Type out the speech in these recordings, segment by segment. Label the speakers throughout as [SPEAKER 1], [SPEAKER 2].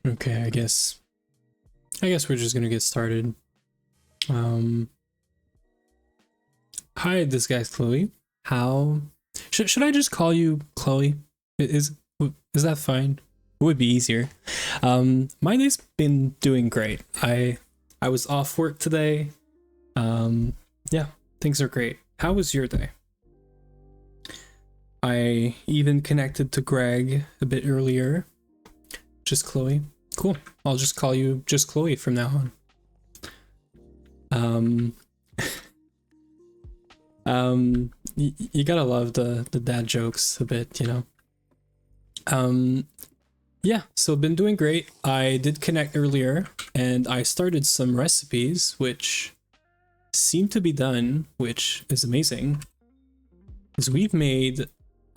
[SPEAKER 1] Okay, I guess we're just gonna get started. Um, Hi, this guy's Chloe. How should I just call you Chloe? Is that fine? It would be easier. My day's been doing great. I was off work today. Yeah, things are great. How was your day? I even connected to Greg a bit earlier. Just Chloe. Cool. I'll just call you just Chloe from now on. You gotta love the dad jokes a bit, you know. Yeah, so been doing great. I did connect earlier and I started some recipes which seem to be done, which is amazing. Because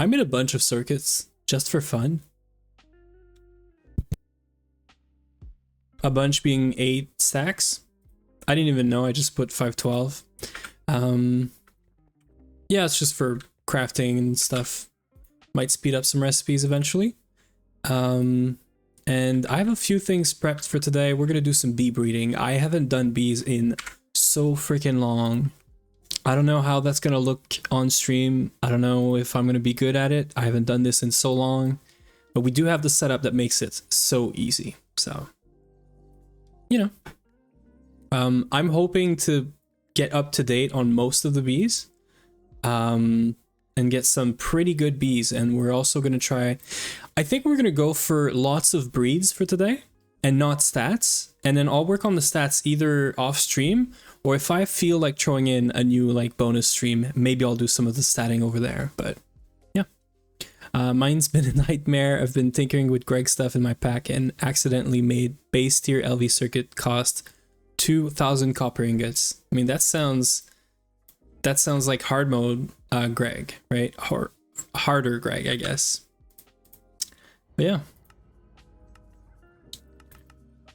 [SPEAKER 1] I made a bunch of circuits just for fun. A bunch being 8 stacks. I didn't even know, I just put 512. Yeah, it's just for crafting and stuff. Might speed up some recipes eventually. And I have a few things prepped for today. We're gonna do some bee breeding. I haven't done bees in so freaking long. I don't know how that's gonna look on stream. I don't know if I'm gonna be good at it. I haven't done this in so long. But we do have the setup that makes it so easy. So, you know. I'm hoping to get up to date on most of the bees. And get some pretty good bees, and we're also going to try, I think we're going to go for lots of breeds for today and not stats, and then I'll work on the stats either off stream, or if I feel like throwing in a new like bonus stream, maybe I'll do some of the statting over there. But yeah, mine's been a nightmare. I've been tinkering with Greg's stuff in my pack and accidentally made base tier LV circuit cost 2,000 copper ingots. I mean, that sounds like hard mode Greg, right? Harder Greg, I guess. But yeah.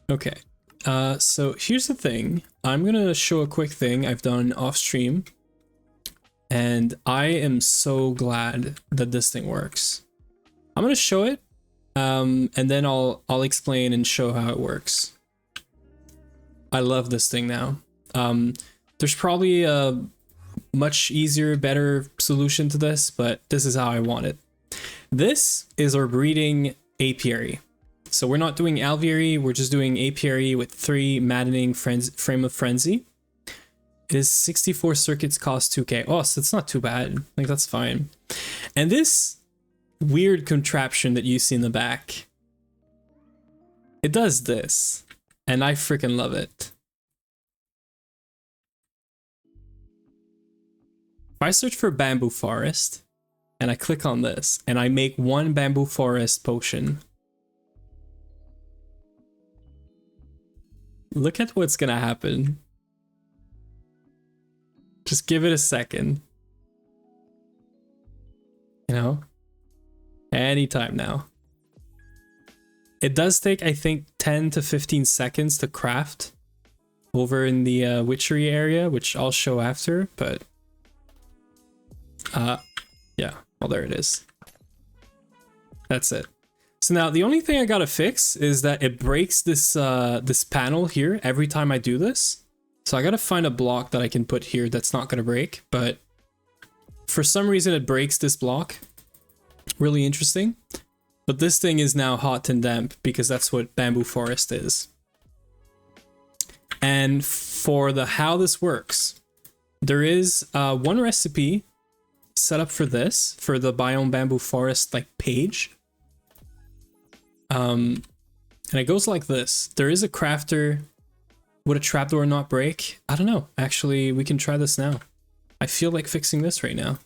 [SPEAKER 1] Okay. So here's the thing. I'm gonna show a quick thing I've done off stream, and I am so glad that this thing works. I'm gonna show it, and then I'll explain and show how it works. I love this thing now. There's probably a much easier, better solution to this, but this is how I want it. This is our breeding apiary. So we're not doing alveary, we're just doing apiary with 3 maddening frame of frenzy. It is 64 circuits, cost 2k. Oh, so it's not too bad. Like, that's fine. And this weird contraption that you see in the back, it does this, and I freaking love it. If I search for bamboo forest and I click on this and I make 1 bamboo forest potion, look at what's gonna happen. Just give it a second. You know? Anytime now. It does take, I think, 10 to 15 seconds to craft over in the witchery area, which I'll show after, but yeah, well, there it is. That's it. So now the only thing I gotta fix is that it breaks this this panel here every time I do this. So I gotta find a block that I can put here that's not gonna break, but for some reason it breaks this block. Really interesting. But this thing is now hot and damp because that's what bamboo forest is. And for the how this works, there is one recipe set up for this, for the biome bamboo forest like page. And it goes like this. There is a crafter. Would a trapdoor not break? I don't know. Actually, we can try this now. I feel like fixing this right now.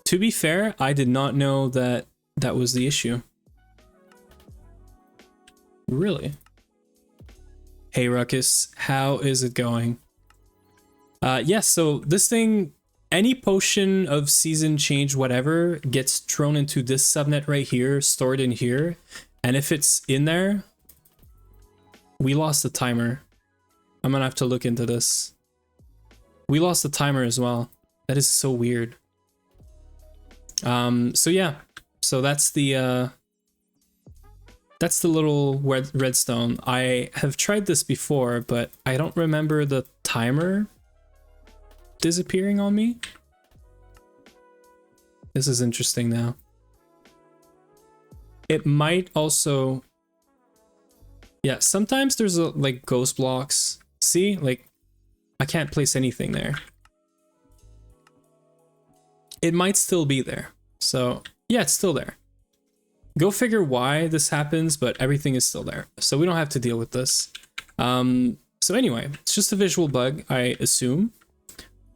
[SPEAKER 1] To be fair, I did not know that that was the issue. Really? Hey Ruckus, how is it going? Yeah, so this thing, any potion of season change, whatever, gets thrown into this subnet right here, stored in here. And if it's in there, we lost the timer. I'm gonna have to look into this. We lost the timer as well. That is so weird. So yeah, so that's the That's the little redstone. I have tried this before, but I don't remember the timer disappearing on me. This is interesting now. It might also... Yeah, sometimes there's like ghost blocks. See, like I can't place anything there. It might still be there. So yeah, it's still there. Go figure why this happens, but everything is still there. So we don't have to deal with this. So anyway, it's just a visual bug, I assume.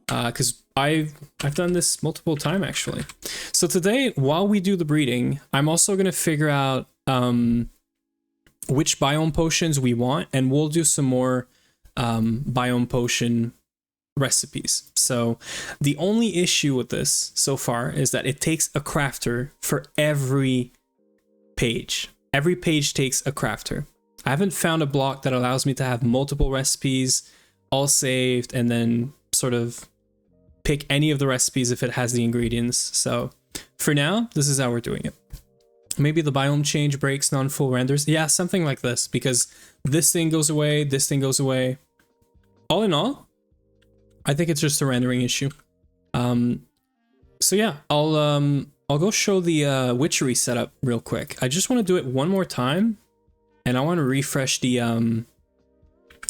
[SPEAKER 1] Because I've done this multiple times actually. So today, while we do the breeding, I'm also gonna figure out which biome potions we want, and we'll do some more biome potion recipes. So the only issue with this so far is that it takes a crafter for every page. Every page takes a crafter. I haven't found a block that allows me to have multiple recipes all saved and then sort of pick any of the recipes if it has the ingredients. So for now, this is how we're doing it. Maybe the biome change breaks non-full renders. Yeah, something like this, because this thing goes away, this thing goes away. All in all, I think it's just a rendering issue. So yeah, I'll go show the witchery setup real quick. I just want to do it one more time, and I want to refresh the I'm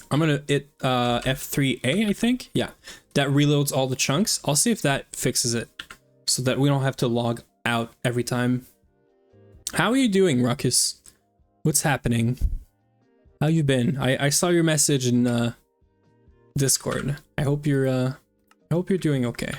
[SPEAKER 1] gonna hit F3A, I think. Yeah, that reloads all the chunks. I'll see if that fixes it, so that we don't have to log out every time. How are you doing, Ruckus? What's happening? How you been? I saw your message in Discord. I hope you're doing okay.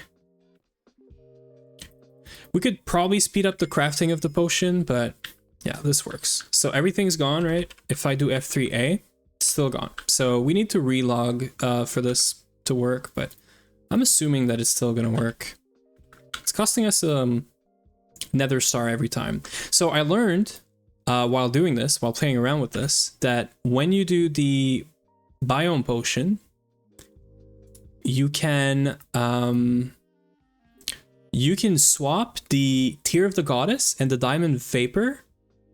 [SPEAKER 1] We could probably speed up the crafting of the potion, but yeah, this works. So everything's gone, right? If I do F3A, it's still gone. So we need to relog for this to work, but I'm assuming that it's still gonna work. It's costing us Nether star every time. So I learned while doing this, while playing around with this, that when you do the biome potion, you can swap the Tear of the Goddess and the Diamond Vapor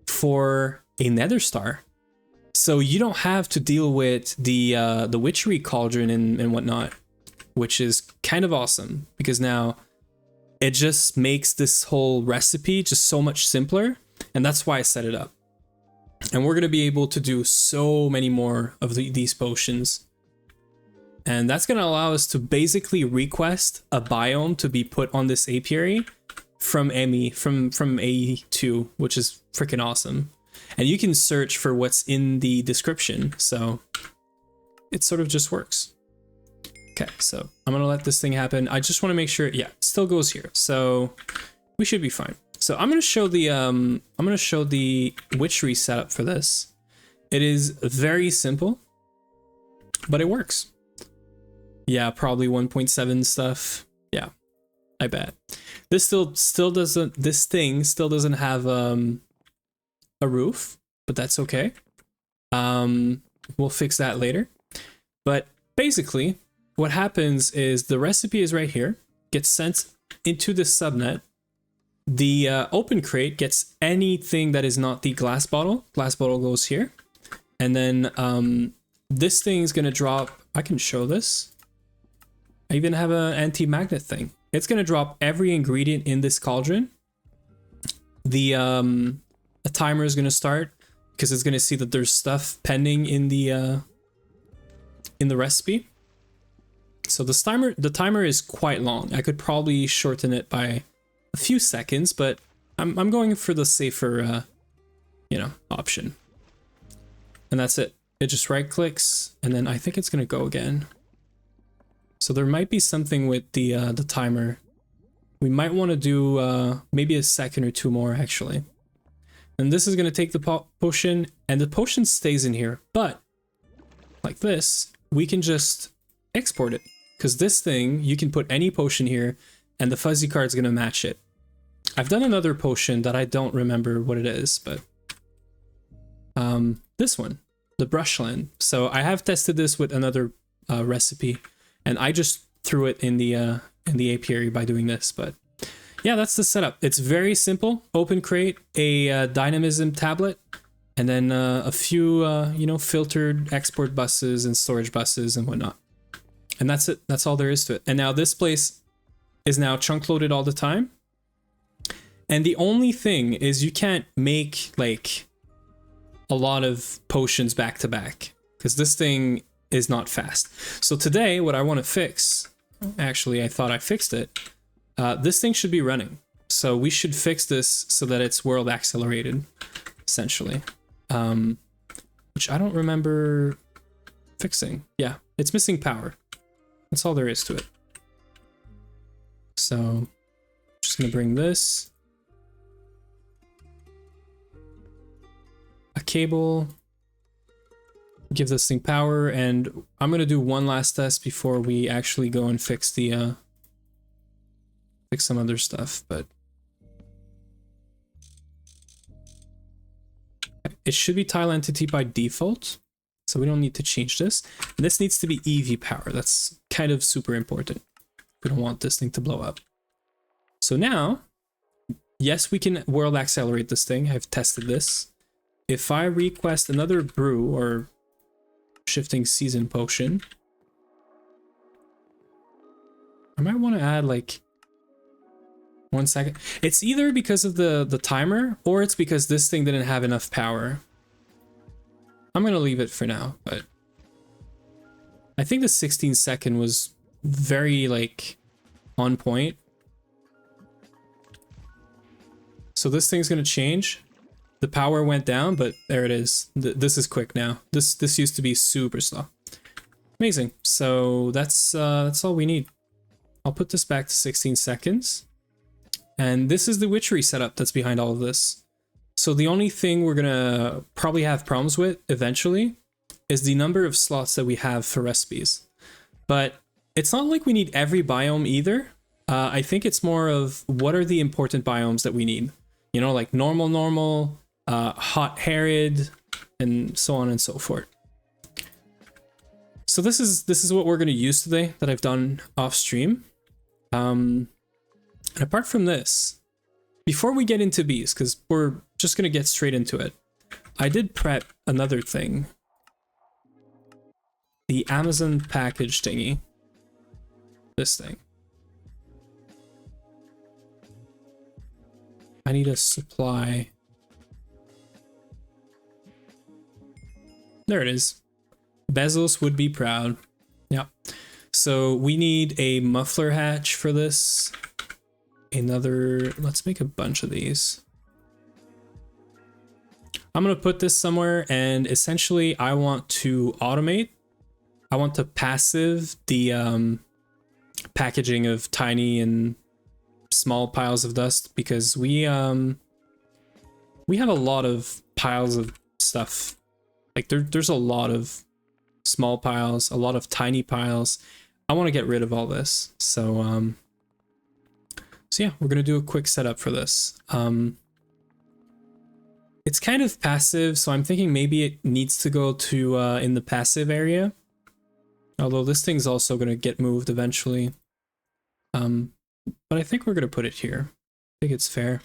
[SPEAKER 1] for a Nether star. So you don't have to deal with the Witchery Cauldron and whatnot, which is kind of awesome, because now it just makes this whole recipe just so much simpler, and that's why I set it up. And we're going to be able to do so many more of these potions. And that's going to allow us to basically request a biome to be put on this apiary from Emmy, from A2, which is freaking awesome. And you can search for what's in the description, so it sort of just works. Okay, so I'm gonna let this thing happen. I just want to make sure, yeah, it still goes here, so we should be fine. So I'm gonna show the witchery setup for this. It is very simple, but it works. Yeah, probably 1.7 stuff. Yeah, I bet. This this thing still doesn't have a roof, but that's okay. We'll fix that later. But basically, what happens is the recipe is right here, gets sent into the subnet. The open crate gets anything that is not the glass bottle. Glass bottle goes here. And then this thing is going to drop, I can show this. I even have an anti-magnet thing. It's going to drop every ingredient in this cauldron. The timer is going to start because it's going to see that there's stuff pending in the recipe. So the timer is quite long. I could probably shorten it by a few seconds, but I'm going for the safer, option. And that's it. It just right clicks, and then I think it's gonna go again. So there might be something with the timer. We might want to do maybe a second or two more actually. And this is gonna take the potion, and the potion stays in here. But like this, we can just export it. Because this thing, you can put any potion here, and the fuzzy card's gonna match it. I've done another potion that I don't remember what it is, but this one, the brushland. So I have tested this with another recipe, and I just threw it in the apiary by doing this. But yeah, that's the setup. It's very simple. Open crate, a dynamism tablet, And then a few, you know, filtered export buses and storage buses and whatnot. And that's it. That's all there is to it. And now this place is now chunk loaded all the time. And the only thing is you can't make like a lot of potions back to back because this thing is not fast. So today what I want to fix, actually I thought I fixed it. This thing should be running. So we should fix this so that it's world accelerated, essentially. Which I don't remember fixing. Yeah, it's missing power. That's all there is to it. So just gonna bring this. A cable. Give this thing power, and I'm gonna do one last test before we actually go and fix the fix some other stuff, but it should be tile entity by default, so we don't need to change this. And this needs to be EV power. That's kind of super important. We don't want this thing to blow up. So now, yes, we can world accelerate this thing. I've tested this. If I request another brew or shifting season potion, I might want to add like 1 second. It's either because of the timer or it's because this thing didn't have enough power. I'm gonna leave it for now, but I think the 16-second was very like on point. So this thing's gonna change. The power went down, but there it is. This is quick now. This used to be super slow. Amazing. So that's all we need. I'll put this back to 16 seconds. And this is the witchery setup that's behind all of this. So the only thing we're gonna probably have problems with eventually is the number of slots that we have for recipes. But it's not like we need every biome either. I think it's more of what are the important biomes that we need. You know, like normal, hot, arid, and so on and so forth. So this is what we're gonna use today that I've done off stream. And apart from this, before we get into bees, because we're just gonna get straight into it, I did prep another thing. The Amazon package thingy. This thing. I need a supply. There it is. Bezos would be proud. Yeah. So we need a muffler hatch for this. Another, let's make a bunch of these. I'm gonna put this somewhere, and essentially I want to automate. I want to passive the packaging of tiny and small piles of dust, because we have a lot of piles of stuff. Like there's a lot of small piles, a lot of tiny piles. I want to get rid of all this. So yeah, we're gonna do a quick setup for this. It's kind of passive, so I'm thinking maybe it needs to go to in the passive area. Although this thing's also gonna get moved eventually. But I think we're gonna put it here. I think it's fair.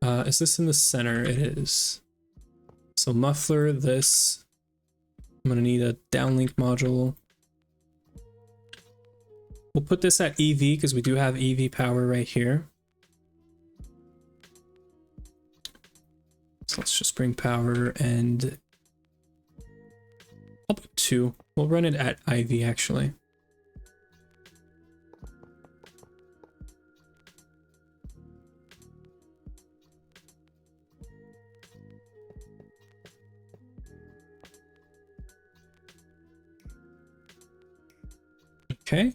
[SPEAKER 1] Is this in the center? It is. So muffler, this. I'm gonna need a downlink module. We'll put this at EV because we do have EV power right here. So let's just bring power, and I'll put 2. We'll run it at IV actually. Okay.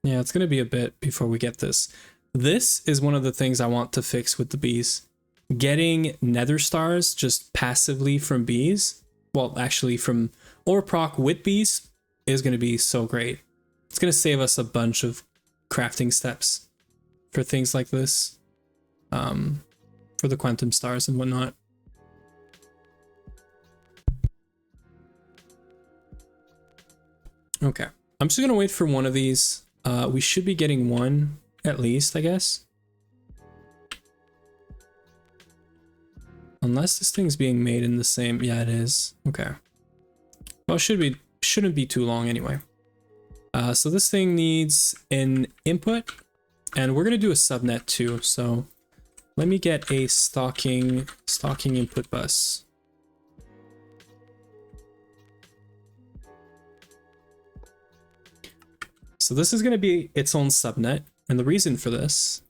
[SPEAKER 1] Yeah, it's gonna be a bit before we get this. This is one of the things I want to fix with the bees. Getting nether stars just passively from bees, well, actually from ore proc with bees, is gonna be so great. It's gonna save us a bunch of crafting steps for things like this, for the quantum stars and whatnot. Okay, I'm just gonna wait for one of these. We should be getting one at least, I guess. Unless this thing's being made in the same, yeah, it is. Okay. Well, shouldn't be too long anyway. So this thing needs an input, and we're gonna do a subnet too. So let me get a stocking input bus. So this is gonna be its own subnet, and the reason for this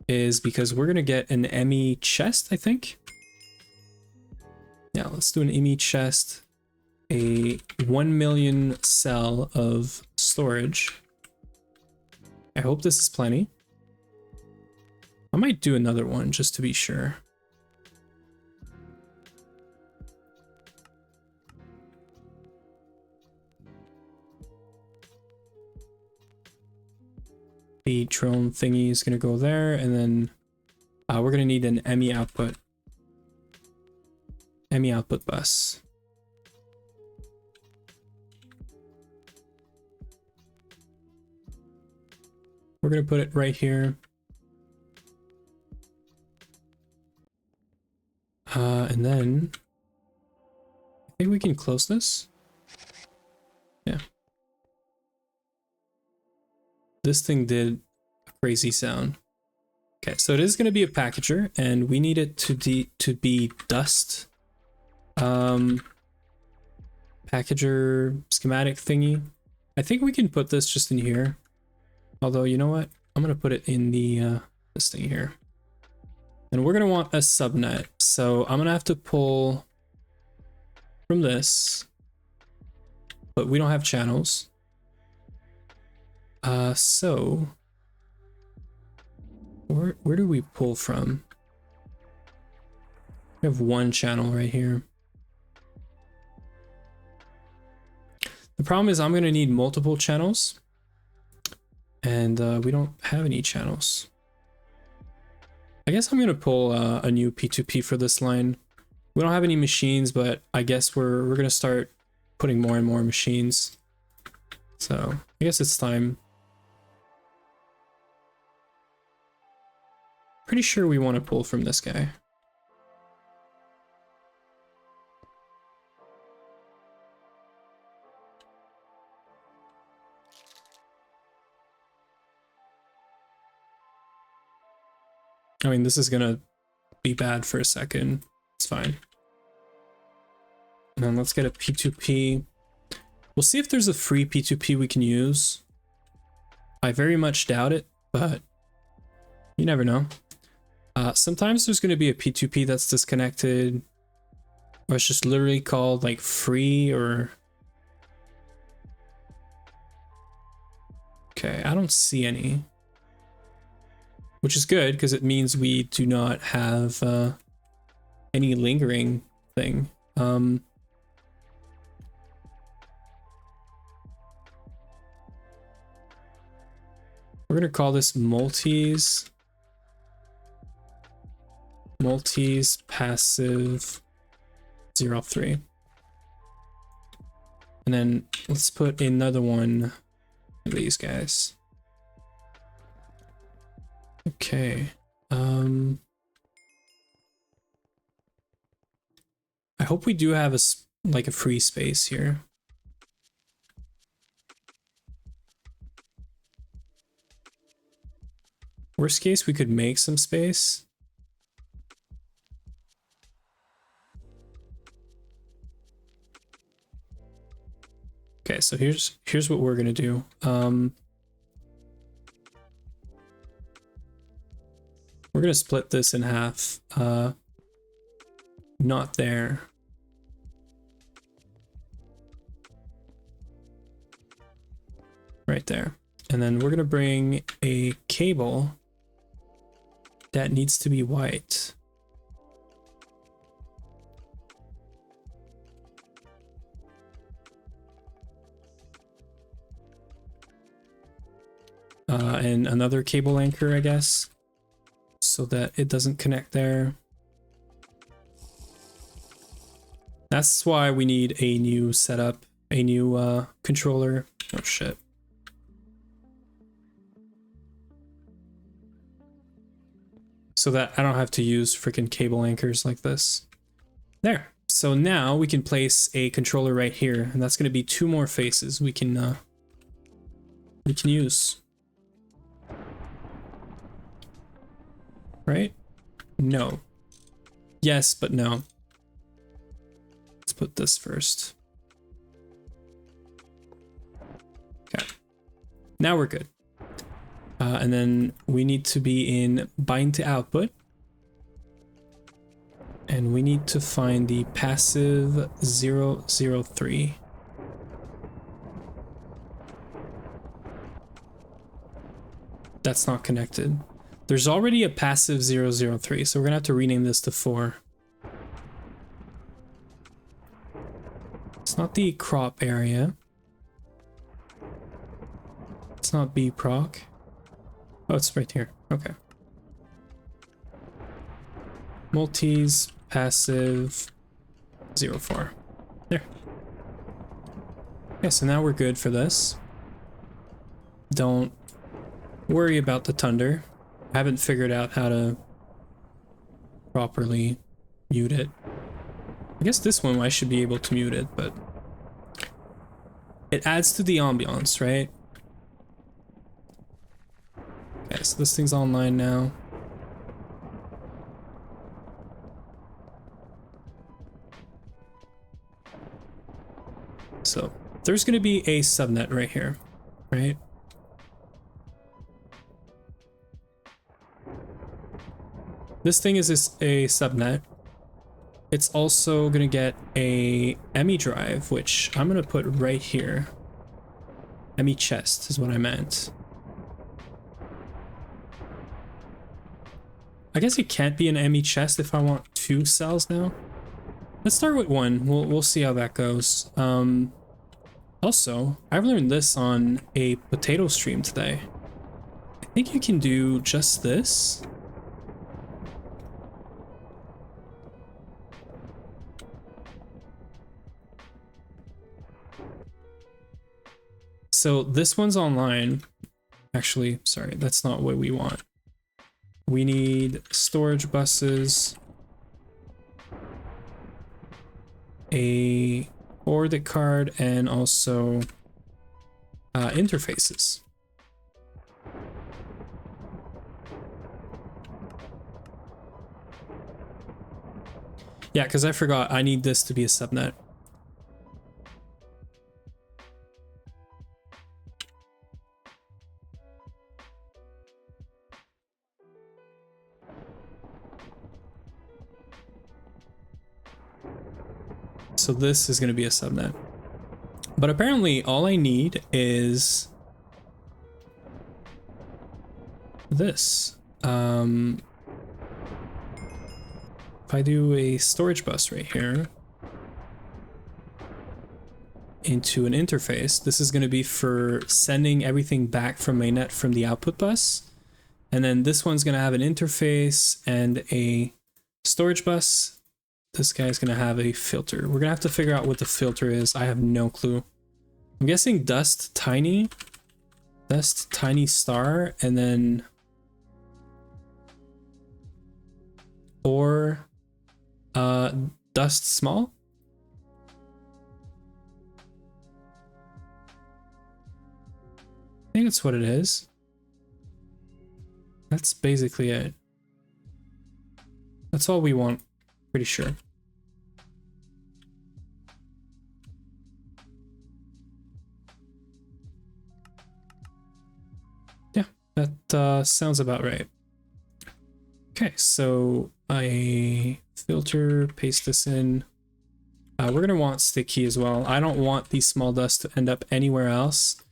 [SPEAKER 1] is because we're gonna get an ME chest, I think. Yeah, let's do an ME chest, a 1 million cell of storage. I hope this is plenty. I might do another one just to be sure. The drone thingy is gonna go there, and then we're gonna need an ME output bus. We're gonna put it right here. And then I think we can close this. Yeah. This thing did a crazy sound. Okay, so it is going to be a packager, and we need it to be dust. Packager schematic thingy. I think we can put this just in here. Although, you know what? I'm going to put it in the this thing here. And we're going to want a subnet. So I'm going to have to pull from this, but we don't have channels. So where do we pull from? We have one channel right here. The problem is I'm going to need multiple channels, and we don't have any channels. I guess I'm going to pull a new P2P for this line. We don't have any machines, but I guess we're going to start putting more and more machines. So I guess it's time. Pretty sure we want to pull from this guy. I mean, this is gonna be bad for a second. It's fine. And then let's get a P2P. We'll see if there's a free P2P we can use. I very much doubt it, but you never know. Sometimes there's going to be a P2P that's disconnected, or it's just literally called like free or... Okay, I don't see any. Which is good, because it means we do not have any lingering thing. We're going to call this multis passive 03. And then let's put another one of these guys. Okay. I hope we do have like a free space here. Worst case, we could make some space. Okay, so here's what we're gonna do. We're gonna split this in half. Not there. Right there. And then we're gonna bring a cable that needs to be white. And another cable anchor, I guess, so that it doesn't connect there. That's why we need a new setup, a new controller Oh shit. So that I don't have to use freaking cable anchors like this. There. So now we can place a controller right here, and that's going to be 2 more faces we can use. Right? No. Yes, but no. Let's put this first. Okay. Now we're good. And then we need to be in bind to output. And we need to find the passive 003. That's not connected. There's already a passive 003, so we're gonna have to rename this to 4. It's not the crop area. It's not B proc. Oh, it's right here. Okay. Multis, passive, 04. There. Yeah, so now we're good for this. Don't worry about the thunder. I haven't figured out how to properly mute it. I guess this one I should be able to mute it, but it adds to the ambiance, right? Okay, so this thing's online now. So there's going to be a subnet right here, right? This thing is a subnet. It's also going to get a ME drive, which I'm going to put right here. ME chest is what I meant. I guess it can't be an ME chest if I want 2 cells now. Let's start with 1. We'll see how that goes. Also, I've learned this on a potato stream today. I think you can do just this. So this one's online. Actually, sorry, that's not what we want. We need storage buses, a ORDIC card, and also interfaces. Yeah, because I forgot I need this to be a subnet. So this is going to be a subnet. But apparently all I need is this. If I do a storage bus right here into an interface, this is going to be for sending everything back from mainnet from the output bus. And then this one's going to have an interface and a storage bus. This guy's going to have a filter. We're going to have to figure out what the filter is. I have no clue. I'm guessing dust tiny star, and then or dust small. I think that's what it is. That's basically it. That's all we want, pretty sure. That sounds about right. Okay, so I filter, paste this in. We're gonna want sticky as well. I don't want these small dust to end up anywhere else.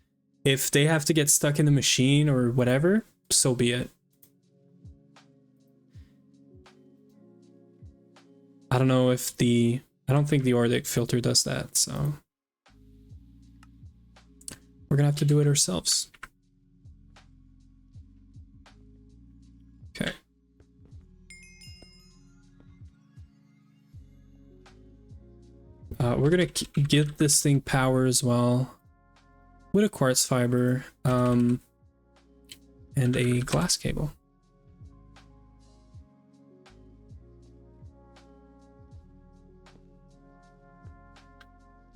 [SPEAKER 1] If they have to get stuck in the machine or whatever, so be it. I don't know if I don't think the ORDIC filter does that, so we're gonna have to do it ourselves. Okay. We're gonna give this thing power as well. with a quartz fiber and a glass cable.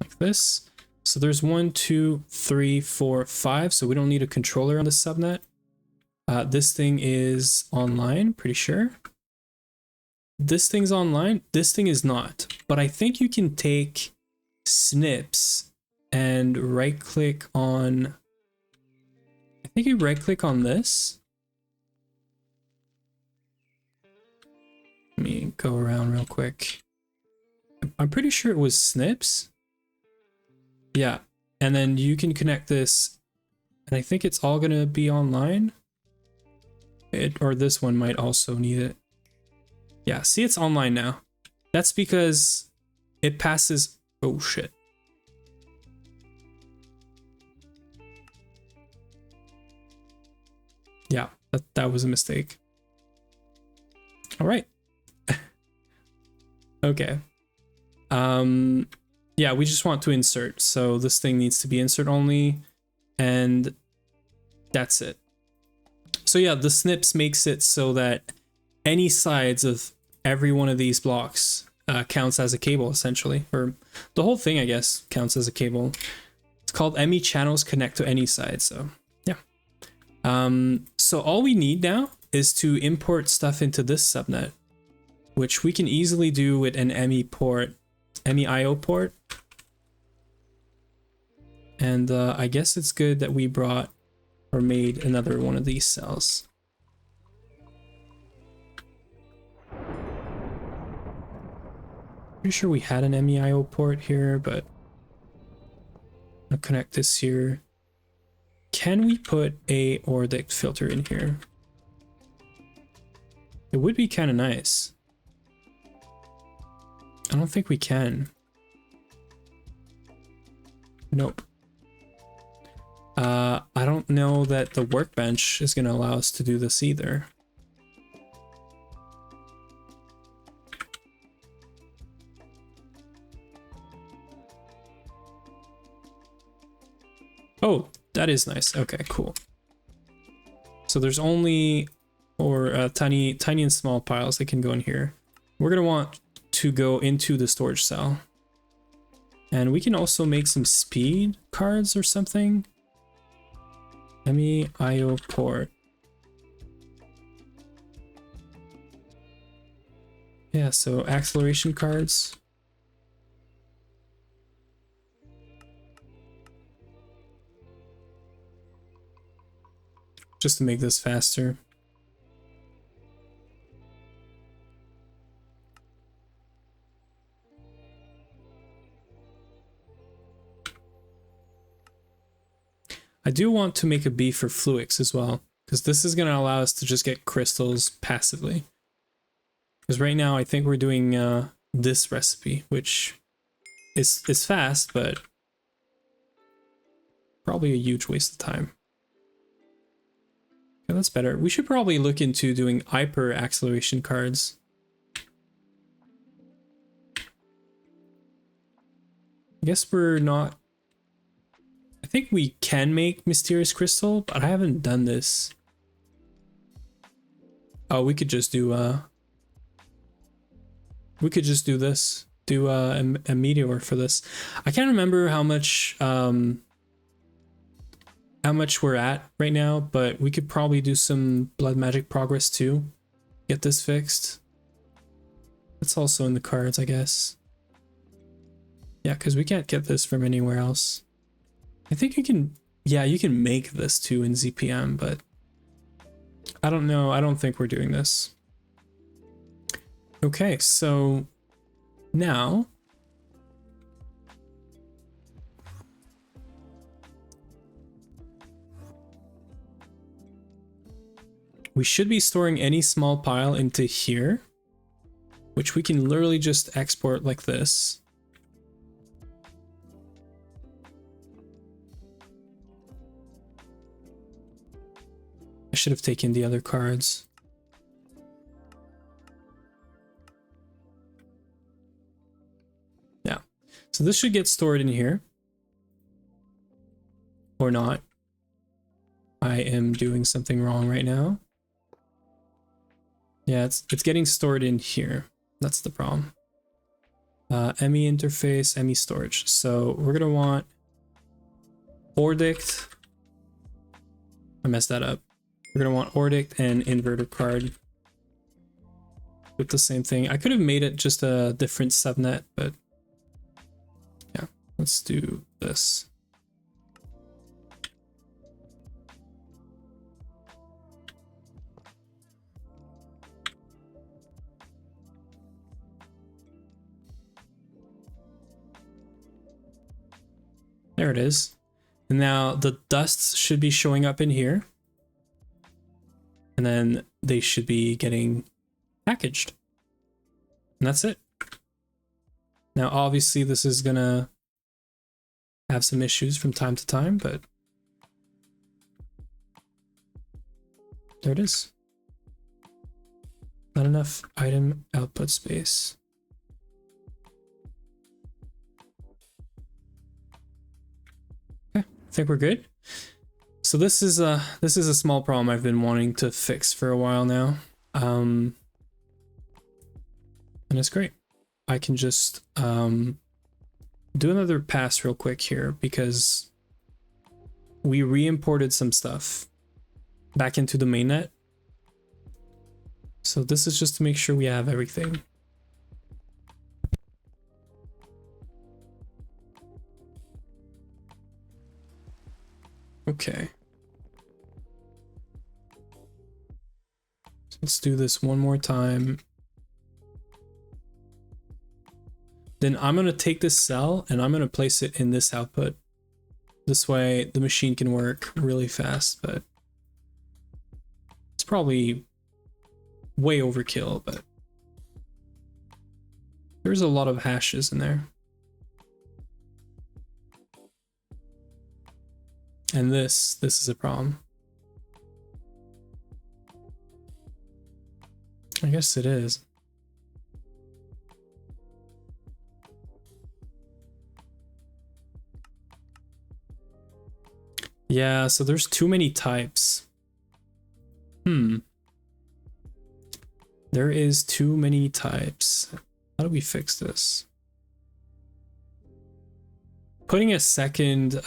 [SPEAKER 1] Like this. So there's 1, 2, 3, 4, 5. So we don't need a controller on the subnet. This thing is online, pretty sure. This thing's online. This thing is not. But I think you can take snips and right click on, I think you right click on this. Let me go around real quick. I'm pretty sure it was snips. Yeah, and then you can connect this, and I think it's all gonna be online. Or this one might also need it. Yeah, see, it's online now. That's because it passes. Oh shit. Yeah, that was a mistake. All right. Okay. Yeah, we just want to insert. So this thing needs to be insert only, and that's it. So yeah, the snips makes it so that any sides of every one of these blocks counts as a cable, essentially. Or the whole thing, I guess, counts as a cable. It's called ME channels connect to any side, so yeah. So all we need now is to import stuff into this subnet, which we can easily do with an ME port, MEIO port. And I guess it's good that we brought or made another one of these cells. Pretty sure we had an MEIO port here, but I'll connect this here. Can we put a ORDIC filter in here? It would be kind of nice. I don't think we can. Nope. I don't know that the workbench is going to allow us to do this either. Oh, that is nice. Okay, cool. So there's only, or tiny and small piles that can go in here. We're going to want to go into the storage cell. And we can also make some speed cards or something. MEIO port. Yeah, so acceleration cards. Just to make this faster. I do want to make a B for Fluix as well, because this is going to allow us to just get crystals passively. Because right now I think we're doing this recipe, which is fast, but probably a huge waste of time. Okay, that's better. We should probably look into doing hyper acceleration cards. I guess we're not... I think we can make Mysterious Crystal, but I haven't done this. Oh, we could just do this. Do a meteor for this. I can't remember how much we're at right now, but we could probably do some blood magic progress too. Get this fixed. That's also in the cards, I guess. Yeah, because we can't get this from anywhere else. I think you can, yeah, you can make this too in ZPM, but I don't know. I don't think we're doing this. Okay, so now we should be storing any small pile into here, which we can literally just export like this. I should have taken the other cards. Yeah, so this should get stored in here. Or or not. I am doing something wrong right now. Yeah, it's getting stored in here. That's the problem. ME interface, ME storage. So we're gonna want Ordict. I messed that up. We're gonna want Ordict and inverter card with the same thing. I could have made it just a different subnet, but yeah, let's do this. There it is. And now the dusts should be showing up in here. And then they should be getting packaged. And that's it. Now, obviously, this is gonna have some issues from time to time, but there it is. Not enough item output space. Okay, I think we're good. So this is a small problem I've been wanting to fix for a while now. And it's great. I can just do another pass real quick here because we re-imported some stuff back into the mainnet. So this is just to make sure we have everything. Okay. So let's do this one more time. Then I'm going to take this cell and I'm going to place it in this output. This way the machine can work really fast, but it's probably way overkill, but there's a lot of hashes in there. And this is a problem. I guess it is. Yeah, so there's too many types. There is too many types. How do we fix this? Putting a second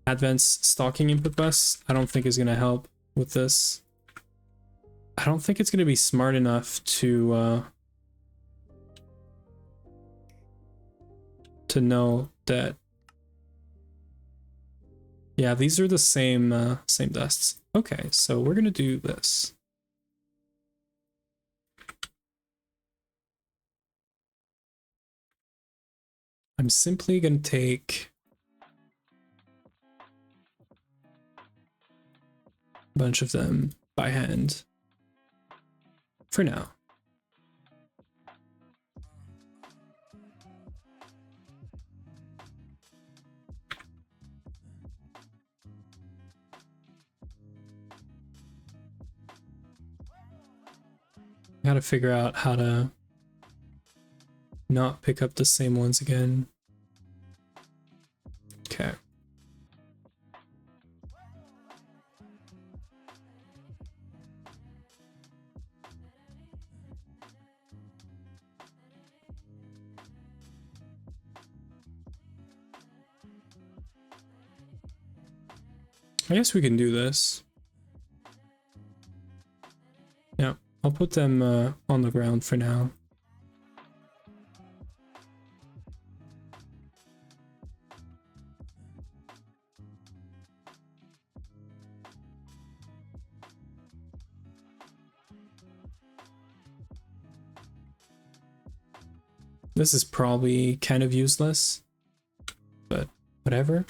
[SPEAKER 1] advanced stocking input bus, I don't think is going to help with this. I don't think it's going to be smart enough to know that. Yeah, these are the same same dusts. Okay, so we're going to do this. I'm simply going to take a bunch of them by hand for now. Gotta figure out how to not pick up the same ones again. Okay. I guess we can do this. Yeah, I'll put them on the ground for now. This is probably kind of useless, but whatever.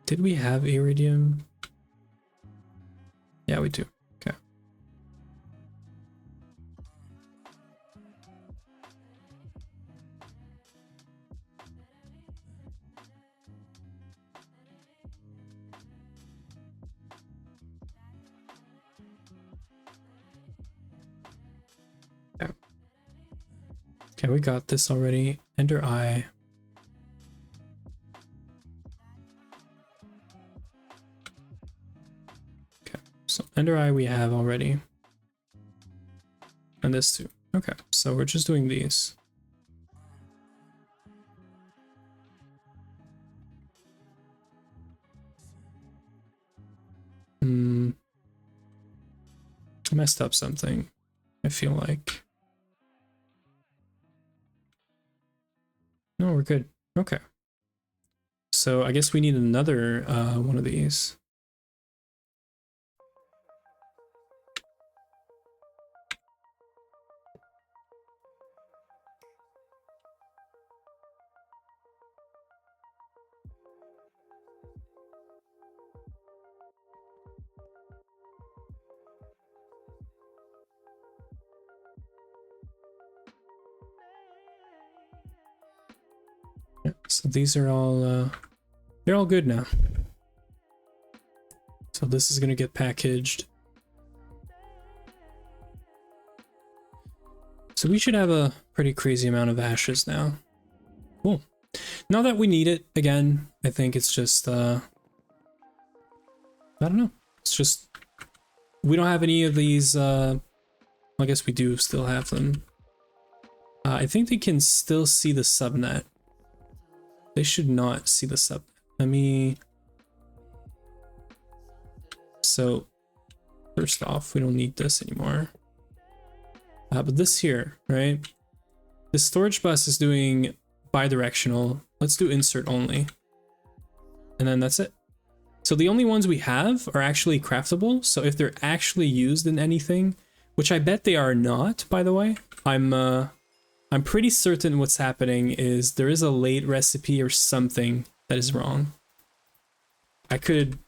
[SPEAKER 1] Did we have iridium? Yeah, we do. Okay. Okay, we got this already. Ender Eye. Okay, so Ender Eye we have already. And this too. Okay, so we're just doing these. I messed up something, I feel like. No, we're good. Okay. So I guess we need another one of these. Yeah, so these are all they're all good now. So this is gonna get packaged. So we should have a pretty crazy amount of ashes now. Cool. Now that we need it again, I think it's just I don't know. It's just we don't have any of these I guess we do still have them. I think they can still see the subnet. They should not see the subnet. Let me... So, first off, we don't need this anymore. But this here, right? The storage bus is doing bidirectional. Let's do insert only. And then that's it. So the only ones we have are actually craftable. So if they're actually used in anything, which I bet they are not, by the way, I'm pretty certain what's happening is there is a late recipe or something that is wrong. I could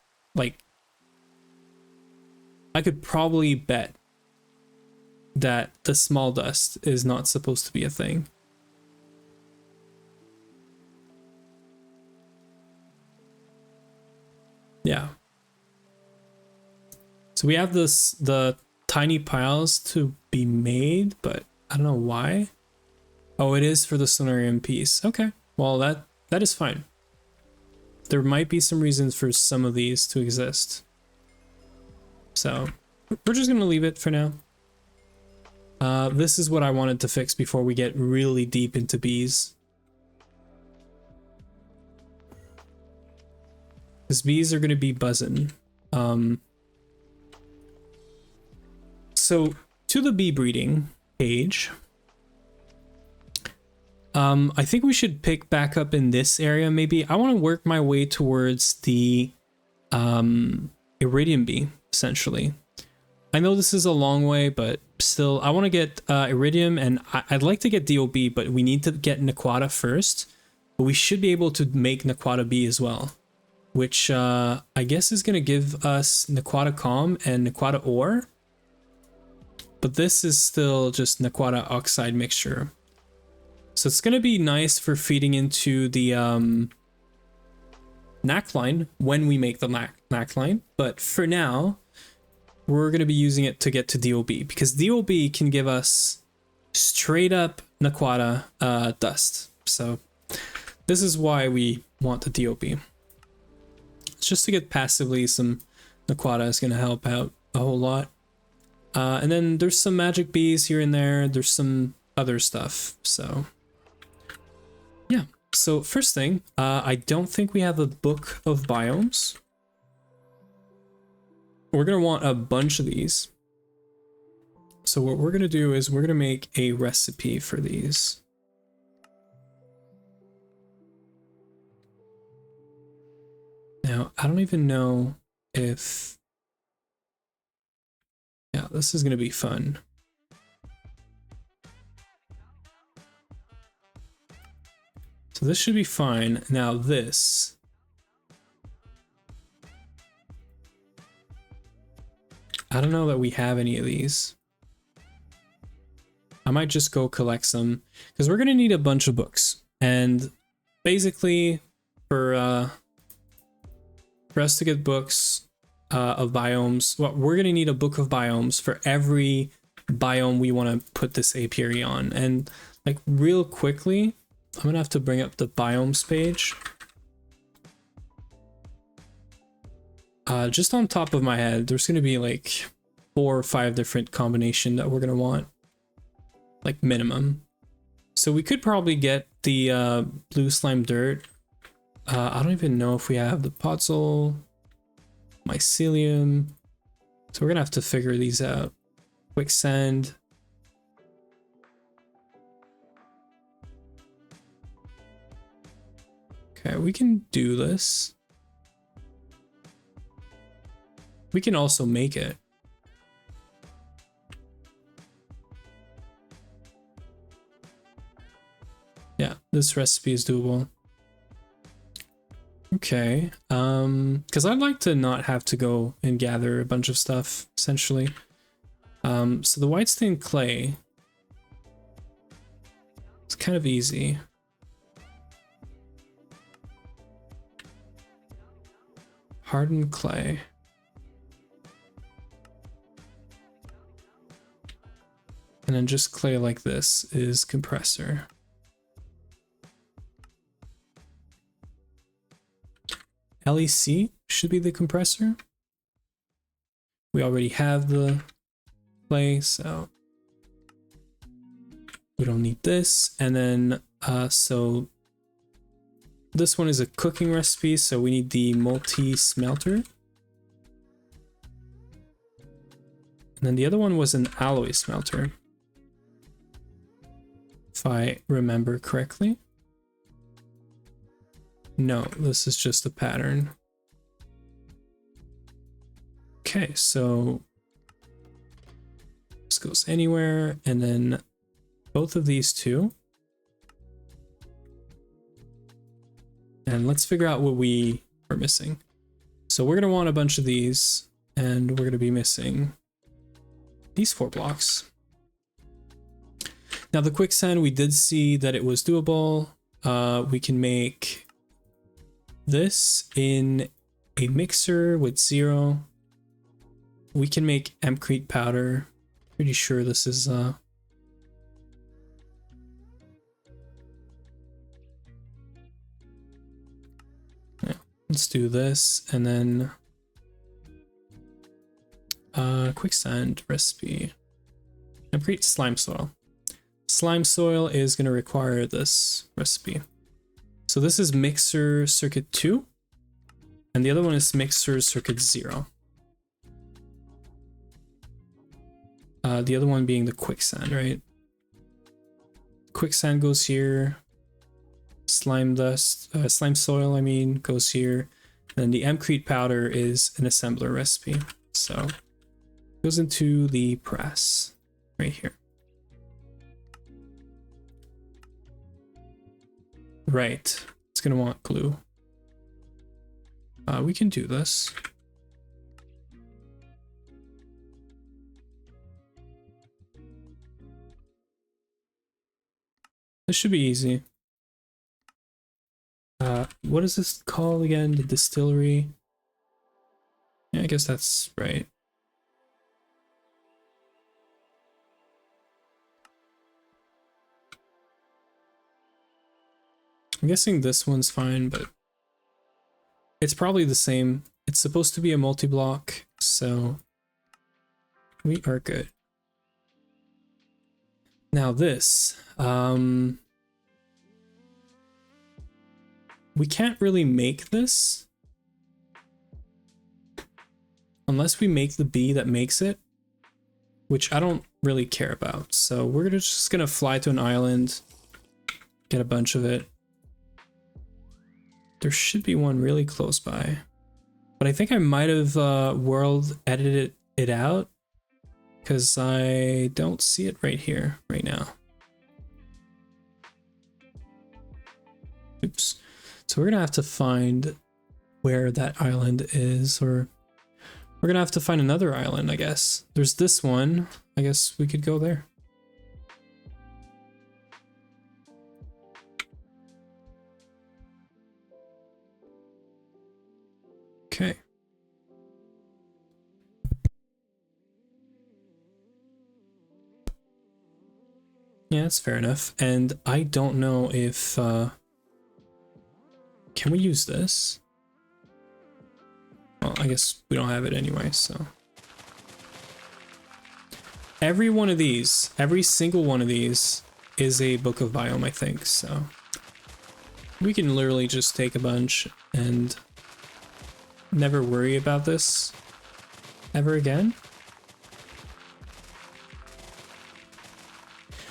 [SPEAKER 1] probably bet that the small dust is not supposed to be a thing. Yeah. So we have the tiny piles to be made, but I don't know why. Oh, it is for the Sonarium piece. Okay, well that is fine. There might be some reasons for some of these to exist. So we're just gonna leave it for now. This is what I wanted to fix before we get really deep into bees. Because bees are gonna be buzzing. So to the bee breeding page, I think we should pick back up in this area. Maybe I want to work my way towards the iridium bee, essentially. I know this is a long way, but still, I want to get iridium, and I'd like to get DOB, but we need to get Naquata first. But we should be able to make Naquata B as well, which I guess is going to give us Naquata Com and Naquata Ore. But this is still just Naquata Oxide mixture. So it's going to be nice for feeding into the NAC line when we make the NAC line. But for now, we're going to be using it to get to DOB, because DOB can give us straight up Naquata dust. So this is why we want the DOB. It's just to get passively some Naquata is going to help out a whole lot. And then there's some magic bees here and there. There's some other stuff. So yeah. So first thing, I don't think we have a book of biomes. We're going to want a bunch of these. So what we're going to do is we're going to make a recipe for these. Now, I don't even know if... Yeah, this is going to be fun. So this should be fine. Now this... I don't know that we have any of these. I might just go collect some, because we're going to need a bunch of books. And basically, for us to get books of biomes, well, we're going to need a book of biomes for every biome we want to put this apiary on. And like real quickly, I'm gonna have to bring up the biomes page. Just on top of my head, there's gonna be like 4 or 5 different combination that we're gonna want, like minimum. So we could probably get the blue slime dirt. I don't even know if we have the podzol, mycelium. So we're gonna have to figure these out. Quicksand. Okay, we can do this. We can also make it. Yeah, this recipe is doable. Okay, because I'd like to not have to go and gather a bunch of stuff, essentially. So the white stained clay, it's kind of easy. Hardened clay. And then just clay like this is compressor. LEC should be the compressor. We already have the clay, so we don't need this. And then, so this one is a cooking recipe, so we need the multi-smelter. And then the other one was an alloy smelter, if I remember correctly. No, this is just a pattern. Okay, so this goes anywhere, and then both of these two. And let's figure out what we are missing. So we're gonna want a bunch of these, and we're gonna be missing these 4 blocks. Now the quicksand, we did see that it was doable. We can make this in a mixer with 0. We can make hempcrete powder. Pretty sure this is yeah, let's do this, and then quicksand recipe. Hempcrete slime soil. Slime soil is going to require this recipe. So this is mixer circuit 2, and the other one is mixer circuit 0. The other one being the quicksand, right? Quicksand goes here. Slime dust, slime soil, I mean, goes here. And then the hempcrete powder is an assembler recipe. So it goes into the press right here. Right, it's gonna want glue. We can do this. This should be easy. What is this called again? The distillery? Yeah, I guess that's right. I'm guessing this one's fine, but it's probably the same. It's supposed to be a multi-block, so we are good. Now this, we can't really make this unless we make the bee that makes it, which I don't really care about. So we're just gonna fly to an island, get a bunch of it. There should be one really close by, but I think I might have world edited it out because I don't see it right here right now. Oops. So we're gonna have to find where that island is, or we're gonna have to find another island, I guess. There's this one. I guess we could go there. Okay. Yeah, That's fair enough. And I don't know if can we use this? Well, I guess we don't have it anyway, so every one of these, every single one of these is a book of biome, I think, so we can literally just take a bunch and never worry about this ever again.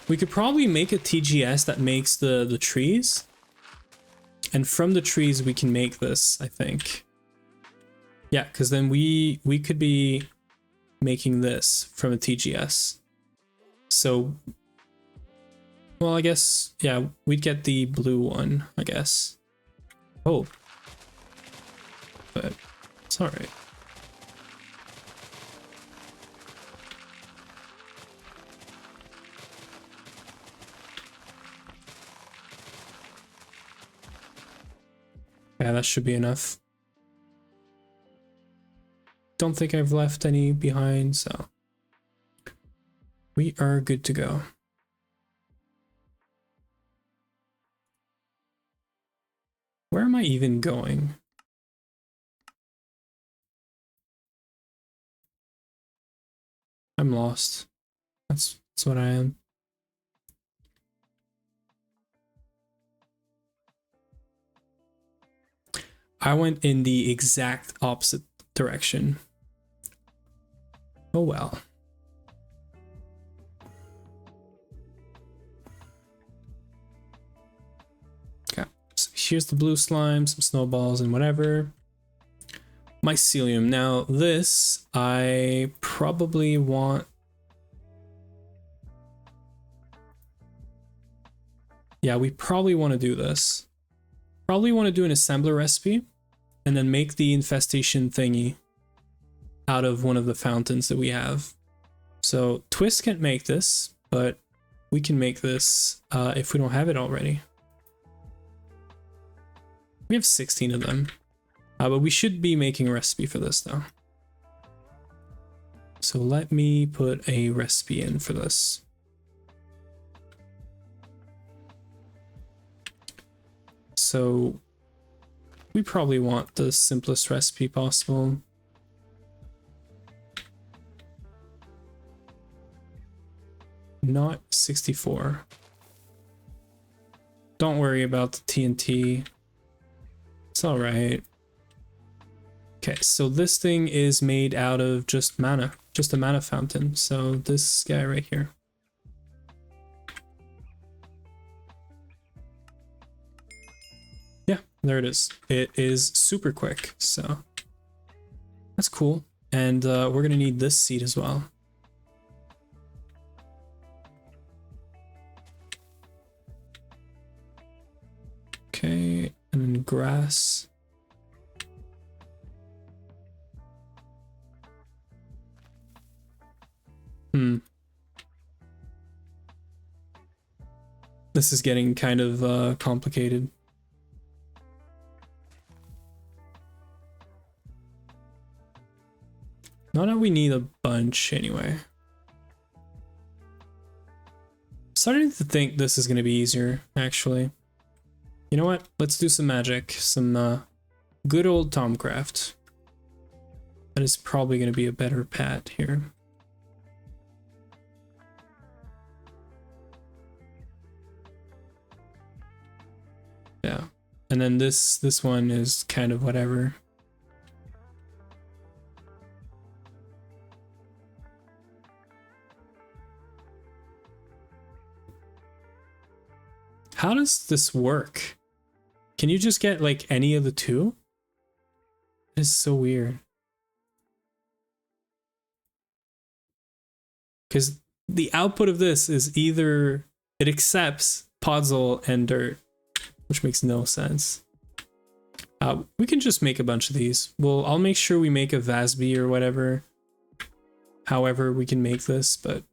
[SPEAKER 1] We could probably make a TGS that makes the trees, and from the trees we can make this, I think. Yeah, because then we could be making this from a TGS. So, well, I guess, yeah, we'd get the blue one, I guess. Oh. But it's alright. Yeah, that should be enough. Don't think I've left any behind, so we are good to go. Where am I even going? I'm lost. That's what I am. I went in the exact opposite direction. Oh well. Okay, so here's the blue slime, some snowballs and whatever. Mycelium. Now this, I probably want... Yeah, we probably want to do this. Probably want to do an assembler recipe and then make the infestation thingy out of one of the fountains that we have. So Twist can't make this, but we can make this if we don't have it already. We have 16 of them, but we should be making a recipe for this though. So let me put a recipe in for this. So we probably want the simplest recipe possible. Not 64. Don't worry about the TNT. It's all right. Okay, so this thing is made out of just mana, just a mana fountain. So this guy right here. There it is. It is super quick, so that's cool. And we're gonna need this seed as well. Okay, and then grass. This is getting kind of complicated. Not that we need a bunch anyway. Starting to think this is going to be easier, actually. You know what? Let's do some magic. Some good old Tomcraft. That is probably going to be a better pad here. Yeah. And then this one is kind of whatever. How does this work? Can you just get like any of the two? It's so weird. Because the output of this is either it accepts Podzol and dirt, which makes no sense. We can just make a bunch of these. Well, I'll make sure we make a Vasby or whatever. However we can make this, but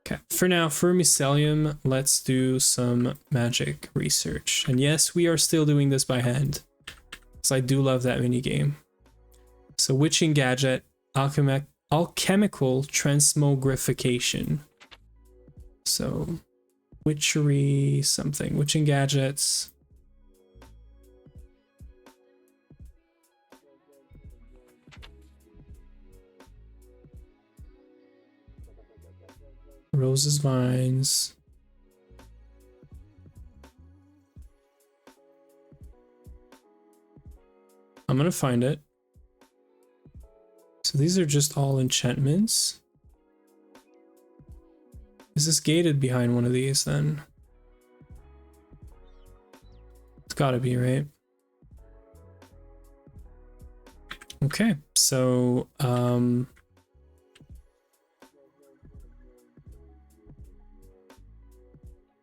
[SPEAKER 1] okay, for now, for mycelium, let's do some magic research. And yes, we are still doing this by hand, so I do love that mini game. So witching gadget, alchemical transmogrification. So Witchery something. Witching gadgets. Roses, vines. I'm gonna find it. So these are just all enchantments. Is this gated behind one of these then? It's gotta be, right? Okay, so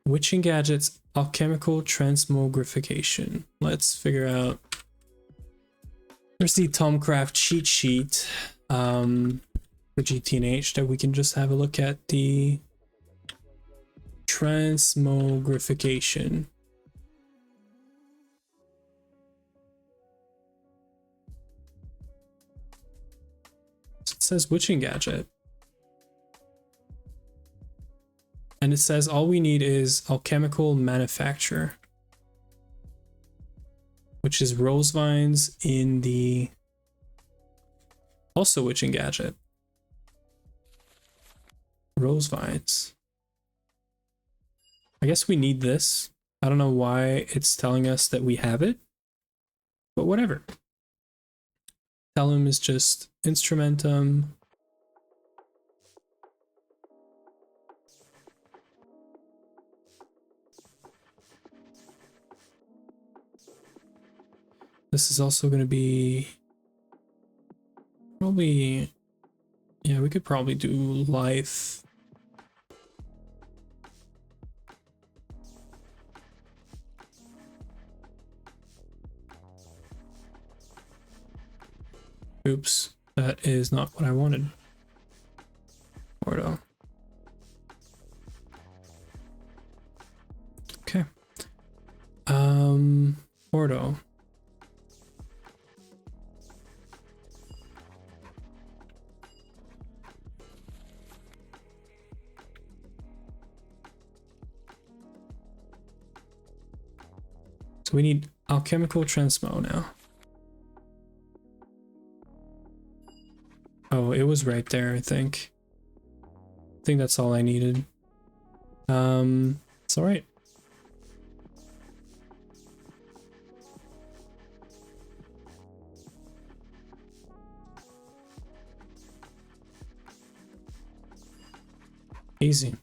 [SPEAKER 1] witching gadgets, alchemical transmogrification. Let's figure out. There's the Tomcraft cheat sheet for GTNH that we can just have a look at. The transmogrification. So it says witching gadget. And it says all we need is alchemical manufacture, which is rose vines in the also witching gadget. Rose vines. I guess we need this. I don't know why it's telling us that we have it, but whatever. Tellum is just instrumentum. This is also going to be probably, yeah, we could probably do life. Oops, that is not what I wanted. Ordo. Okay. Ordo. So we need alchemical transmo now. Oh, it was right there, I think. I think that's all I needed. It's all right. Easy.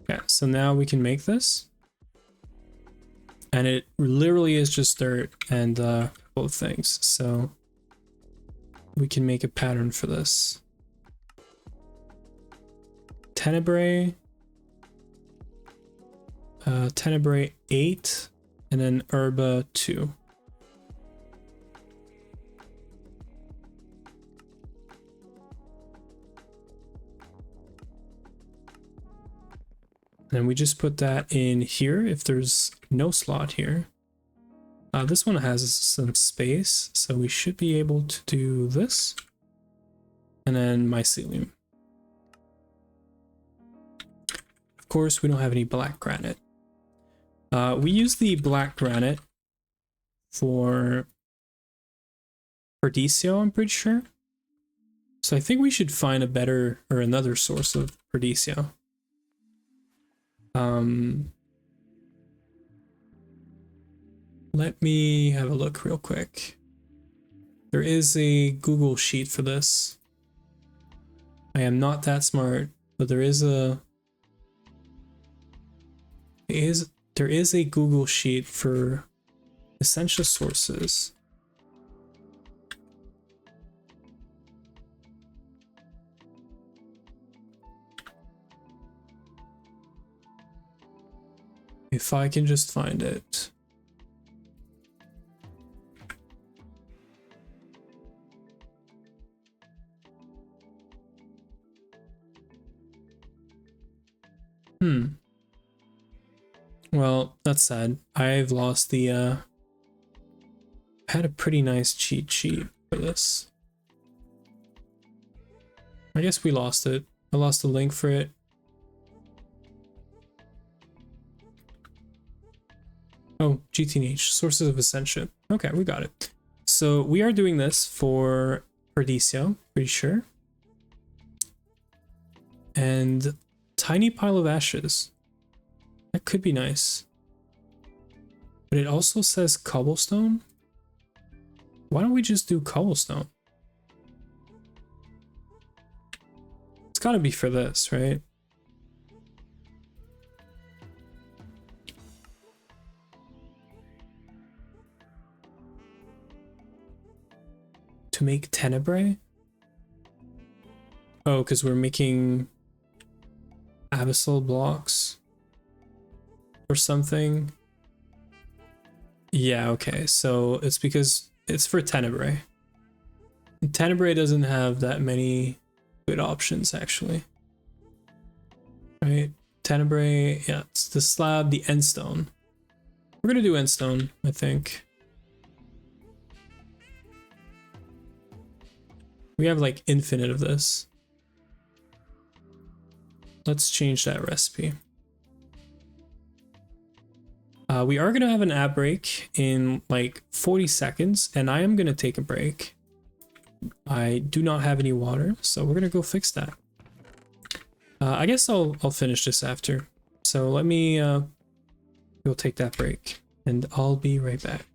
[SPEAKER 1] Yeah, so now we can make this. And it literally is just dirt and both things. So we can make a pattern for this. Tenebrae. Tenebrae 8 and then Herba 2. And we just put that in here if there's no slot here. This one has some space, so we should be able to do this. And then mycelium. Of course, we don't have any black granite. We use the black granite for Perdicio, I'm pretty sure. So I think we should find a better or another source of Perdicio. Let me have a look real quick. There is a Google sheet for this. I am not that smart, but there is a Google sheet for essential sources. If I can just find it. Well, that's sad. I've lost the I had a pretty nice cheat sheet for this. I guess we lost it. I lost the link for it. Oh, GTNH, sources of ascension. Okay, we got it. So we are doing this for Perdicio, pretty sure. And tiny pile of ashes. That could be nice. But it also says cobblestone. Why don't we just do cobblestone? It's gotta be for this, right? To make tenebrae? Oh, because we're making abyssal blocks or something. Yeah, okay. So it's because it's for tenebrae. Tenebrae doesn't have that many good options, actually. Right? Tenebrae, yeah, it's the slab, the endstone. We're gonna do endstone, I think. We have like infinite of this. Let's change that recipe. We are gonna have an ad break in like 40 seconds, and I am gonna take a break. I do not have any water, so we're gonna go fix that. I guess I'll finish this after. So let me go take that break, and I'll be right back.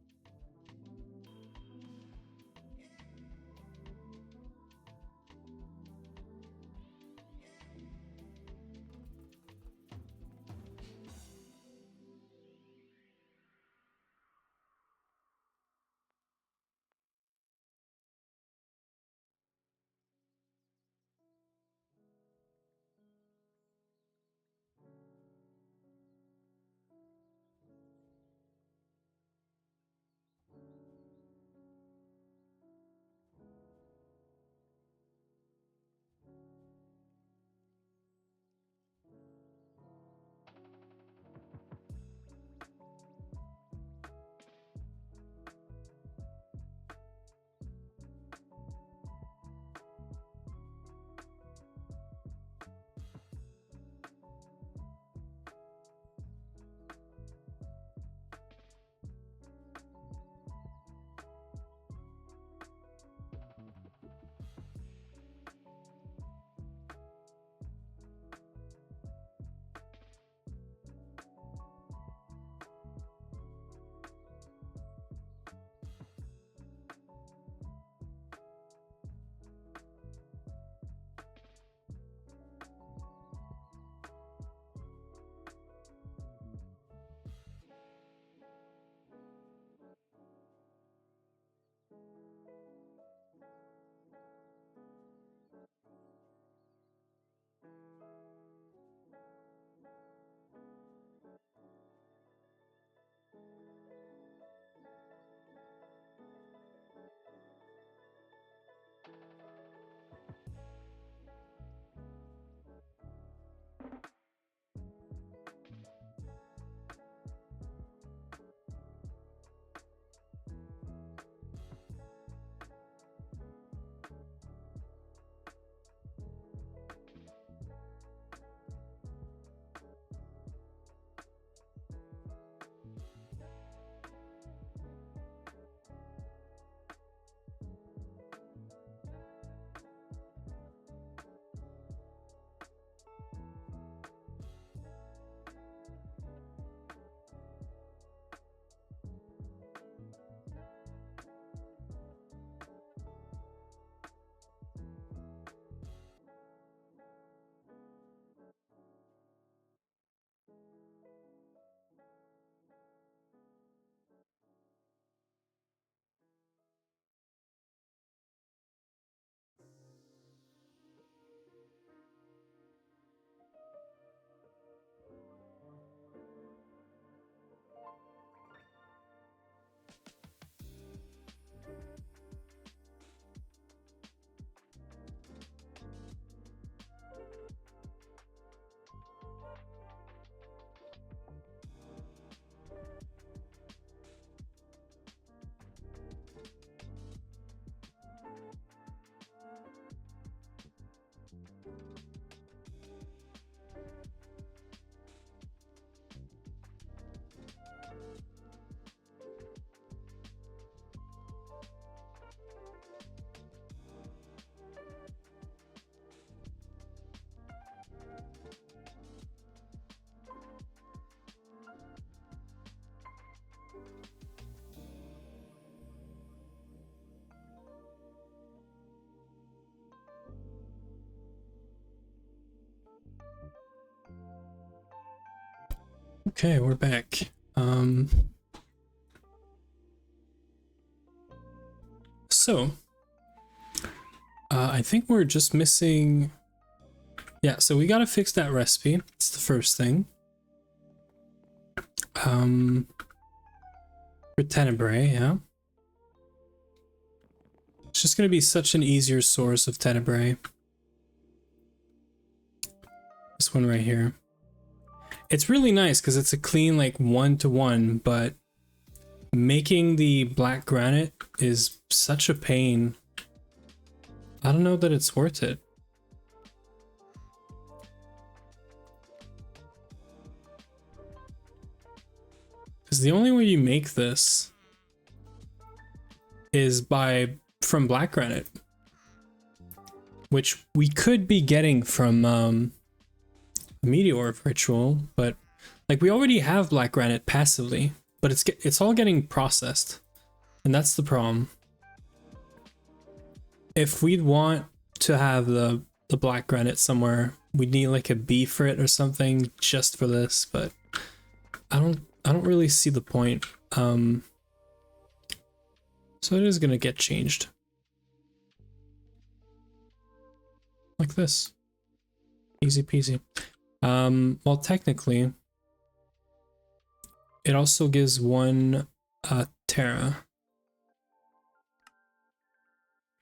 [SPEAKER 1] Okay, we're back. So I think we're just missing. Yeah, so we gotta fix that recipe. It's the first thing. For tenebrae, yeah. It's just gonna be such an easier source of tenebrae. This one right here. It's really nice because it's a clean like 1-to-1, but making the black granite is such a pain. I don't know that it's worth it. Because the only way you make this is from black granite, which we could be getting from meteor ritual, but like we already have black granite passively, but it's all getting processed, and that's the problem. If we'd want to have the black granite somewhere, we'd need like a B for it or something just for this, but I don't really see the point. So it is gonna get changed. Like this. Easy peasy. Well, technically, it also gives 1 Terra.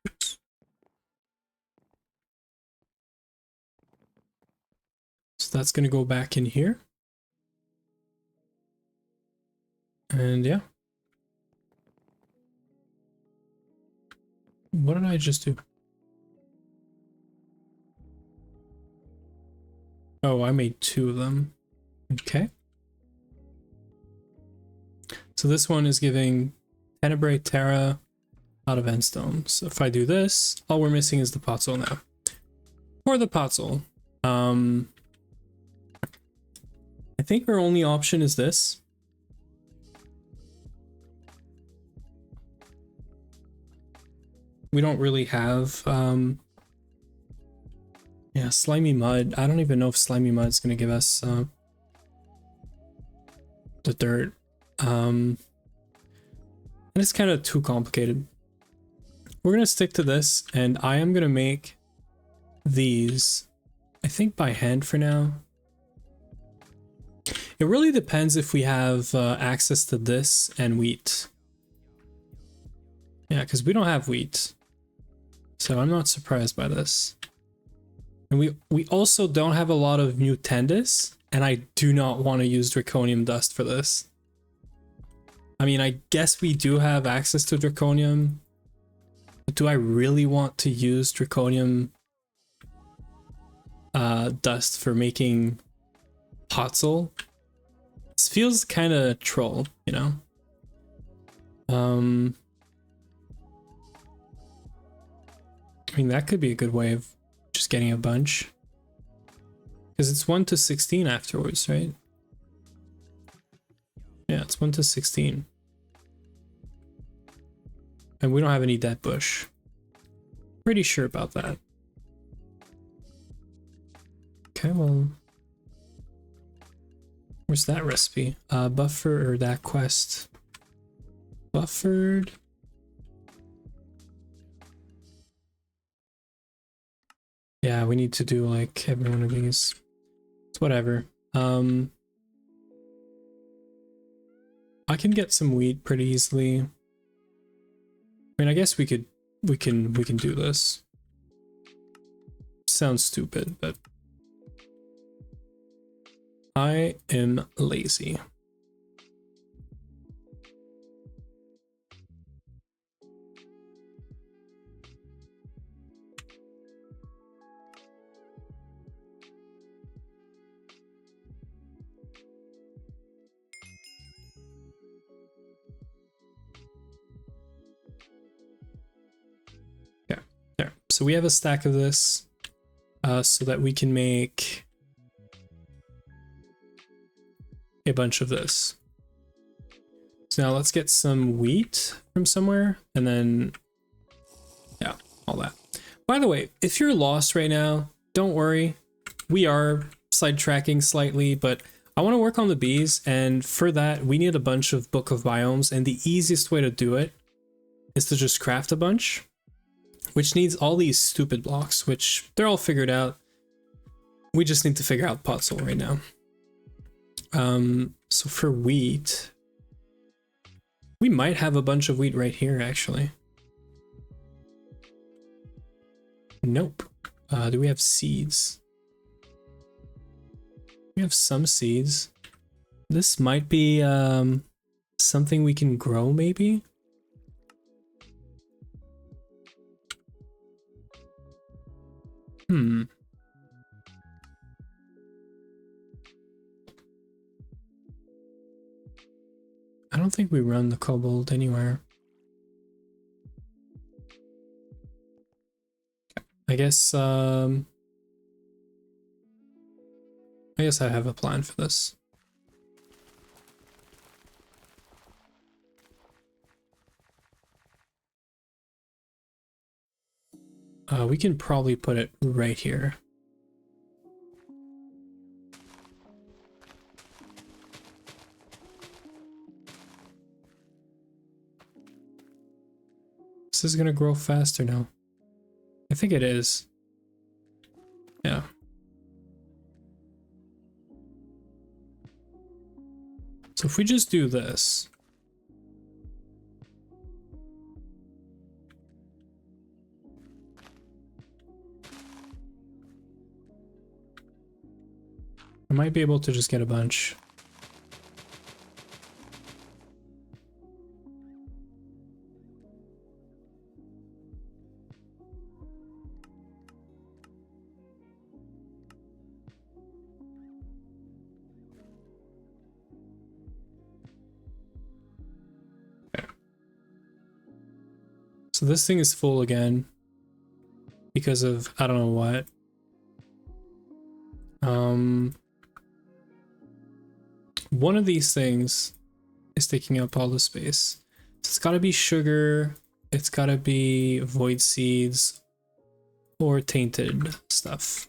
[SPEAKER 1] Oops. So that's gonna go back in here. And yeah. What did I just do? Oh, I made 2 of them. Okay. So this one is giving tenebrae, Terra out of endstone. So if I do this, all we're missing is the potzol now. For the potzol, I think our only option is this. We don't really have yeah, slimy mud. I don't even know if slimy mud is going to give us the dirt. And it's kind of too complicated. We're going to stick to this, and I am going to make these, I think, by hand for now. It really depends if we have access to this and wheat. Yeah, because we don't have wheat. So I'm not surprised by this. And we also don't have a lot of mutandis, and I do not want to use draconium dust for this. I mean, I guess we do have access to draconium, but do I really want to use draconium dust for making potzol? This feels kind of troll, you know? I mean, that could be a good way of just getting a bunch. Because it's 1 to 16 afterwards, right? Yeah, it's 1 to 16. And we don't have any dead bush. Pretty sure about that. Okay, well... Where's that recipe? Buffer, or that quest? Buffered... Yeah, we need to do like every one of these. It's whatever. I can get some wheat pretty easily. I mean, I guess we can do this. Sounds stupid, but I am lazy. There. So we have a stack of this so that we can make a bunch of this. So now let's get some wheat from somewhere, and then, yeah, all that. By the way, if you're lost right now, don't worry. We are sidetracking slightly, but I want to work on the bees, and for that we need a bunch of Book of Biomes, and the easiest way to do it is to just craft a bunch, which needs all these stupid blocks, which they're all figured out. We just need to figure out puzzle right now. So for wheat, we might have a bunch of wheat right here, actually. Nope. Do we have seeds? We have some seeds. This might be something we can grow, maybe? I don't think we run the cobalt anywhere. I guess I have a plan for this. We can probably put it right here. This is gonna grow faster now. I think it is. Yeah. So if we just do this. I might be able to just get a bunch. So this thing is full again because of I don't know what. One of these things is taking up all the space. So it's gotta be sugar, it's gotta be void seeds, or tainted stuff.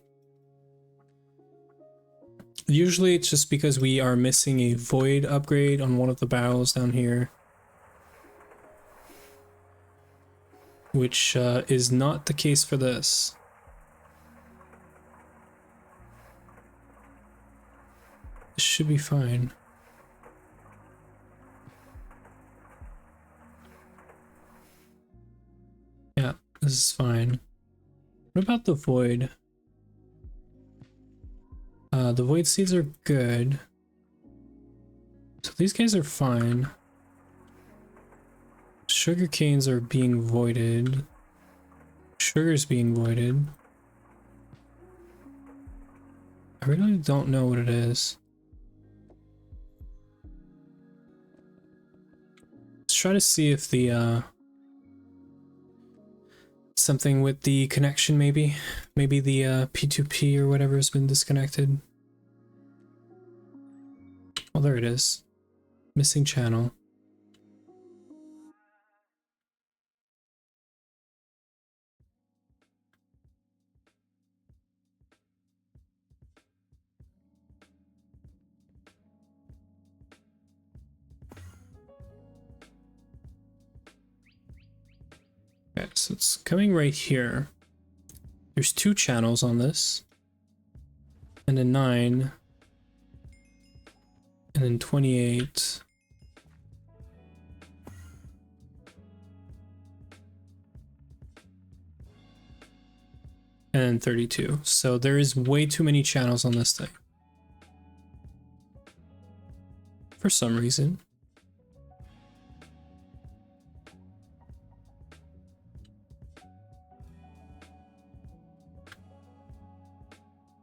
[SPEAKER 1] Usually it's just because we are missing a void upgrade on one of the barrels down here. Which is not the case for this. This should be fine. Yeah, this is fine. What about the void? The void seeds are good. So these guys are fine. Sugar canes are being voided. Sugar's being voided. I really don't know what it is. Let's try to see if the something with the connection maybe. Maybe the P2P or whatever has been disconnected. Oh, there it is. Missing channel. Okay, so it's coming right here. There's 2 channels on this. And then 9. And then 28. And then 32. So there is way too many channels on this thing. For some reason.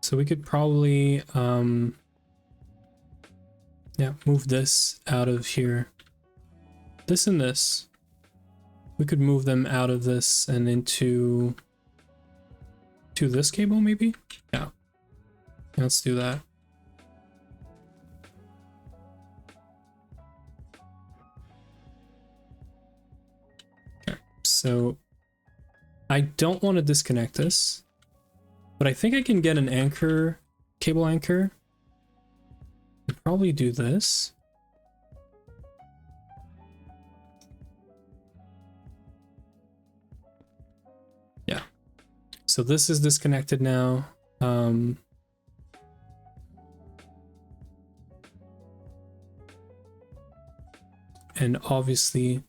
[SPEAKER 1] So we could probably, yeah, move this out of here. This and this. We could move them out of this and into to this cable, maybe? Yeah. Let's do that. Okay, so I don't want to disconnect this. But I think I can get an anchor, cable anchor. probably do this. Yeah. So this is disconnected now. And obviously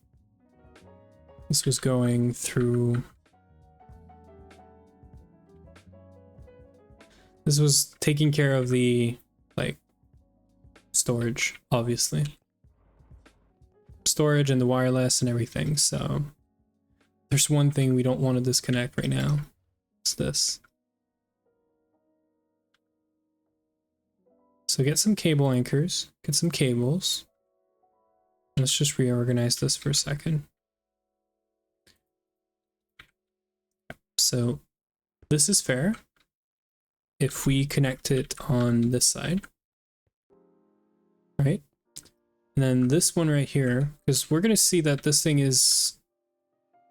[SPEAKER 1] this was going through. This was taking care of the like storage, obviously. Storage and the wireless and everything. So there's one thing we don't want to disconnect right now. It's this. So get some cable anchors, get some cables. Let's just reorganize this for a second. So this is fair if we connect it on this side, right? And then this one right here, because we're going to see that this thing is,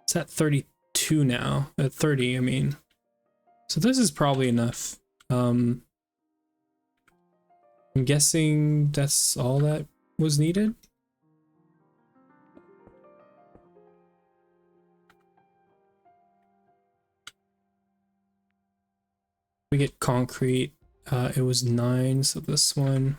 [SPEAKER 1] it's at 32 now, at 30, I mean. So this is probably enough. I'm guessing that's all that was needed. We get concrete. It was 9, so this one.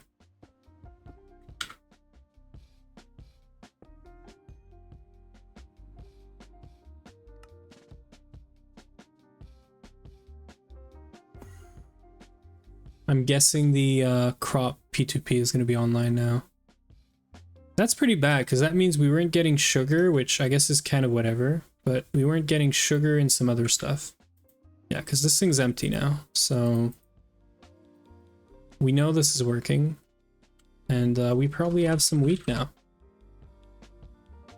[SPEAKER 1] I'm guessing the crop P2P is going to be online now. That's pretty bad because that means we weren't getting sugar, which I guess is kind of whatever, but we weren't getting sugar and some other stuff. Yeah, because this thing's empty now, so we know this is working, and we probably have some wheat now.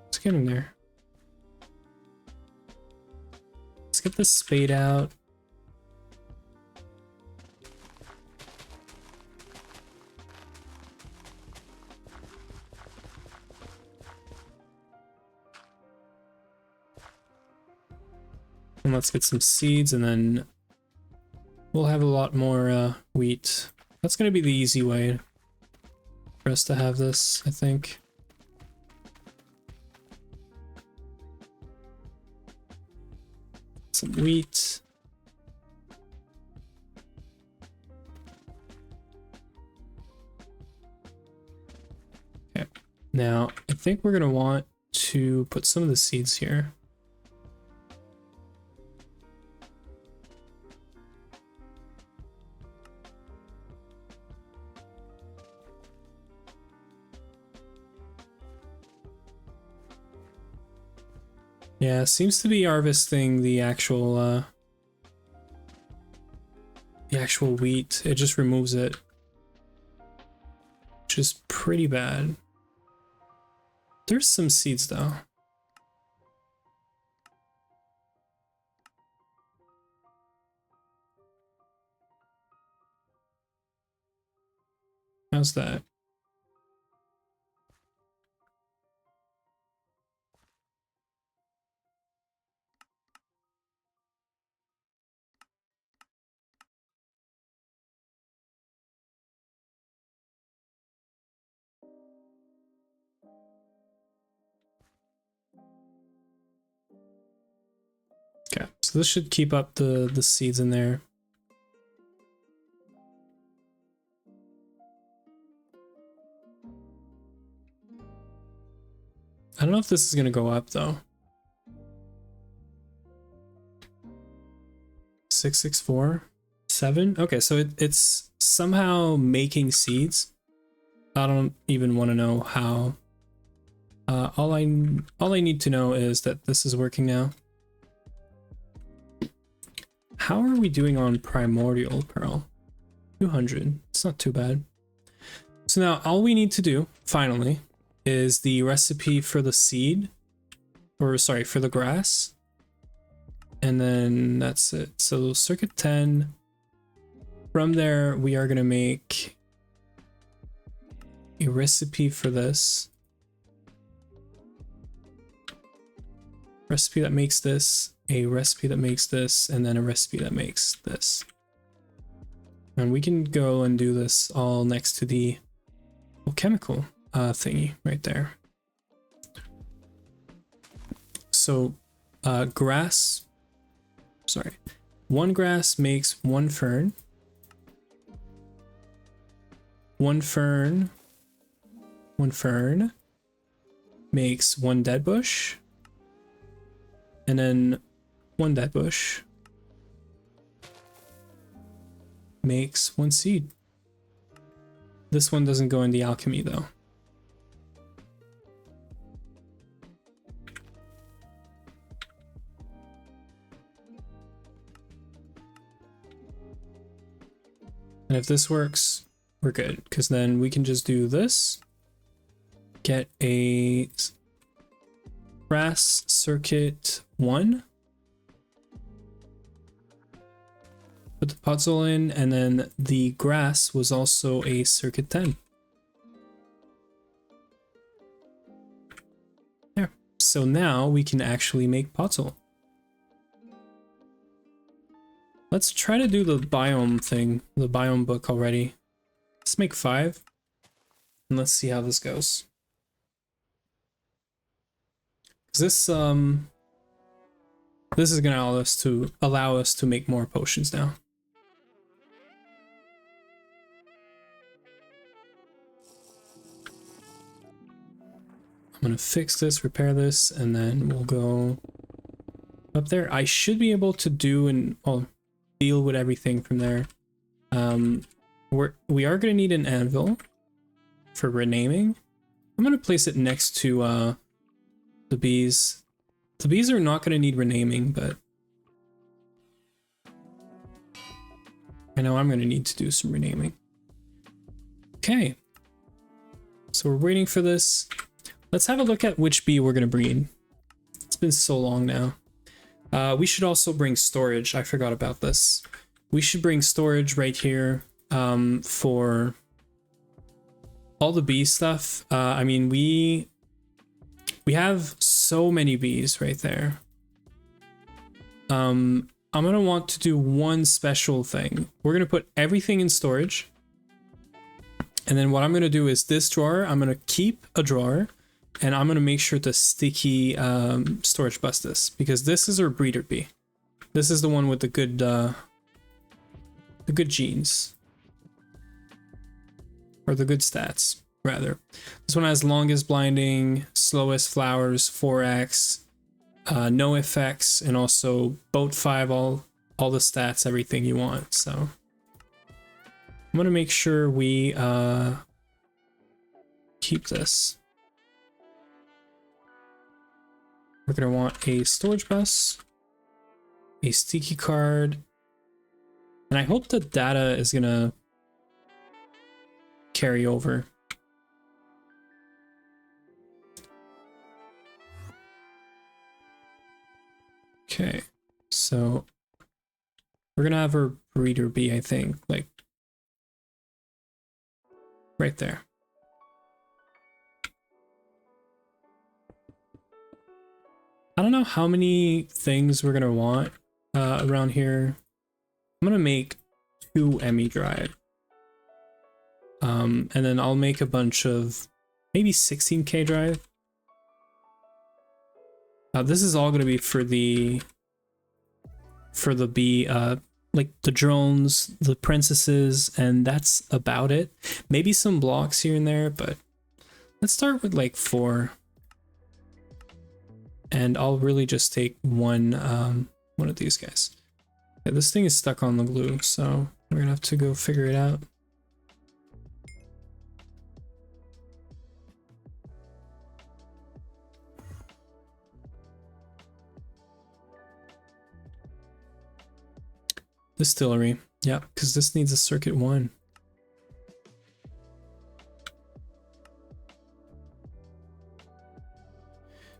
[SPEAKER 1] Let's get in there. Let's get this spade out. And let's get some seeds, and then we'll have a lot more wheat. That's going to be the easy way for us to have this, I think. Some wheat. Okay. Now, I think we're going to want to put some of the seeds here. Yeah, seems to be harvesting the actual wheat. It just removes it, which is pretty bad. There's some seeds though. How's that? Okay, so this should keep up the seeds in there. I don't know if this is gonna go up though. 664, 7. Okay, so it's somehow making seeds. I don't even want to know how. All I need to know is that this is working now. How are we doing on primordial pearl? 200. It's not too bad. So now all we need to do, finally, is the recipe for the seed. Or sorry, for the grass. And then that's it. So circuit 10. From there, we are going to make a recipe for this. Recipe that makes this, a recipe that makes this, and then a recipe that makes this. And we can go and do this all next to the alchemical thingy right there. So grass, sorry, one grass makes one fern. One fern makes one dead bush. And then one dead bush makes one seed. This one doesn't go in the alchemy though. And if this works, we're good, because then we can just do this. Get a grass circuit 1. Put the puzzle in, and then the grass was also a circuit 10. There. So now we can actually make puzzle. Let's try to do the biome thing, the biome book already. Let's make 5, and let's see how this goes. This is gonna allow us to make more potions now. I'm gonna fix this, repair this, and then we'll go up there. I should be able to do and deal with everything from there. We are gonna need an anvil for renaming. I'm gonna place it next to the bees. The bees are not gonna need renaming, but I know I'm gonna need to do some renaming. Okay, so we're waiting for this. Let's have a look at which bee we're gonna breed. It's been so long now. We should also bring storage. I forgot about this. We should bring storage right here for all the bee stuff. I mean, we have so many bees right there. I'm gonna want to do one special thing. We're gonna put everything in storage. And then what I'm gonna do is this drawer, I'm gonna keep a drawer, and I'm gonna make sure to sticky storage bus this, because this is our breeder bee. This is the one with the good genes, or the good stats rather. This one has longest blinding, slowest flowers, 4x, no effects, and also boat 5, all the stats, everything you want. So I'm gonna make sure we keep this. We're gonna want a storage bus, a sticky card, and I hope the data is gonna carry over. Okay, so we're gonna have our breeder bee, I think, like right there. I don't know how many things we're gonna want around here. I'm gonna make 2 ME drive. And then I'll make a bunch of maybe 16k drive. This is all gonna be for the bee, like the drones, the princesses, and that's about it. Maybe some blocks here and there, but let's start with like 4. And I'll really just take one of these guys. Yeah, this thing is stuck on the glue, so we're gonna have to go figure it out. Distillery, yeah, because this needs a circuit 1.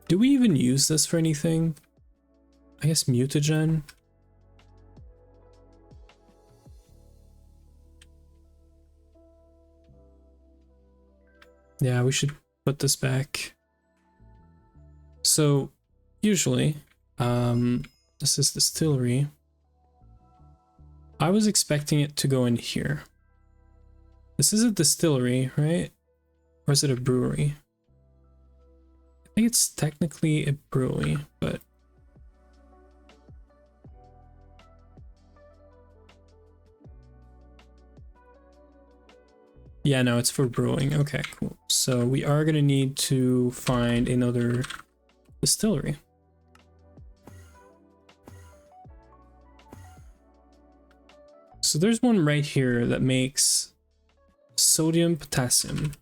[SPEAKER 1] Do we even use this for anything? I guess mutagen. Yeah, we should put this back. So usually, this is distillery. I was expecting it to go in here. This is a distillery, right? Or is it a brewery? I think it's technically a brewery, but yeah, no, it's for brewing. Okay, cool. So we are gonna need to find another distillery. So there's one right here that makes sodium potassium.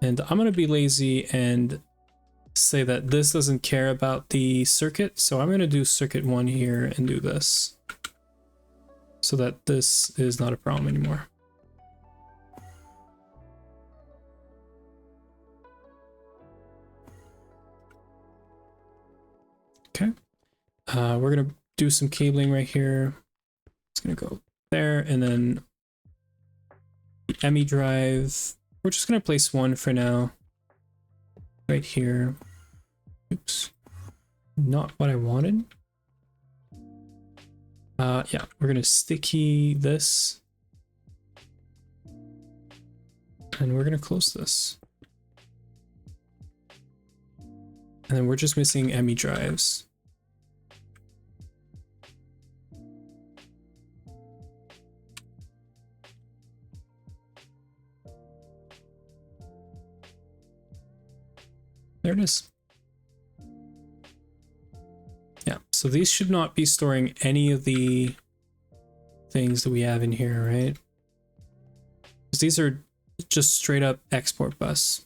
[SPEAKER 1] And I'm gonna be lazy and say that this doesn't care about the circuit. So I'm gonna do circuit 1 here and do this, so that this is not a problem anymore. Okay. We're gonna do some cabling right here. It's gonna go there, and then the ME drive. We're just gonna place one for now. Right here. Oops. Not what I wanted. Yeah, we're gonna sticky this. And we're gonna close this. And then we're just missing ME drives. There it is. Yeah, so these should not be storing any of the things that we have in here, right? Because these are just straight up export bus.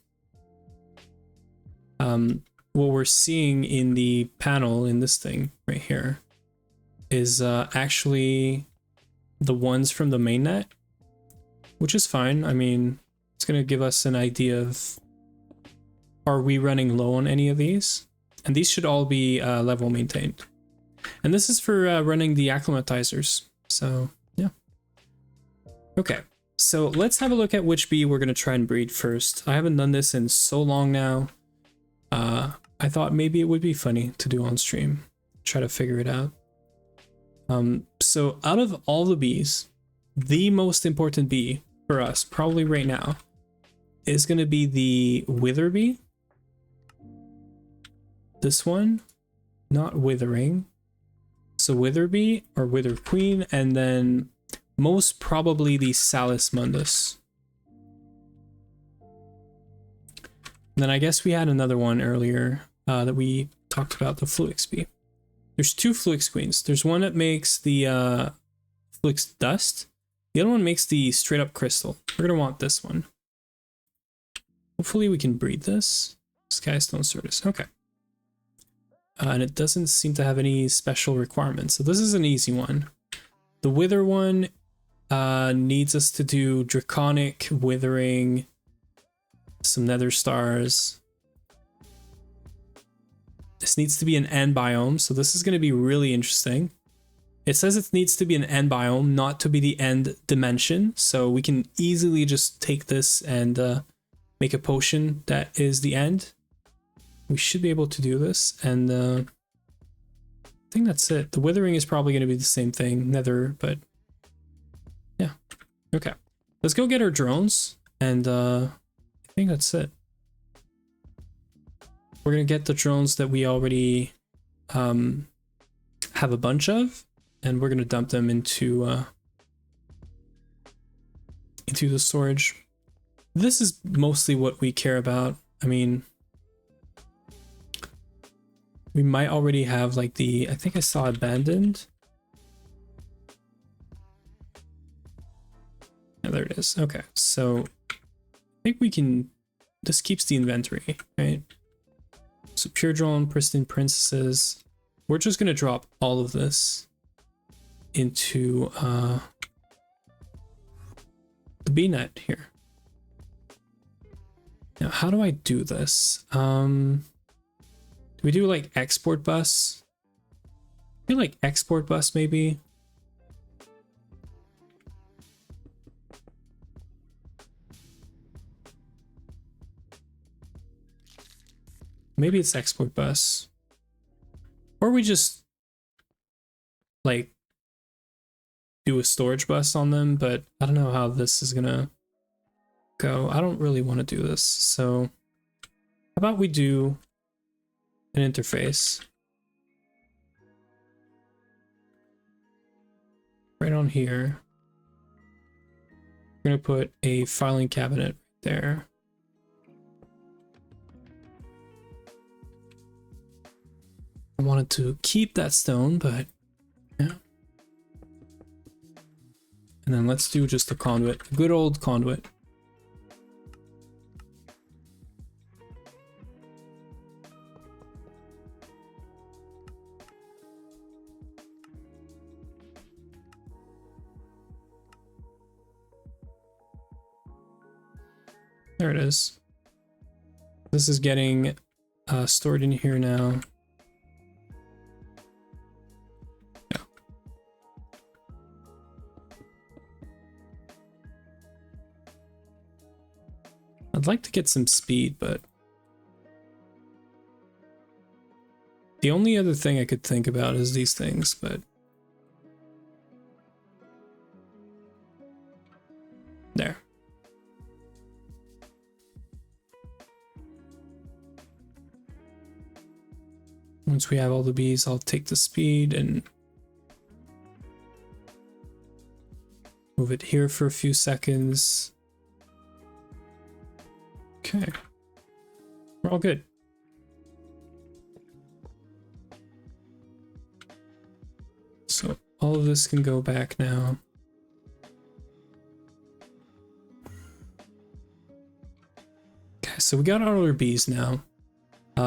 [SPEAKER 1] What we're seeing in the panel in this thing right here is actually the ones from the mainnet, which is fine. I mean, it's going to give us an idea of, are we running low on any of these? And these should all be level maintained. And this is for running the acclimatizers. So yeah. Okay, so let's have a look at which bee we're going to try and breed first. I haven't done this in so long now. I thought maybe it would be funny to do on stream, try to figure it out. So out of all the bees, the most important bee for us, probably right now, is going to be the wither bee. This one, not withering. So wither bee or wither queen, and then most probably the Salis Mundus. And then I guess we had another one earlier that we talked about, the Fluix bee. There's two Fluix queens. There's one that makes the Fluix dust. The other one makes the straight up crystal. We're gonna want this one. Hopefully we can breed this. Skystone Certus. Okay. And it doesn't seem to have any special requirements. So this is an easy one. The wither one needs us to do draconic withering, some nether stars. This needs to be an end biome, so this is going to be really interesting. It says it needs to be an end biome, not to be the end dimension, so we can easily just take this and make a potion that is the end. We should be able to do this, and I think that's it. The withering is probably going to be the same thing, nether, but yeah. Okay, let's go get our drones, and I think that's it. We're gonna get the drones that we already have a bunch of, and we're gonna dump them into the storage. This is mostly what we care about. I mean, we might already have like the, I think I saw abandoned. Yeah, there it is. Okay, so I think we can, this keeps the inventory, right? So pure drone, pristine princesses. We're just gonna drop all of this into the bee net here. Now, how do I do this? Do we do like export bus? I feel like export bus maybe. Maybe it's export bus. Or we just like do a storage bus on them, but I don't know how this is gonna go. I don't really want to do this, so how about we do an interface right on here. We're gonna put a filing cabinet there. I wanted to keep that stone, but yeah. And then let's do just a conduit, a good old conduit. There it is. This is getting stored in here now. Yeah. I'd like to get some speed, but the only other thing I could think about is these things, but there. Once we have all the bees, I'll take the speed and move it here for a few seconds. Okay. We're all good. So all of this can go back now. Okay, so we got all our bees now.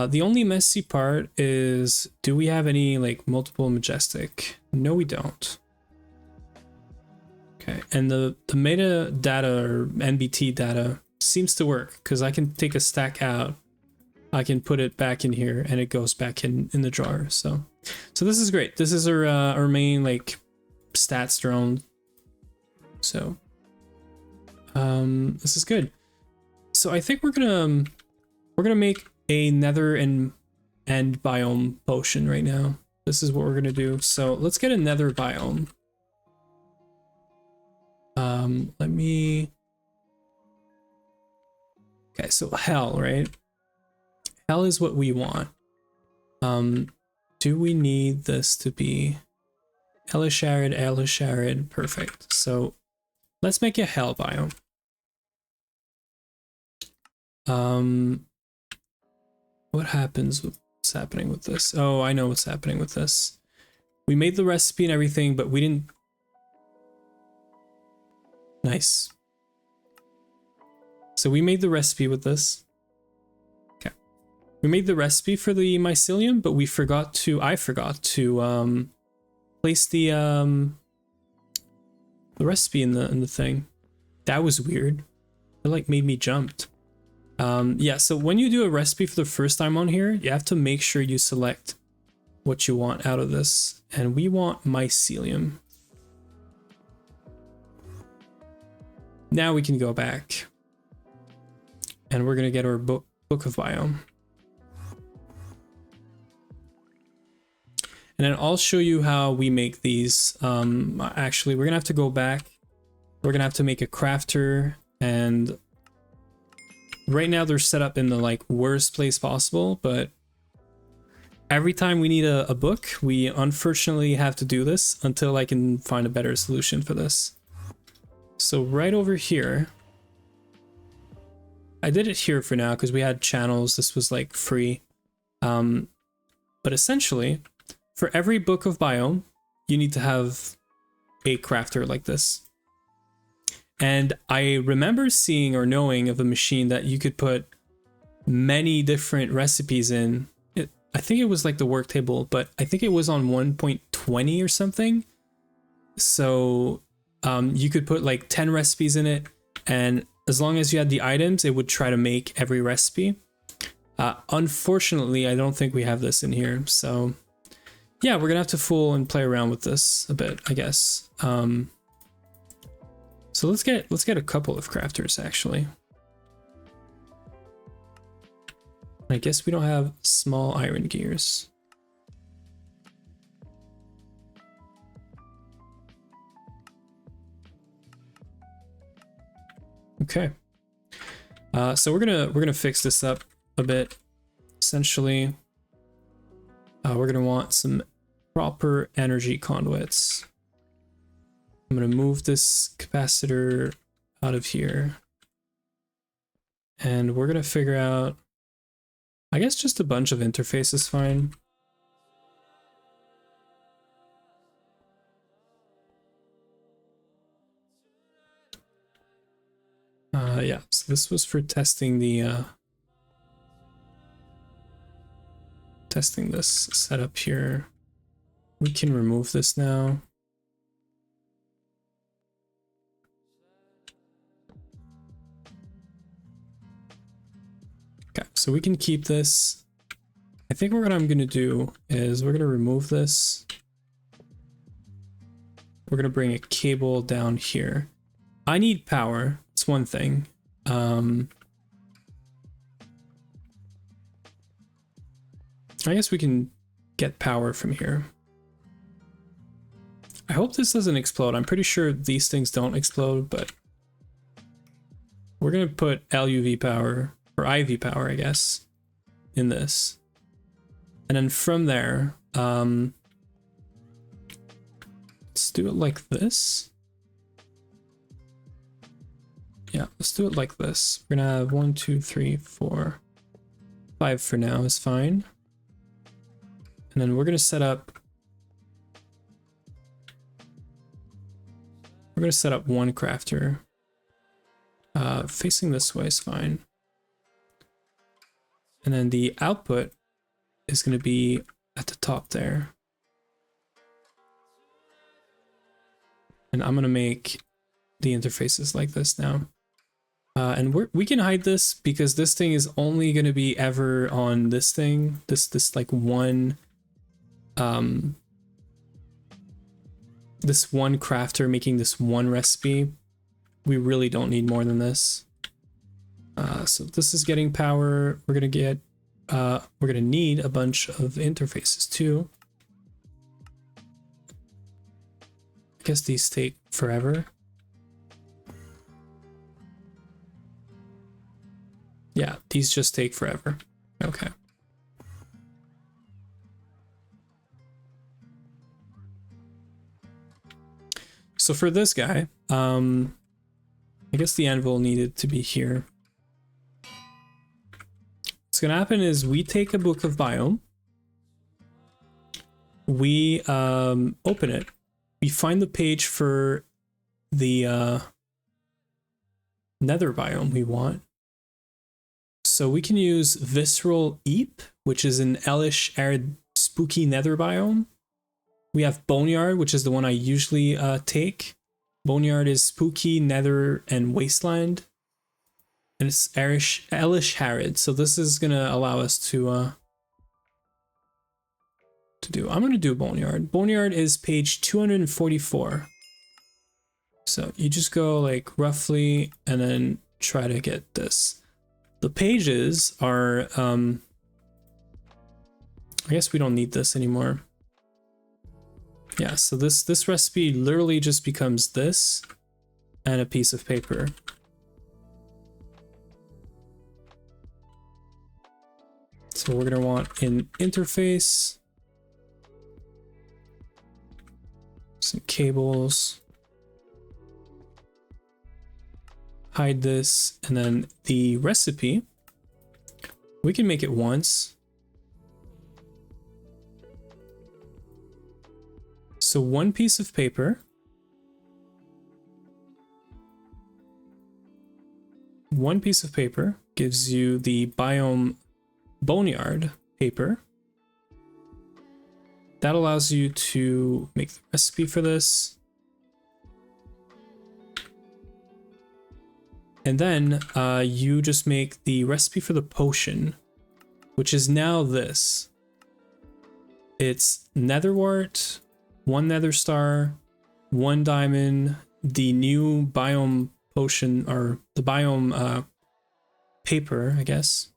[SPEAKER 1] The only messy part is, do we have any like multiple majestic? No, we don't. Okay, and the metadata or NBT data seems to work because I can take a stack out, I can put it back in here, and it goes back in the drawer. So this is great. This is our main like stats drone. So this is good. So I think we're gonna make a nether and biome potion right now. This is what we're gonna do. So let's get a nether biome. Let me. Okay, so hell, right? Hell is what we want. Do we need this to be Elisharid? Perfect. So let's make a hell biome. What happens? What's happening with this? Oh, I know what's happening with this. We made the recipe and everything, but we didn't. Nice. So we made the recipe with this. Okay. We made the recipe for the mycelium, but I forgot to place the recipe in the thing. That was weird. It like made me jumped. Yeah, so when you do a recipe for the first time on here, you have to make sure you select what you want out of this. And we want mycelium. Now we can go back. And we're going to get our book of biome. And then I'll show you how we make these. Actually, we're going to have to go back. We're going to have to make a crafter, and right now they're set up in the like worst place possible, but every time we need a book, we unfortunately have to do this until I can find a better solution for this. So right over here, I did it here for now because we had channels. This was like free. But essentially, for every book of biome, you need to have a crafter like this. And I remember seeing or knowing of a machine that you could put many different recipes in. I think it was like the work table, but I think it was on 1.20 or something. So you could put like 10 recipes in it, and as long as you had the items, it would try to make every recipe. Unfortunately, I don't think we have this in here. So yeah, we're gonna have to fool and play around with this a bit, I guess. So let's get a couple of crafters actually. I guess we don't have small iron gears. Okay. So we're gonna fix this up a bit. Essentially, we're gonna want some proper energy conduits. I'm gonna move this capacitor out of here, and we're gonna figure out, I guess just a bunch of interface is fine. Yeah, so this was for testing the testing this setup here. We can remove this now. Okay, so we can keep this. I think what I'm gonna do is we're gonna remove this. We're gonna bring a cable down here. I need power. It's one thing. I guess we can get power from here. I hope this doesn't explode. I'm pretty sure these things don't explode, but we're gonna put LUV power, or IV power, I guess, in this. And then from there, let's do it like this. Yeah, let's do it like this. We're gonna have 1, 2, 3, 4, 5 for now is fine. And then we're gonna set up. We're gonna set up one crafter. Facing this way is fine. And then the output is gonna be at the top there. And I'm gonna make the interfaces like this now. And we can hide this because this thing is only going to be ever on this thing, this like one, this one crafter making this one recipe. We really don't need more than this. So this is getting power. We're gonna get, we're gonna need a bunch of interfaces too. I guess these take forever. Yeah, these just take forever. Okay. So for this guy, I guess the anvil needed to be here. What's gonna happen is we take a book of biome, we open it, we find the page for the nether biome we want. So we can use Visceral Eep, which is an hellish, arid, spooky nether biome. We have Boneyard, which is the one I usually take. Boneyard is spooky, nether, and wasteland. And it's hellish, arid. So this is gonna allow us to do. I'm gonna do Boneyard. Boneyard is page 244. So you just go like roughly, and then try to get this. The pages are, I guess we don't need this anymore. Yeah, so this recipe literally just becomes this and a piece of paper. So we're gonna want an interface, some cables, hide this, and then the recipe, we can make it once. So one piece of paper, gives you the biome Boneyard paper. That allows you to make the recipe for this. And then you just make the recipe for the potion, which is now this. It's netherwort, 1 nether star, 1 diamond, the new biome potion, or the biome paper, I guess,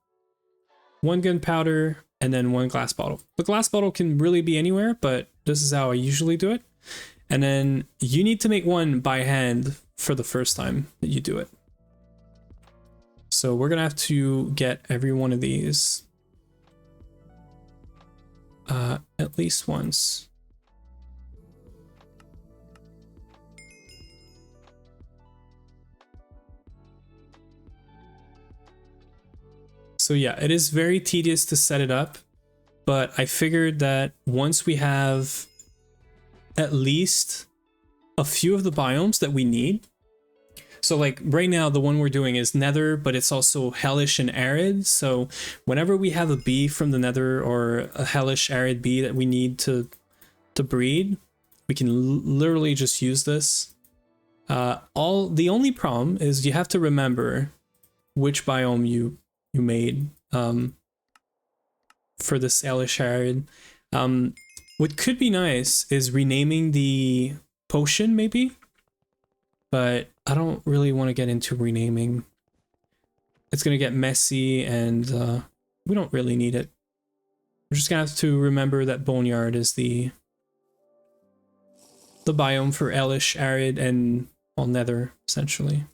[SPEAKER 1] 1 gunpowder, and then 1 glass bottle. The glass bottle can really be anywhere, but this is how I usually do it. And then you need to make 1 by hand for the first time that you do it. So we're gonna have to get every one of these at least once. So yeah, it is very tedious to set it up, but I figured that once we have at least a few of the biomes that we need. So like right now, the one we're doing is Nether, but it's also hellish and arid. So whenever we have a bee from the Nether or a hellish arid bee that we need to breed, we can literally just use this. The only problem is you have to remember which biome you made for this hellish arid. What could be nice is renaming the potion maybe, but I don't really want to get into renaming. It's going to get messy and we don't really need it. We're just going to have to remember that Boneyard is the biome for hellish, arid, and well, Nether, essentially.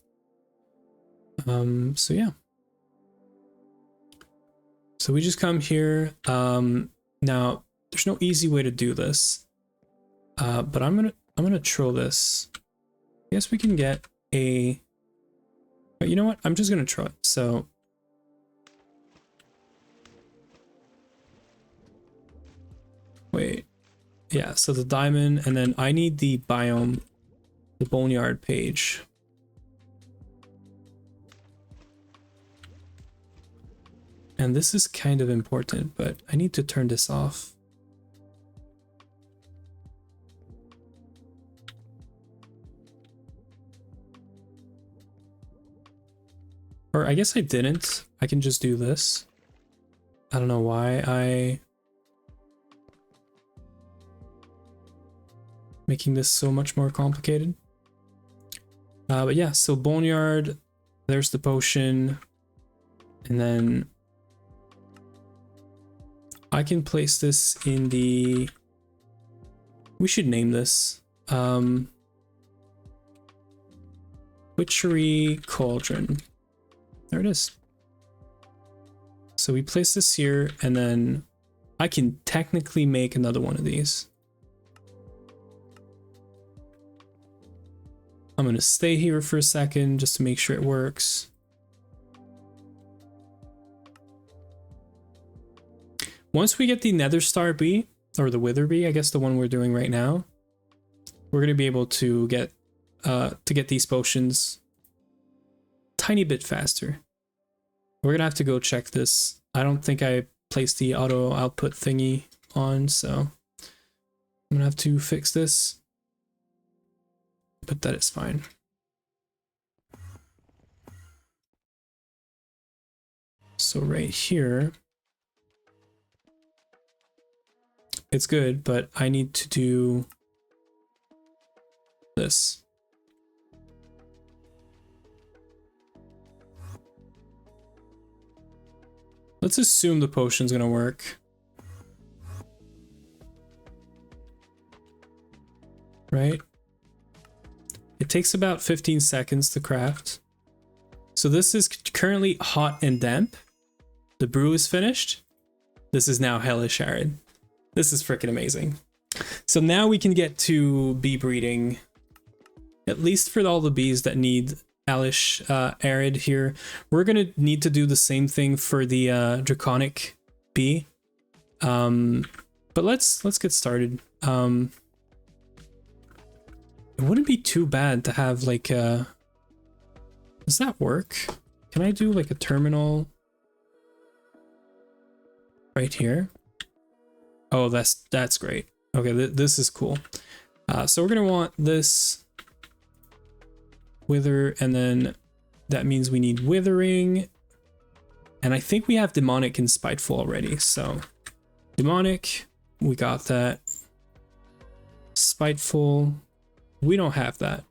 [SPEAKER 1] So yeah. So we just come here. Now, there's no easy way to do this, but I'm gonna troll this. I guess we can get a. But you know what? I'm just gonna troll it. So. Wait. Yeah. So the diamond, and then I need the biome, the Boneyard page. And this is kind of important, but I need to turn this off. Or I guess I didn't. I can just do this. I don't know why making this so much more complicated. But yeah, so Boneyard, there's the potion, and then I can place this in the, we should name this, Witchery Cauldron. There it is. So we place this here, and then I can technically make another one of these. I'm going to stay here for a second just to make sure it works. Once we get the Nether Star Bee, or the Wither Bee, I guess the one we're doing right now, we're going to be able to get these potions a tiny bit faster. We're going to have to go check this. I don't think I placed the auto output thingy on, so I'm going to have to fix this. But that is fine. So right here, it's good, but I need to do this. Let's assume the potion's gonna work. Right? It takes about 15 seconds to craft. So this is currently hot and damp. The brew is finished. This is now hellish arid. This is freaking amazing. So now we can get to bee breeding, at least for all the bees that need hellish arid here. We're gonna need to do the same thing for the draconic bee. But let's get started. It wouldn't be too bad to have like a... Does that work? Can I do like a terminal right here? Oh, that's great. Okay, this is cool. So we're gonna want this wither, and then that means we need withering. And I think we have demonic and spiteful already. So demonic, we got that. Spiteful, we don't have that.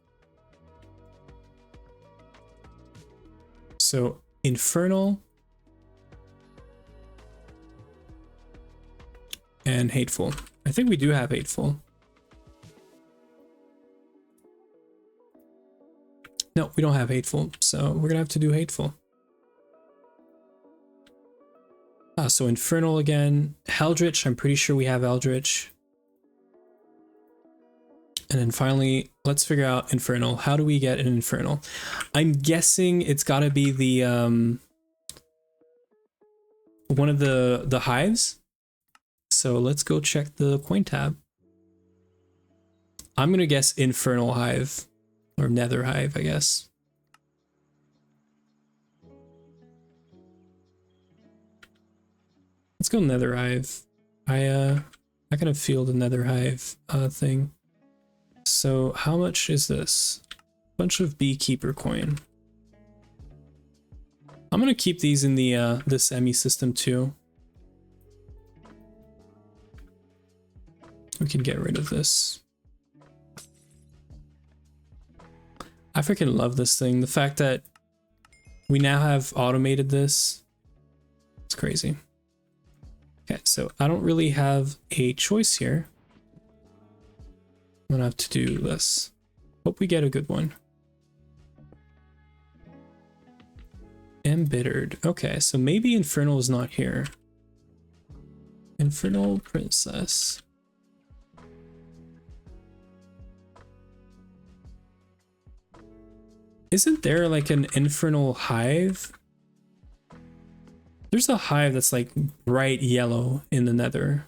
[SPEAKER 1] So infernal and hateful. I think we do have hateful. No, we don't have hateful, so we're gonna have to do hateful. So Infernal again. Eldritch, I'm pretty sure we have Eldritch. And then finally, let's figure out Infernal. How do we get an Infernal? I'm guessing it's gotta be the one of the hives. So let's go check the coin tab. I'm gonna guess Infernal Hive or Nether Hive, I guess. Let's go Nether Hive. I kind of feel the Nether Hive thing. So how much is this? Bunch of beekeeper coin. I'm gonna keep these in the this Emmy system too. We can get rid of this. I freaking love this thing. The fact that we now have automated this, it's crazy. Okay, so I don't really have a choice here. I'm gonna have to do this. Hope we get a good one. Embittered. Okay, so maybe Infernal is not here. Infernal Princess. Isn't there like an Infernal Hive? There's a hive that's like bright yellow in the Nether.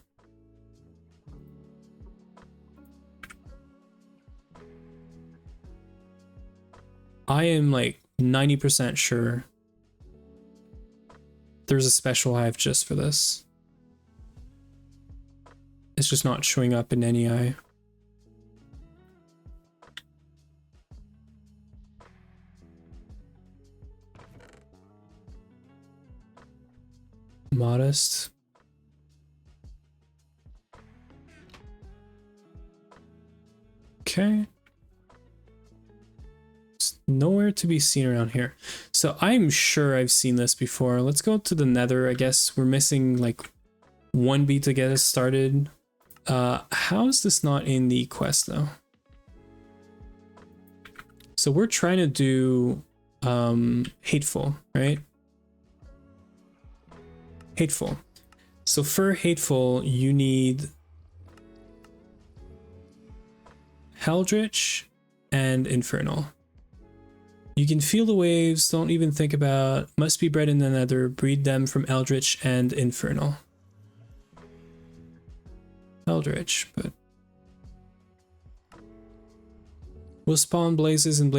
[SPEAKER 1] I am like 90% sure there's a special hive just for this. It's just not showing up in any eye. Modest. Okay. It's nowhere to be seen around here. So I'm sure I've seen this before. Let's go to the Nether. I guess we're missing like one beat to get us started. How is this not in the quest though? So we're trying to do Hateful, right? Hateful. So for Hateful, you need Eldritch and Infernal. You can feel the waves, don't even think about, must be bred in the Nether, breed them from Eldritch and Infernal. Eldritch, but will spawn blazes and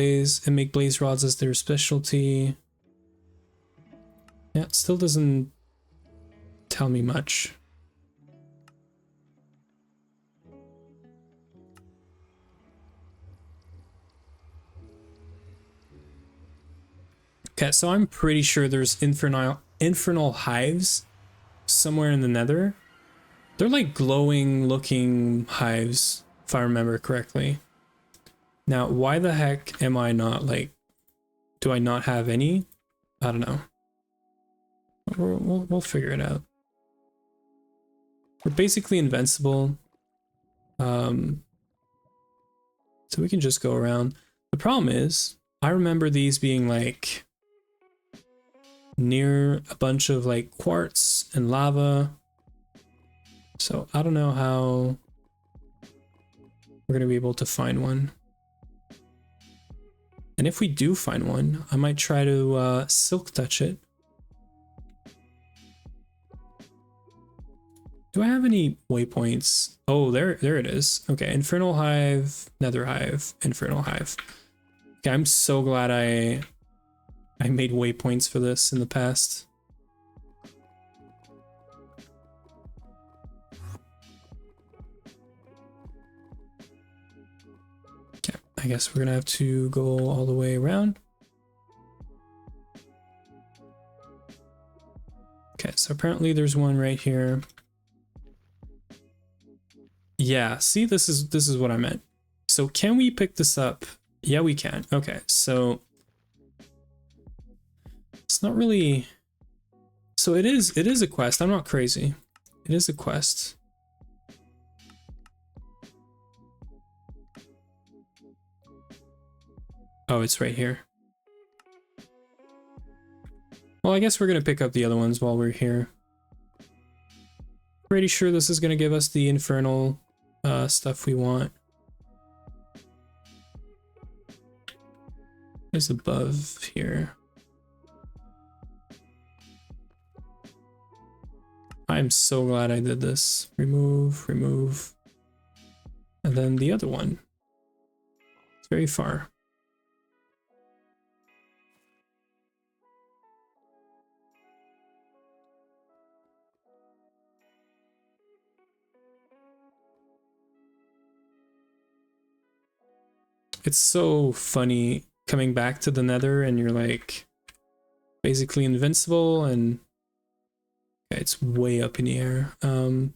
[SPEAKER 1] make blaze rods as their specialty. Yeah, it still doesn't tell me much. Okay, so I'm pretty sure there's infernal hives somewhere in the Nether. They're like glowing looking hives, if I remember correctly. Now, why the heck am I not like, do I not have any? I don't know. We'll figure it out. We're basically invincible. So we can just go around. The problem is, I remember these being like near a bunch of like quartz and lava. So I don't know how we're gonna be able to find one. And if we do find one, I might try to silk touch it. Do I have any waypoints? Oh, there it is. Okay, Infernal Hive, Nether Hive, Infernal Hive. Okay, I'm so glad I made waypoints for this in the past. Okay, I guess we're gonna have to go all the way around. Okay, so apparently there's one right here. Yeah, see, this is what I meant. So can we pick this up? Yeah, we can. Okay, so it's not really, so it is a quest. I'm not crazy. It is a quest. Oh, it's right here. Well, I guess we're gonna pick up the other ones while we're here. Pretty sure this is going to give us the infernal stuff we want. It's above here. I'm so glad I did this. Remove, remove. And then the other one. It's very far. It's so funny coming back to the Nether and you're like basically invincible and yeah, it's way up in the air. Yeah,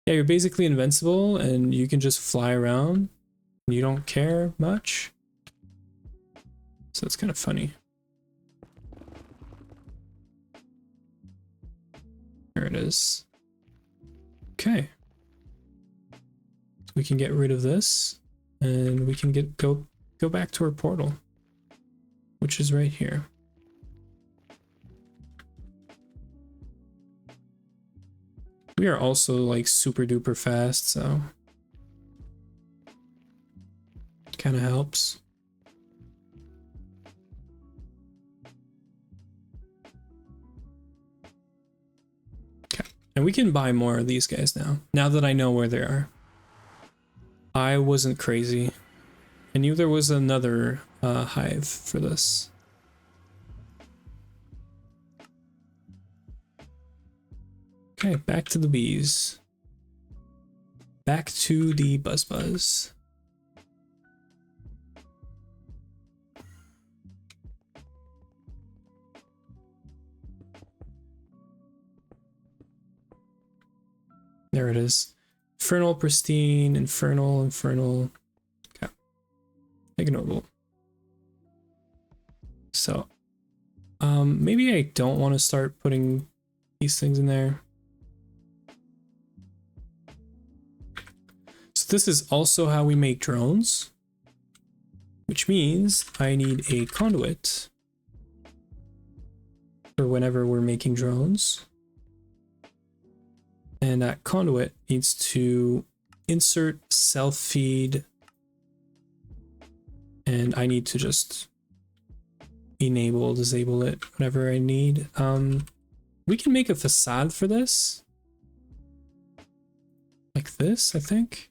[SPEAKER 1] you're basically invincible and you can just fly around and you don't care much. So it's kind of funny. There it is. Okay. So we can get rid of this. And we can go back to our portal, which is right here. We are also like super duper fast, so kind of helps. Okay, and we can buy more of these guys now that I know where they are. I wasn't crazy. I knew there was another hive for this. Okay, back to the bees. Back to the buzz. There it is. Infernal, pristine, infernal. Okay. Ignorable. So, maybe I don't want to start putting these things in there. So this is also how we make drones, which means I need a conduit for whenever we're making drones. And that conduit needs to insert self-feed, and I need to just enable, disable it, whatever I need. We can make a facade for this. Like this, I think.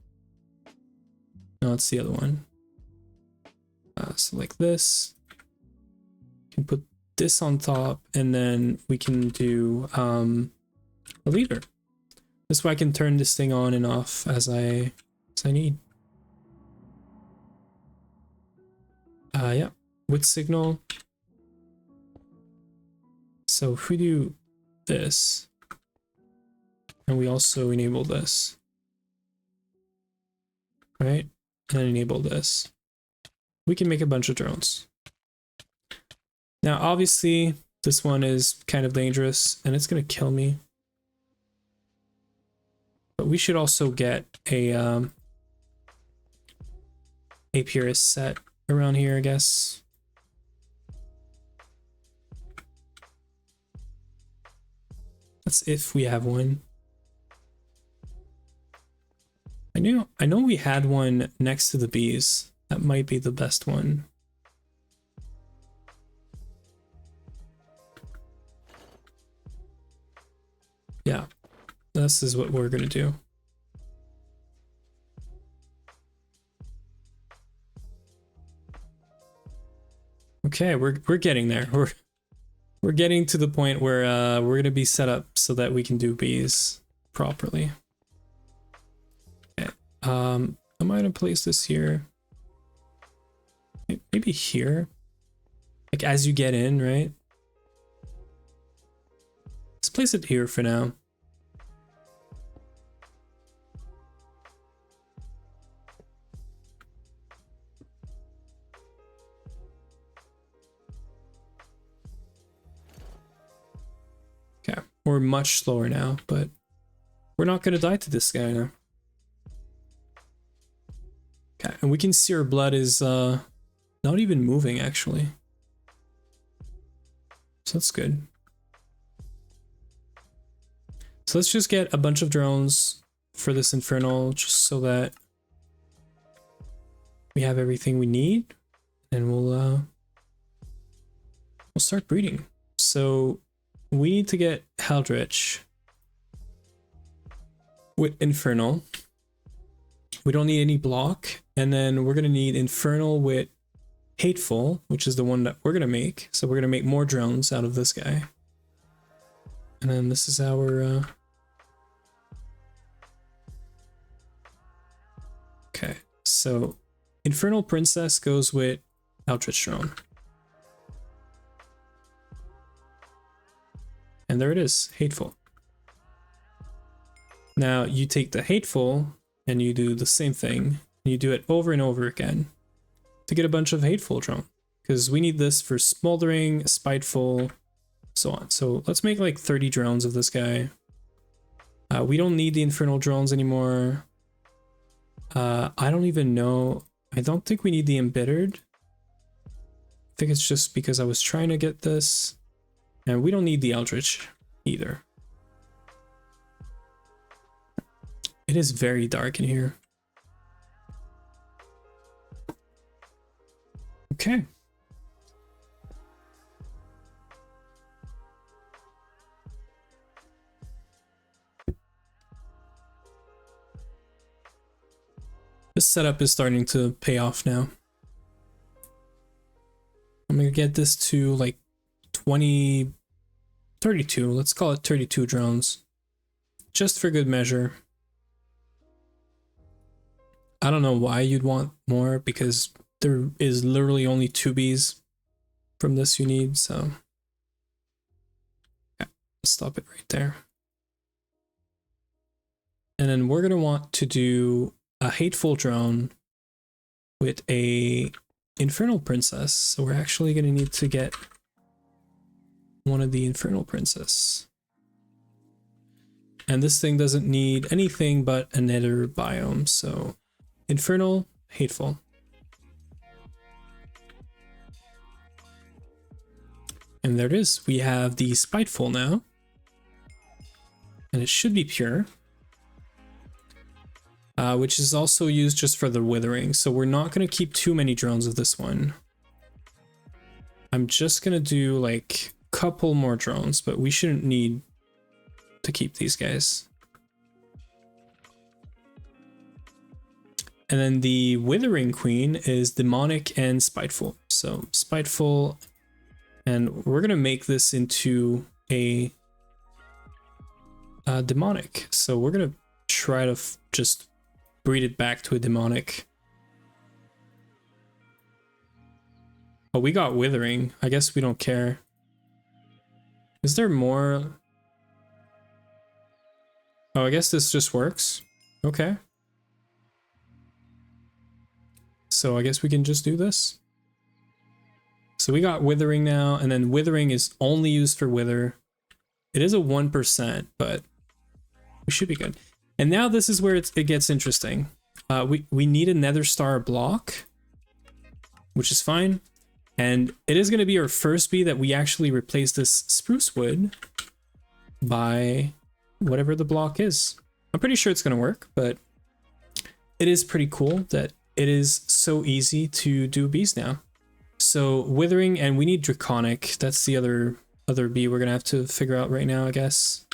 [SPEAKER 1] No, it's the other one. So like this. You can put this on top, and then we can do a lever. This way I can turn this thing on and off as I need. Yeah, with signal. So if we do this, and we also enable this, right? And then enable this, we can make a bunch of drones. Now, obviously, this one is kind of dangerous, and it's gonna kill me. But we should also get a purist set around here, I guess. That's if we have one. I know we had one next to the bees. That might be the best one. Yeah. This is what we're gonna do. Okay, we're getting there. We're getting to the point where we're gonna be set up so that we can do bees properly. Okay. I'm gonna place this here. Maybe here. Like as you get in, right? Let's place it here for now. Okay, we're much slower now, but we're not gonna die to this guy now. Okay, and we can see our blood is not even moving actually. So that's good. So let's just get a bunch of drones for this infernal, just so that we have everything we need, and we'll start breeding. So we need to get Heldritch with Infernal. We don't need any block, and then we're gonna need Infernal with Hateful, which is the one that we're gonna make. So we're gonna make more drones out of this guy. And then this is our okay, so Infernal Princess goes with Eldritch Drone. And there it is, Hateful. Now you take the Hateful and you do the same thing. You do it over and over again to get a bunch of Hateful drone, because we need this for Smoldering, Spiteful, so on. So let's make like 30 drones of this guy. We don't need the Infernal drones anymore. I don't even know. I don't think we need the Embittered. I think it's just because I was trying to get this. And we don't need the Eldritch either. It is very dark in here. Okay. This setup is starting to pay off now. I'm gonna get this to like 32, let's call it 32 drones, just for good measure. I don't know why you'd want more, because there is literally only 2 bees from this you need, so yeah, stop it right there. And then we're gonna want to do a Hateful drone with a Infernal Princess, so we're actually gonna need to get one of the Infernal Princess. And this thing doesn't need anything but a Nether biome, so Infernal, Hateful. And there it is. We have the Spiteful now. And it should be pure. Which is also used just for the Withering, so we're not going to keep too many drones of this one. I'm just going to do like a couple more drones, but we shouldn't need to keep these guys. And then the Withering Queen is Demonic and Spiteful. So Spiteful, and we're going to make this into a Demonic. So we're going to try to just breed it back to a Demonic. Oh, we got Withering. I guess we don't care. Is there more? Oh, I guess this just works. Okay. So I guess we can just do this. So we got Withering now, and then Withering is only used for Wither. It is a 1%, but we should be good. And now this is where it gets interesting. We need a Nether Star block, which is fine. And it is going to be our first bee that we actually replace this spruce wood by whatever the block is. I'm pretty sure it's going to work, but it is pretty cool that it is so easy to do bees now. So Withering, and we need Draconic. That's the other bee we're going to have to figure out right now, I guess.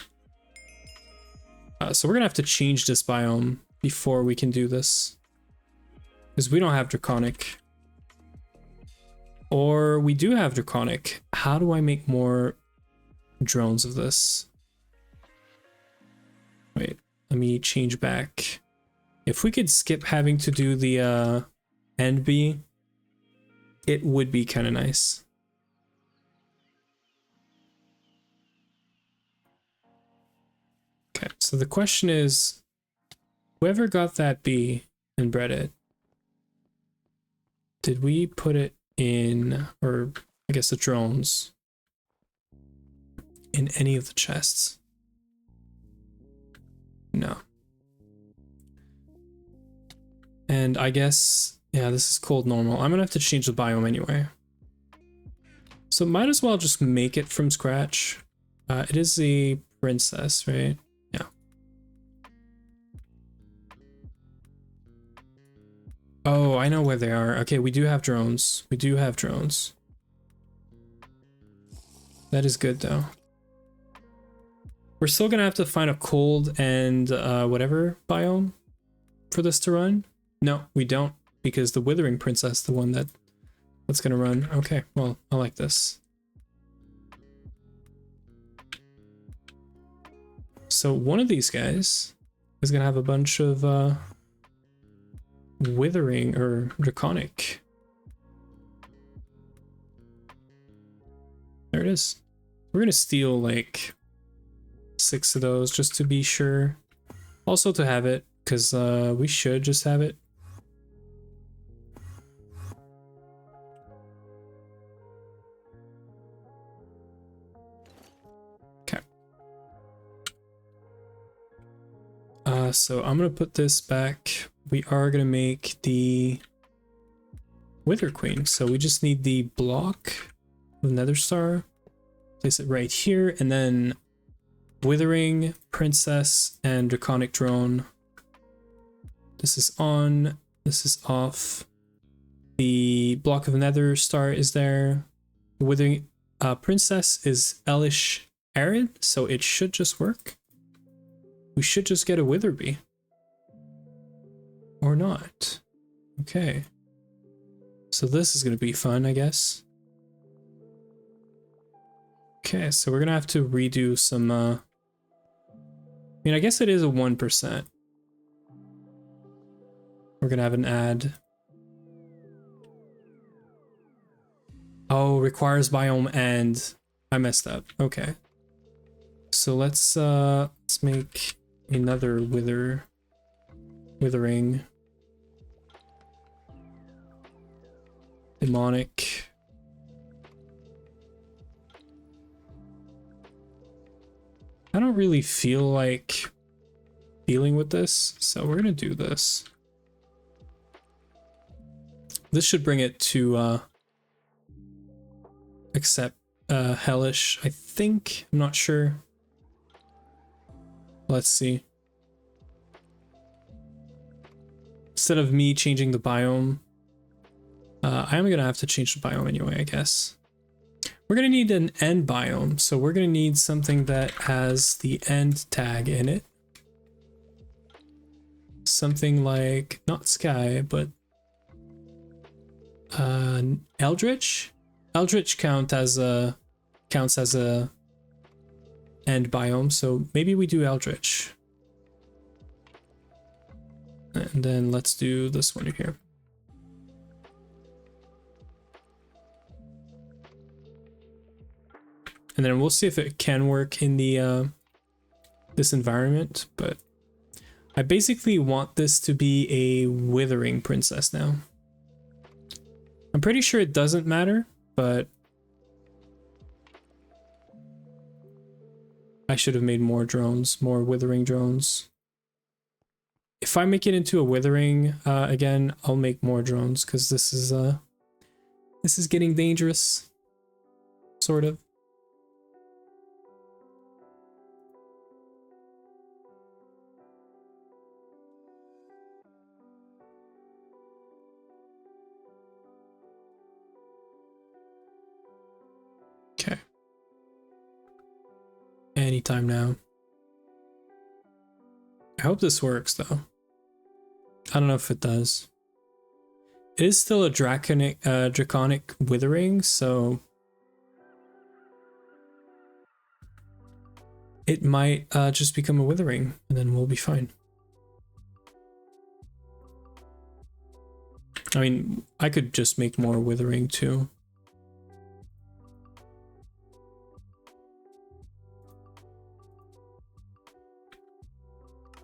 [SPEAKER 1] So we're going to have to change this biome before we can do this, because we don't have Draconic. Or we do have Draconic. How do I make more drones of this? Wait, let me change back. If we could skip having to do the end bee, it would be kind of nice. Okay, so the question is, whoever got that bee and bred it, did we put it in, or I guess the drones, in any of the chests? No. And I guess, yeah, this is cold normal. I'm gonna have to change the biome anyway. So might as well just make it from scratch. It is a princess, right? Oh, I know where they are. Okay, we do have drones. We do have drones. That is good though. We're still gonna have to find a cold and whatever biome for this to run. No, we don't, because the Withering Princess, the one that's gonna run. Okay, well, I like this. So one of these guys is gonna have a bunch of Withering or Draconic. There it is. We're gonna steal like 6 of those just to be sure. Also to have it, because we should just have it. Okay. So I'm gonna put this back. We are gonna make the Wither Queen. So we just need the block of Nether Star. Place it right here, and then Withering Princess and Draconic Drone. This is on, this is off. The block of Nether Star is there. The Withering Princess is Elish Arid, so it should just work. We should just get a Witherbee. Or not. Okay. So this is gonna be fun, I guess. Okay, so we're gonna have to redo some I mean, I guess it is a 1%. We're gonna have an ad. Oh, requires biome and I messed up. Okay. So let's make another withering. Demonic. I don't really feel like dealing with this, so we're gonna do this. This should bring it to accept hellish, I think. I'm not sure. Let's see. Instead of me changing the biome, I am gonna have to change the biome anyway, I guess. We're gonna need an end biome, so we're gonna need something that has the end tag in it. Something like, not sky, but Eldritch? Eldritch counts as a end biome, so maybe we do Eldritch. And then let's do this one here. And then we'll see if it can work in the this environment, but I basically want this to be a Withering Princess now. I'm pretty sure it doesn't matter, but I should have made more drones, more Withering drones. If I make it into a Withering again, I'll make more drones, because this is getting dangerous, sort of. Okay. Anytime now. I hope this works though. I don't know if it does. It is still a draconic withering, so it might just become a withering, and then we'll be fine. I mean, I could just make more withering too.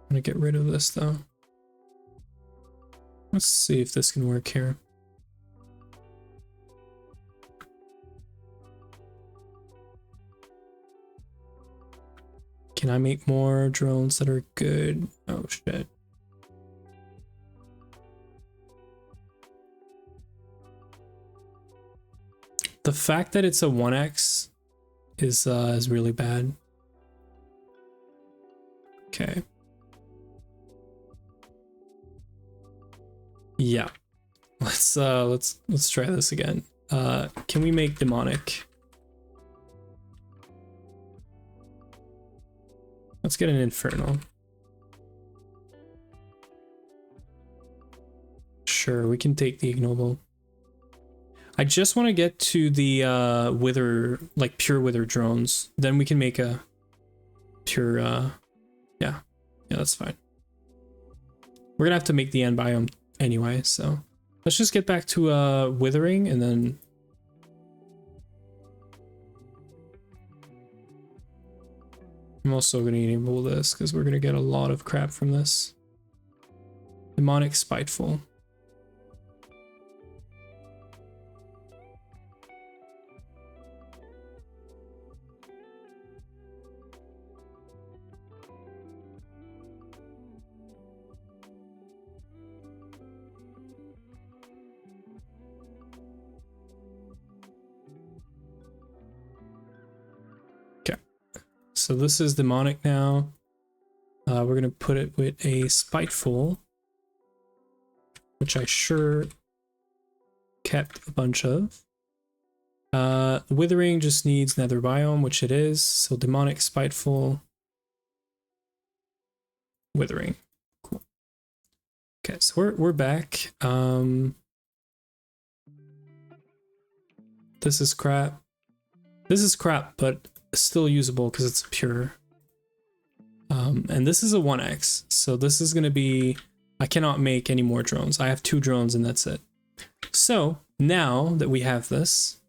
[SPEAKER 1] I'm gonna get rid of this though. Let's see if this can work here. Can I make more drones that are good? Oh shit. The fact that it's a 1x is really bad. Okay. Yeah, let's try this again. Can we make demonic? Let's get an infernal. Sure, we can take the ignoble. I just want to get to the wither, like pure wither drones. Then we can make a pure yeah, that's fine. We're gonna have to make the end biome anyway, so let's just get back to withering, and then I'm also gonna enable this because we're gonna get a lot of crap from this. Demonic spiteful. So this is demonic now. We're gonna put it with a spiteful, which I sure kept a bunch of. Withering just needs nether biome, which it is. So demonic, spiteful, withering. Cool. Okay, so we're back. This is crap. This is crap, but still usable because it's pure. And this is a 1x, so this is going to be, I cannot make any more drones. I have 2 drones and that's it. So now that we have this,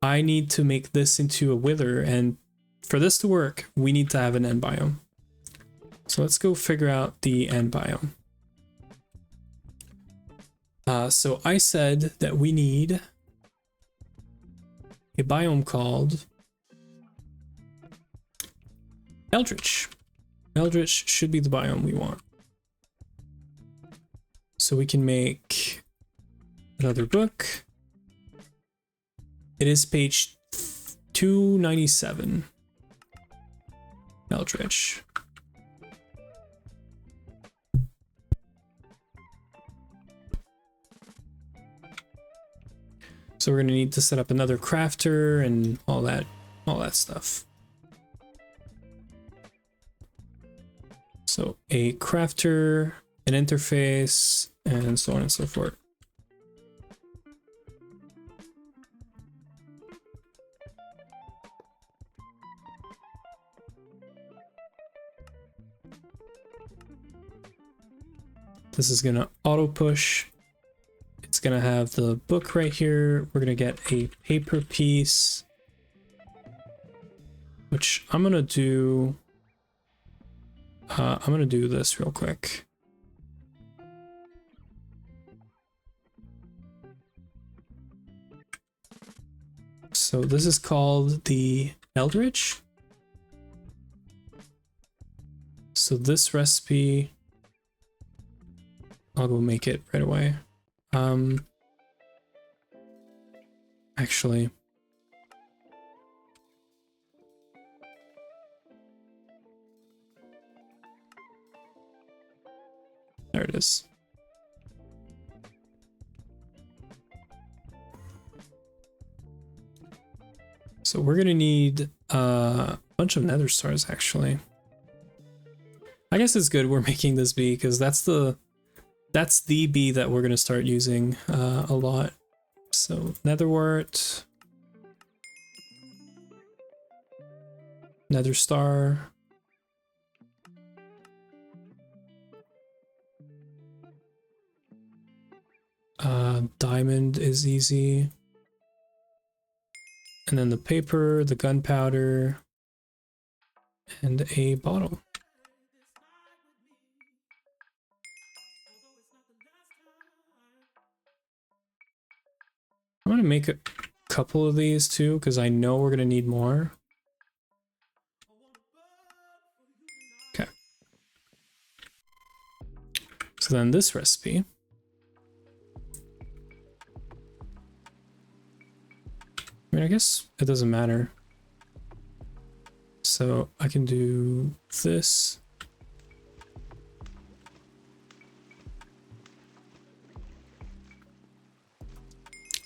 [SPEAKER 1] I need to make this into a wither, and for this to work we need to have an end biome. So let's go figure out the end biome. So I said that we need a biome called Eldritch. Eldritch should be the biome we want. So we can make another book. It is page 297. Eldritch. So we're gonna need to set up another crafter and all that stuff. So a crafter, an interface, and so on and so forth. This is gonna auto push. It's gonna have the book right here. We're gonna get a paper piece, which I'm gonna do this real quick. So this is called the Eldritch. So this recipe, I'll go make it right away. Actually, there it is. So we're gonna need a bunch of nether stars, actually. I guess it's good we're making this bee, because that's the bee that we're gonna start using a lot. So netherwort, nether star, diamond is easy, and then the paper, the gunpowder, and a bottle. I'm gonna make a couple of these too, because I know we're gonna need more. Okay. So then this recipe. I mean, I guess it doesn't matter. So I can do this.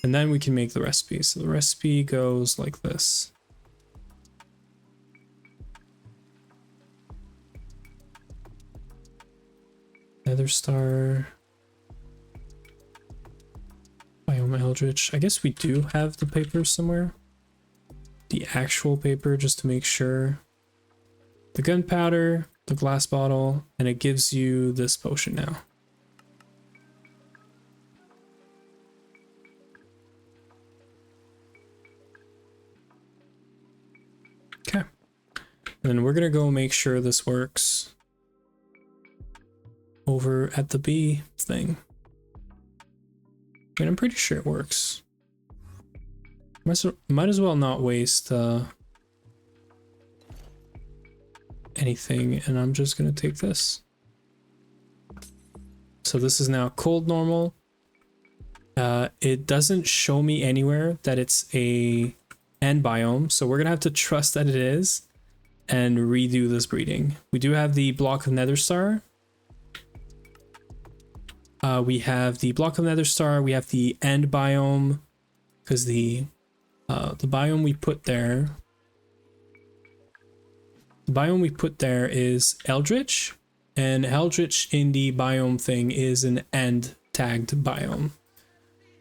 [SPEAKER 1] And then we can make the recipe. So the recipe goes like this. Nether star. Biome eldritch. I guess we do have the paper somewhere. The actual paper, just to make sure. The gunpowder, the glass bottle, and it gives you this potion now. Okay. And then we're gonna go make sure this works over at the bee thing. I mean, I'm pretty sure it works. Might as well not waste anything, and I'm just gonna take this. So this is now cold normal. It doesn't show me anywhere that it's a end biome, so we're gonna have to trust that it is and redo this breeding. We do have the block of nether star. We have the block of nether star. We have the end biome, because the biome we put there. The biome we put there is eldritch, and eldritch in the biome thing is an end tagged biome.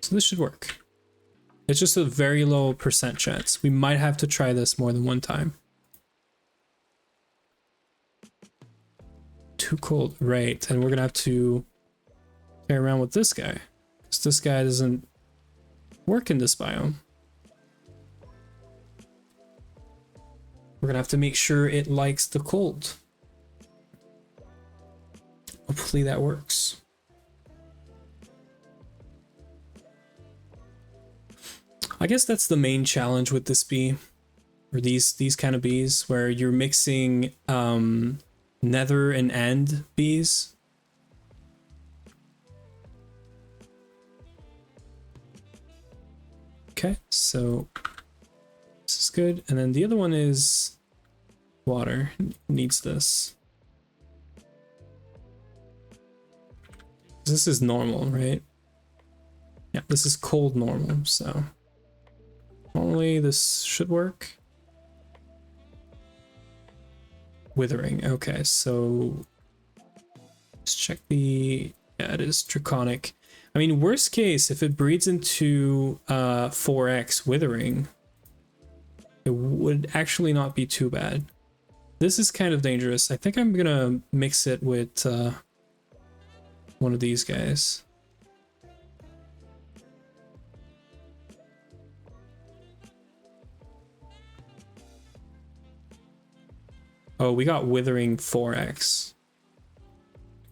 [SPEAKER 1] So this should work. It's just a very low percent chance. We might have to try this more than one time. Too cold, right? And we're gonna have to play around with this guy, because this guy doesn't work in this biome. We're gonna have to make sure it likes the cold. Hopefully that works. I guess that's the main challenge with this bee, or these kind of bees, where you're mixing nether and end bees. Okay, so this is good. And then the other one is water. It needs this. This is normal, right? Yeah, this is cold normal, so normally this should work. Withering. Okay, so let's check the... Yeah, it is draconic. I mean, worst case, if it breeds into 4x withering, it would actually not be too bad. This is kind of dangerous. I think I'm gonna mix it with one of these guys. Oh, we got withering 4x.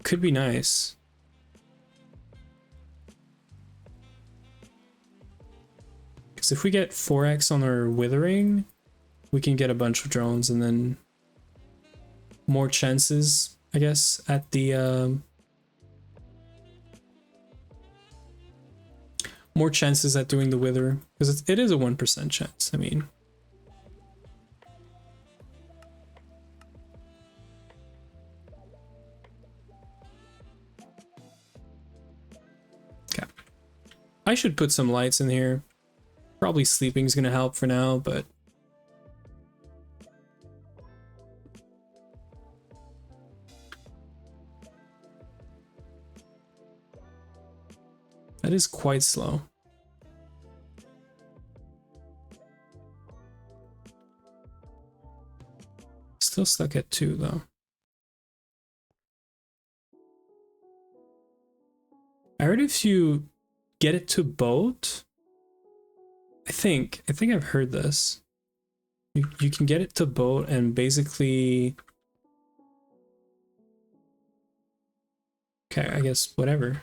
[SPEAKER 1] Could be nice. Because if we get 4x on our withering, we can get a bunch of drones, and then more chances, I guess, at the more chances at doing the wither, because it is a 1% chance. I mean, okay, I should put some lights in here. Probably sleeping's gonna help for now, but that is quite slow. Still stuck at 2 though. I heard if you get it to boat, I think I've heard this. You can get it to boat and basically... Okay, I guess whatever.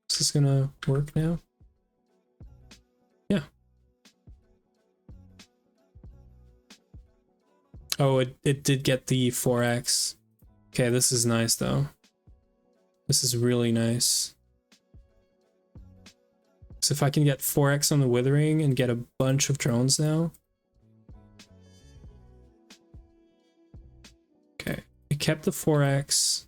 [SPEAKER 1] Is this gonna work now? Yeah. Oh, it did get the 4x. Okay, this is nice though. This is really nice. So if I can get 4x on the withering and get a bunch of drones now. Okay, it kept the 4x.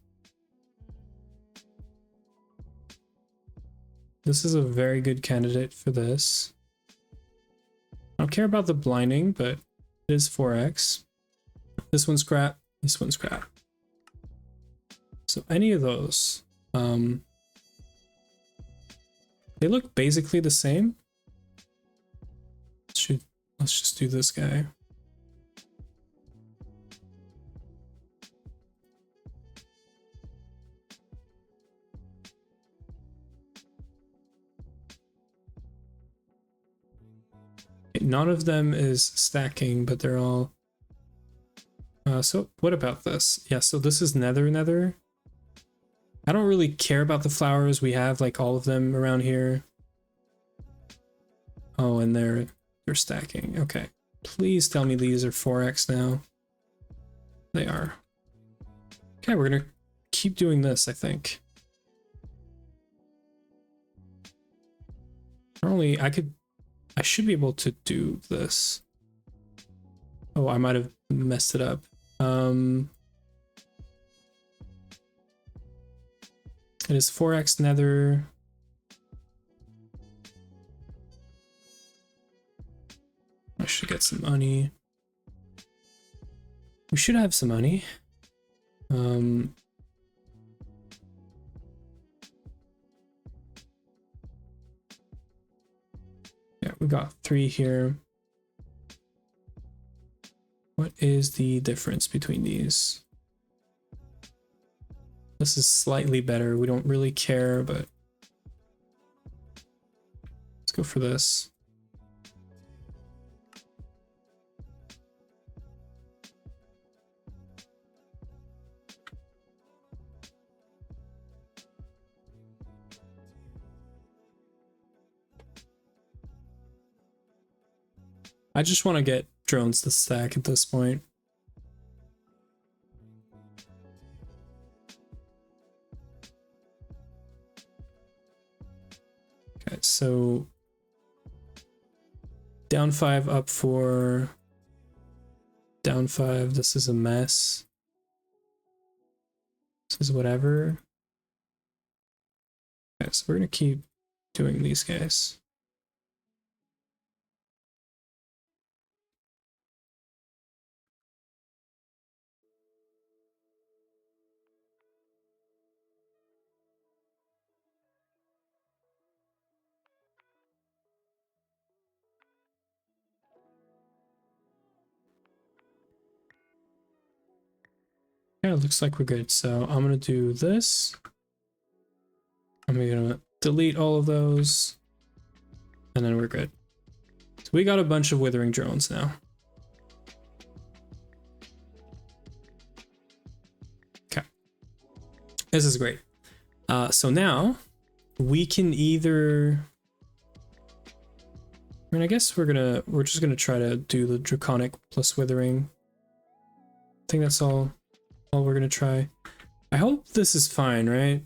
[SPEAKER 1] This is a very good candidate for this. I don't care about the blinding, but it is 4x. This one's crap. This one's crap. So any of those, they look basically the same. Let's just do this guy. None of them is stacking, but they're all... so what about this? Yeah, so this is Nether. I don't really care about the flowers. We have like all of them around here. Oh, and they're stacking. Okay. Please tell me these are 4x now. They are. Okay, we're gonna keep doing this, I think. Normally, I should be able to do this. Oh, I might have messed it up. It is 4x Nether. I should get some money. We should have some money. Yeah, we got 3 here. What is the difference between these? This is slightly better. We don't really care, but let's go for this. I just want to get drones to stack at this point. Okay, so down 5, up 4, down 5. This is a mess. This is whatever. Okay, so we're gonna keep doing these guys. Yeah, it looks like we're good. So I'm gonna do this. I'm gonna delete all of those. And then we're good. So we got a bunch of withering drones now. Okay. This is great. So now we can either... I mean, I guess we're just gonna try to do the draconic plus withering. I think that's all we're gonna try. I hope this is fine, right?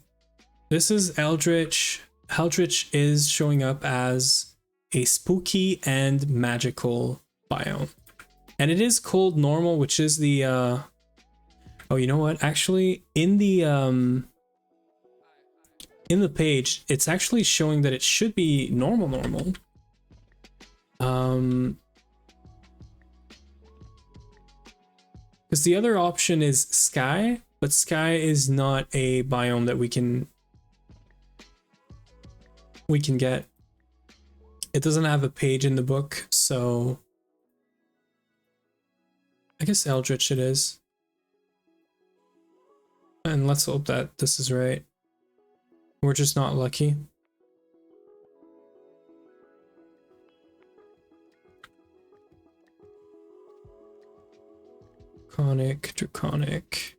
[SPEAKER 1] This is Eldritch. Eldritch is showing up as a spooky and magical biome. And it is cold normal, which is the oh, you know what? Actually, in the page, it's actually showing that it should be normal. Because the other option is sky, but sky is not a biome that we can get. It doesn't have a page in the book, so I guess Eldritch it is. And let's hope that this is right. We're just not lucky. Draconic.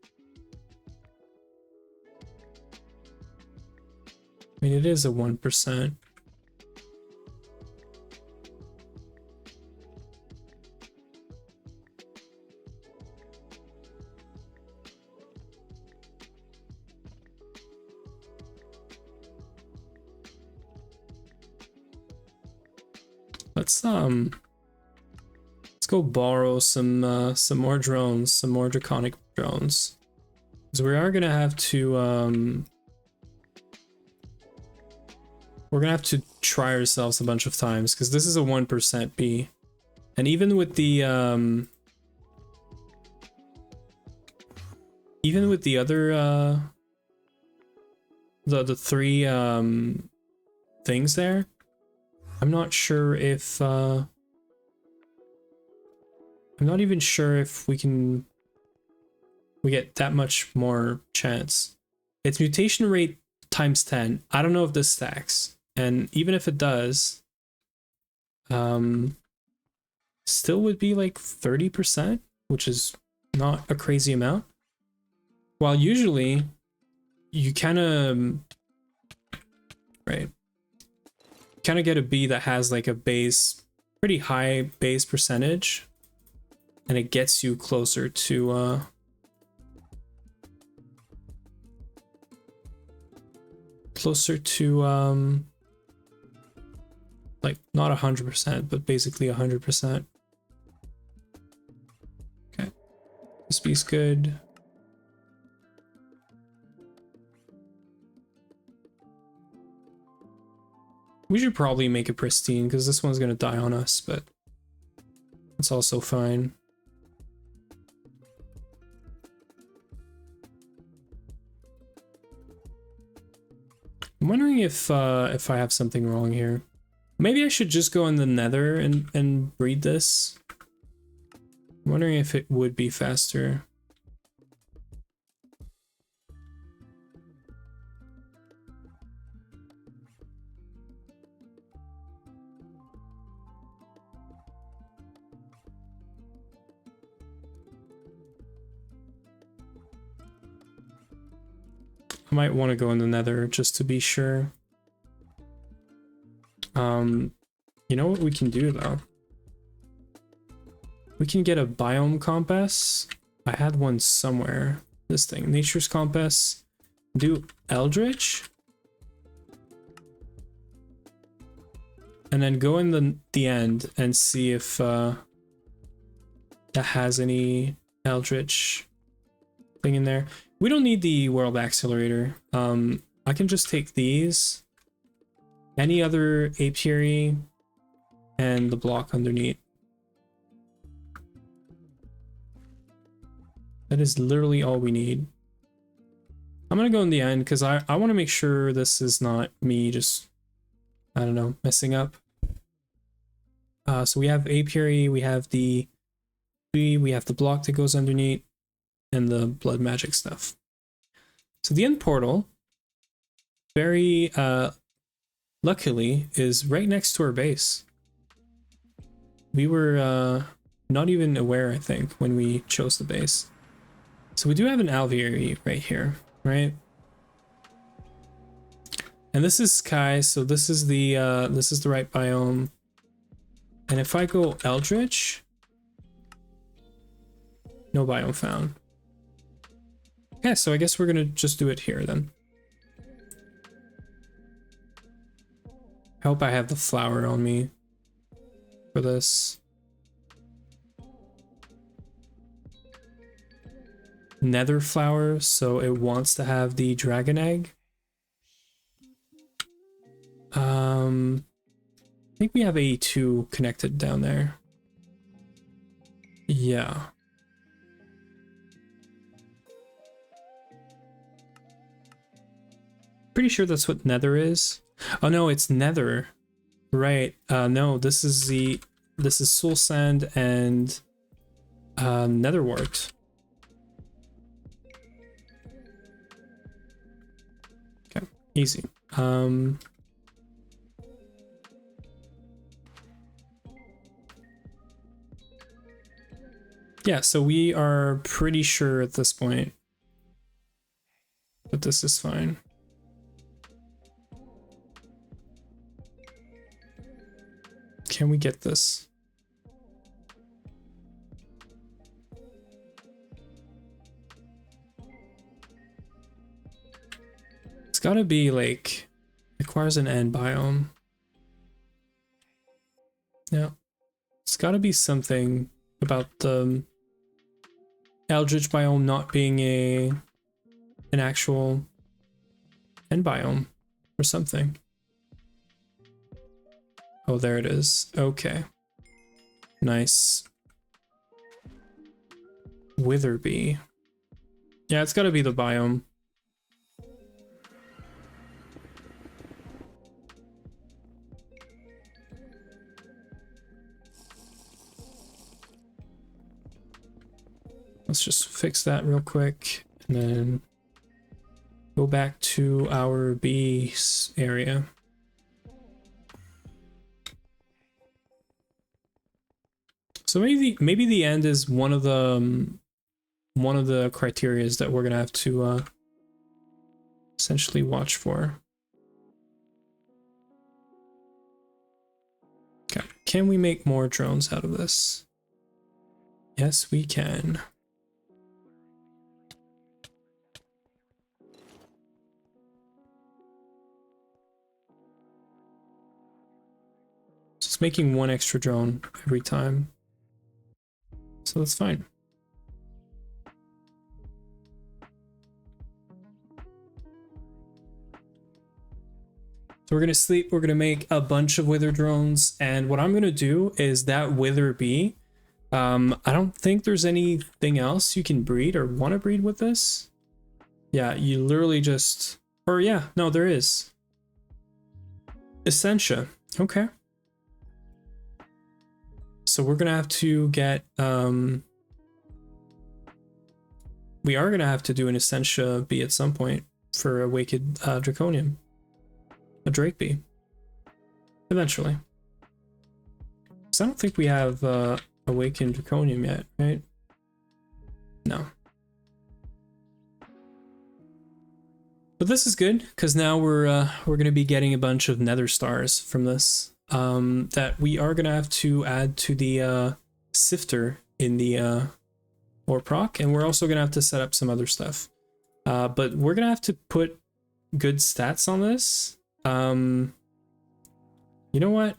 [SPEAKER 1] I mean, it is a 1%. Let's go borrow some more drones, some more draconic drones. Because we are gonna have to we're gonna have to try ourselves a bunch of times because this is a 1% B. And even with the other the three things there, I'm not sure if I'm not even sure if we get that much more chance. It's mutation rate times 10. I don't know if this stacks, and even if it does, still would be like 30%, which is not a crazy amount. While usually you kind of get a B that has like a base, pretty high base percentage, and it gets you closer to like not 100%, but basically 100%. Okay, this B's good. We should probably make it pristine because this one's gonna die on us, but it's also fine. I'm wondering if I have something wrong here. Maybe I should just go in the Nether and breed this. I'm wondering if it would be faster. I might want to go in the Nether just to be sure. You know what we can do though? We can get a biome compass. I had one somewhere. This thing, nature's compass. Do Eldritch. And then go in the end and see if that has any Eldritch thing in there. We don't need the world accelerator. I can just take these, any other apiary, and the block underneath. That is literally all we need. I'm gonna go in the end because I want to make sure this is not me just, I don't know, messing up. So we have apiary, we have the tree, we have the block that goes underneath, and the blood magic stuff. So the end portal, very luckily, is right next to our base. We were not even aware, I think, when we chose the base. So we do have an alveary right here, right? And this is Sky, so this is the right biome. And if I go Eldritch, no biome found. Yeah, so I guess we're gonna just do it here then. I hope I have the flower on me for this. Nether flower, so it wants to have the dragon egg. I think we have A2 connected down there. Yeah. Pretty sure that's what Nether is. Oh no, it's Nether. Right. No, this is soul sand and nether wart. Okay, easy. Yeah, so we are pretty sure at this point that this is fine. Can we get this? It's gotta be like, requires an end biome. Yeah. It's gotta be something about the Eldritch biome not being an actual end biome or something. Oh, there it is. Okay. Nice. Witherby. Yeah, it's gotta be the biome. Let's just fix that real quick and then go back to our bee area. So maybe the end is one of the criterias that we're gonna have to essentially watch for. Okay, can we make more drones out of this? Yes, we can. So it's making one extra drone every time. So that's fine. So we're gonna sleep, we're gonna make a bunch of wither drones, and what I'm gonna do is that wither bee, I don't think there's anything else you can breed or want to breed with this. Yeah, you literally just, or yeah, no, there is. Essentia, okay. So we're gonna have to get, we are gonna have to do an Essentia bee at some point for a Wicked Draconium. A Drake bee. Eventually. So I don't think we have Awakened Draconium yet, right? No. But this is good, because now we're gonna be getting a bunch of Nether stars from this. That we are gonna have to add to the sifter in the ore proc, and we're also gonna have to set up some other stuff. But we're gonna have to put good stats on this. You know what?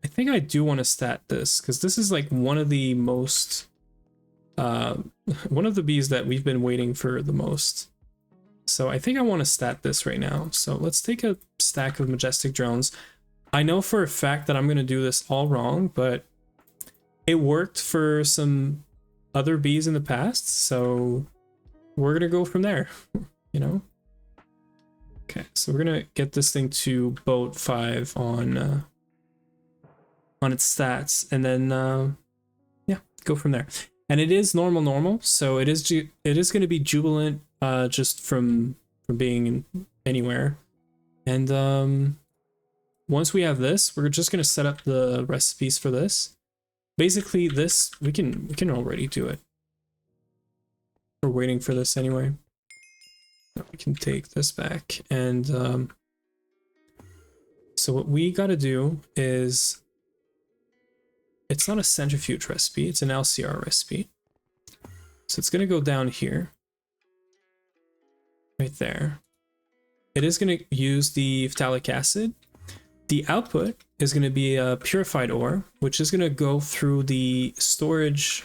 [SPEAKER 1] I think I do want to stat this, because this is like one of the most one of the bees that we've been waiting for the most. So I think I want to stat this right now. So let's take a stack of majestic drones. I know for a fact that I'm going to do this all wrong, but it worked for some other bees in the past, so we're going to go from there, you know? Okay, so we're going to get this thing to boat 5 on its stats, and then, yeah, go from there. And it is normal, so it is going to be jubilant just from being anywhere. And once we have this, we're just going to set up the recipes for this. Basically, this we can already do it. We're waiting for this anyway. We can take this back, and so what we got to do is, it's not a centrifuge recipe, it's an LCR recipe. So it's going to go down here, right there. It is going to use the phthalic acid. The output is going to be a purified ore, which is going to go through the storage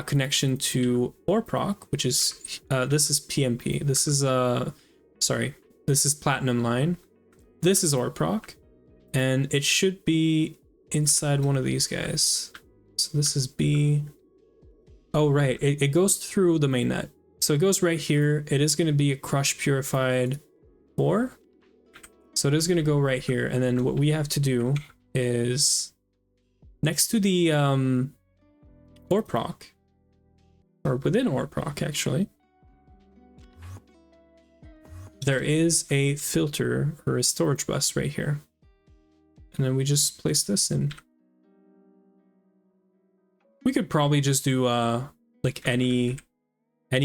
[SPEAKER 1] connection to ore proc, which is this is PMP. This is sorry, this is platinum line. This is ore proc, and it should be inside one of these guys. So this is B. Oh right, it goes through the mainnet. So it goes right here. It is going to be a crushed purified ore. So it is going to go right here, and then what we have to do is next to the ore proc, or within ore proc actually, there is a filter or a storage bus right here, and then we just place this in. We could probably just do like any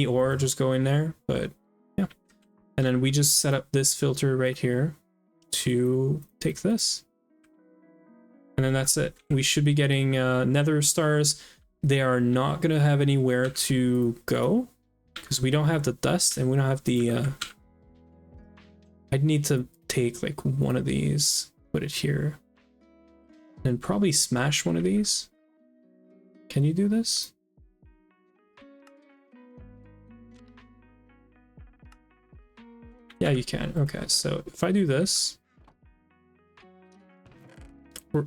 [SPEAKER 1] ore just go in there, but yeah. And then we just set up this filter right here to take this, and then that's it. We should be getting nether stars. They are not going to have anywhere to go because we don't have the dust, and we don't have the I'd need to take like one of these, put it here, and probably smash one of these. Can you do this? Yeah, you can. Okay, so if I do this,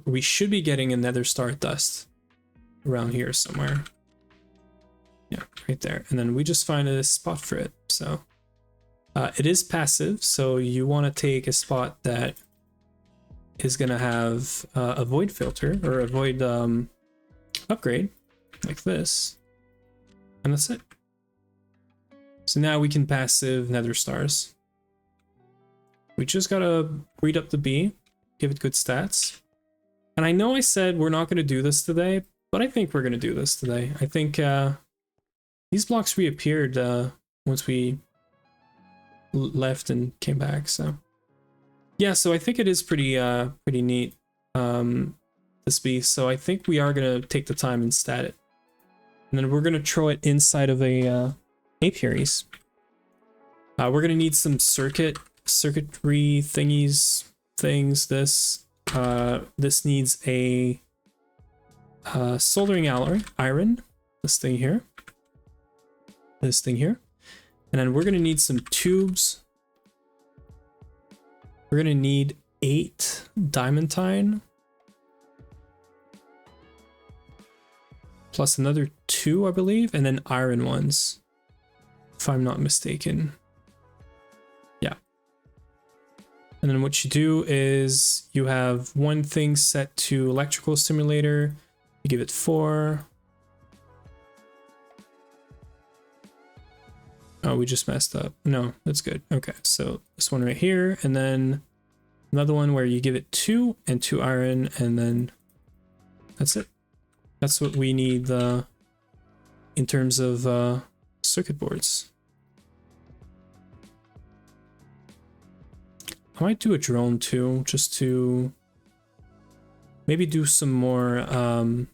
[SPEAKER 1] we should be getting a nether star dust around here somewhere. Yeah, right there. And then we just find a spot for it. So it is passive, so you want to take a spot that is going to have a void filter or a void upgrade like this. And that's it. So now we can passive nether stars. We just gotta breed up the bee, give it good stats. And I know I said we're not gonna do this today, but I think we're gonna do this today. I think these blocks reappeared once we left and came back, so. Yeah, so I think it is pretty neat, this bee. So I think we are gonna take the time and stat it. And then we're gonna throw it inside of a apiaries. We're gonna need some circuitry things. This needs a soldering iron. This thing here. And then we're gonna need some tubes. We're gonna need 8 diamantine. Plus another 2, I believe, and then iron ones, if I'm not mistaken. Yeah. And then what you do is you have one thing set to electrical stimulator. You give it 4. Oh, we just messed up. No, that's good. Okay, so this one right here, and then another one where you give it 2 and 2 iron, and then that's it. That's what we need in terms of circuit boards. I might do a drone too, just to maybe do some more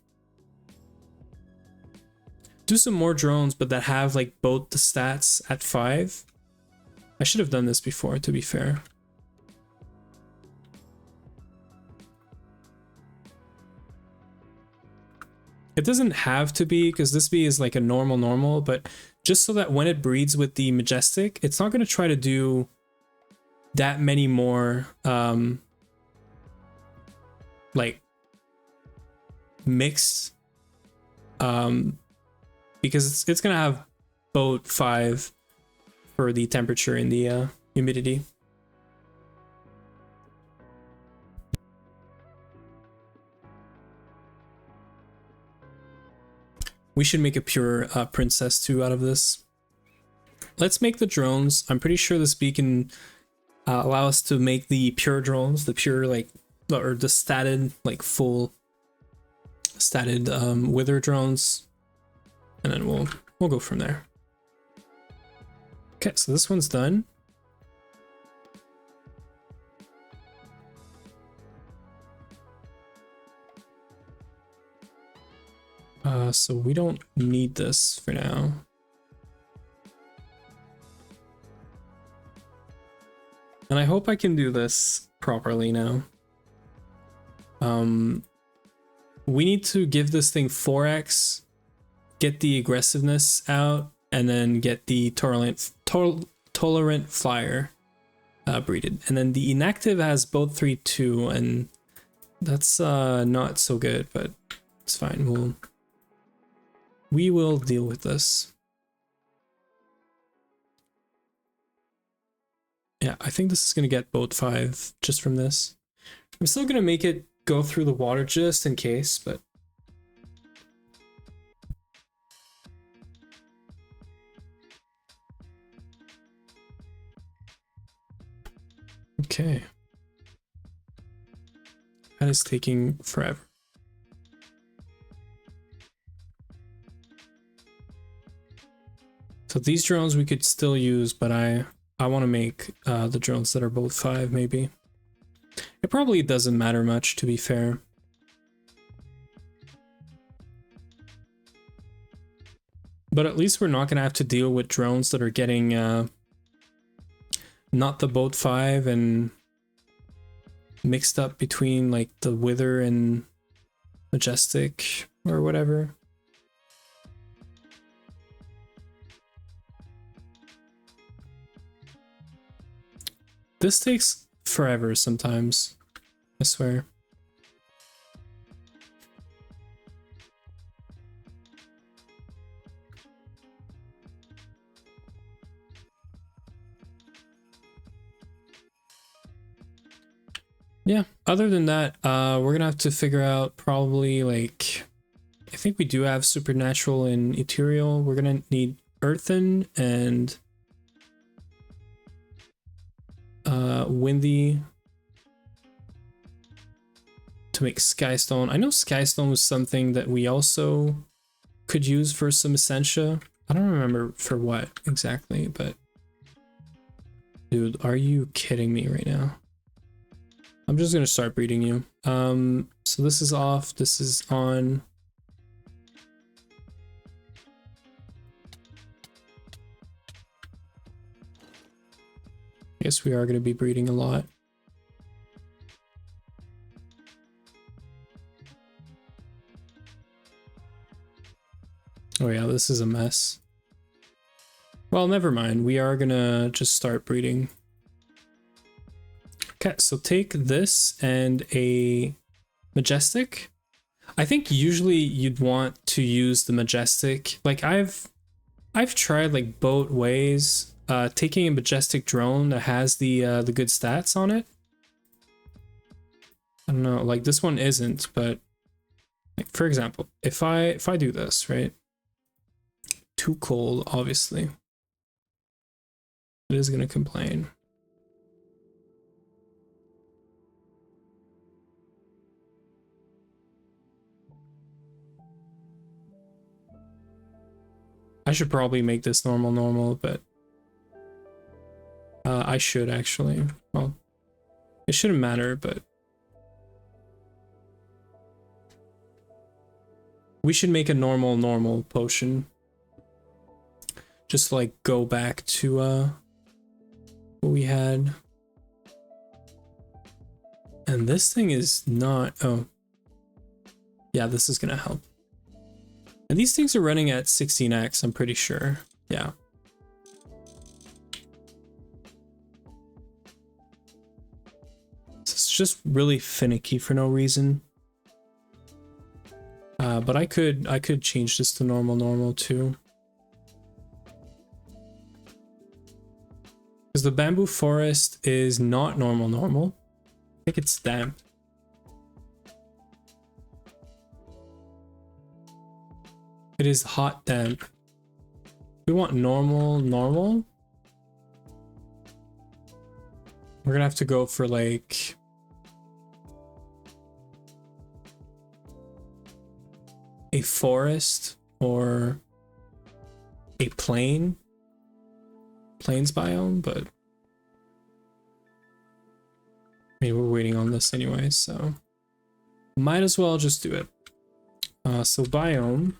[SPEAKER 1] drones, but that have like both the stats at 5. I should have done this before, to be fair. It doesn't have to be, because this bee is like a normal, but just so that when it breeds with the majestic, it's not going to try to do that many more like mixed, because it's going to have both 5 for the temperature and the humidity. We should make a pure princess too out of this. Let's make the drones. I'm pretty sure this bee can allow us to make the pure drones, the pure like, or the statted, like full statted wither drones, and then we'll go from there. Okay, so this one's done. So we don't need this for now. And I hope I can do this properly now. We need to give this thing 4x, get the aggressiveness out, and then get the tolerant flyer breeded. And then the inactive has both 3-2, and that's not so good, but it's fine. We will deal with this. Yeah, I think this is going to get boat 5 just from this. I'm still going to make it go through the water just in case, but... Okay. That is taking forever. So these drones we could still use, but I want to make the drones that are both 5 maybe. It probably doesn't matter much, to be fair. But at least we're not going to have to deal with drones that are getting not the boat 5 and mixed up between like the wither and majestic or whatever. This takes forever sometimes, I swear. Yeah, other than that, we're gonna have to figure out probably like, I think we do have supernatural and ethereal. We're gonna need earthen and windy to make skystone. I know skystone was something that we also could use for some essentia. I don't remember for what exactly, but dude, are you kidding me right now? I'm just gonna start breeding you. So this is off, this is on. I guess we are gonna be breeding a lot. Oh yeah, this is a mess. Well, never mind. We are gonna just start breeding. Okay, so take this and a majestic. I think usually you'd want to use the majestic. Like I've tried like both ways. Taking a majestic drone that has the good stats on it. I don't know, like this one isn't, but like, for example, if I do this, right? Too cold, obviously. It is gonna complain. I should probably make this normal, but I should actually. Well, it shouldn't matter, but we should make a normal potion. Just like go back to what we had. And this thing is not, oh. Yeah, this is gonna help. And these things are running at 16x, I'm pretty sure. Yeah. It's just really finicky for no reason. But I could change this to normal too. Because the bamboo forest is not normal. I think it's damp. It is hot damp. We want normal. We're gonna have to go for like a forest or a plains biome, but I mean, we're waiting on this anyway, so might as well just do it. So biome.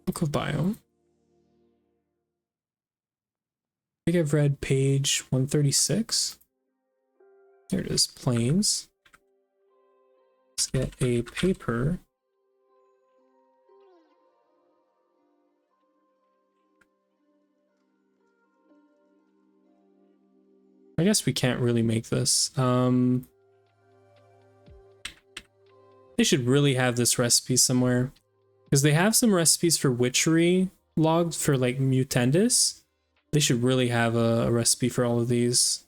[SPEAKER 1] Book of biome. I think I've read page 136. There it is, plains. Let's get a paper. I guess we can't really make this. They should really have this recipe somewhere. Because they have some recipes for witchery logged for like Mutandis. They should really have a recipe for all of these.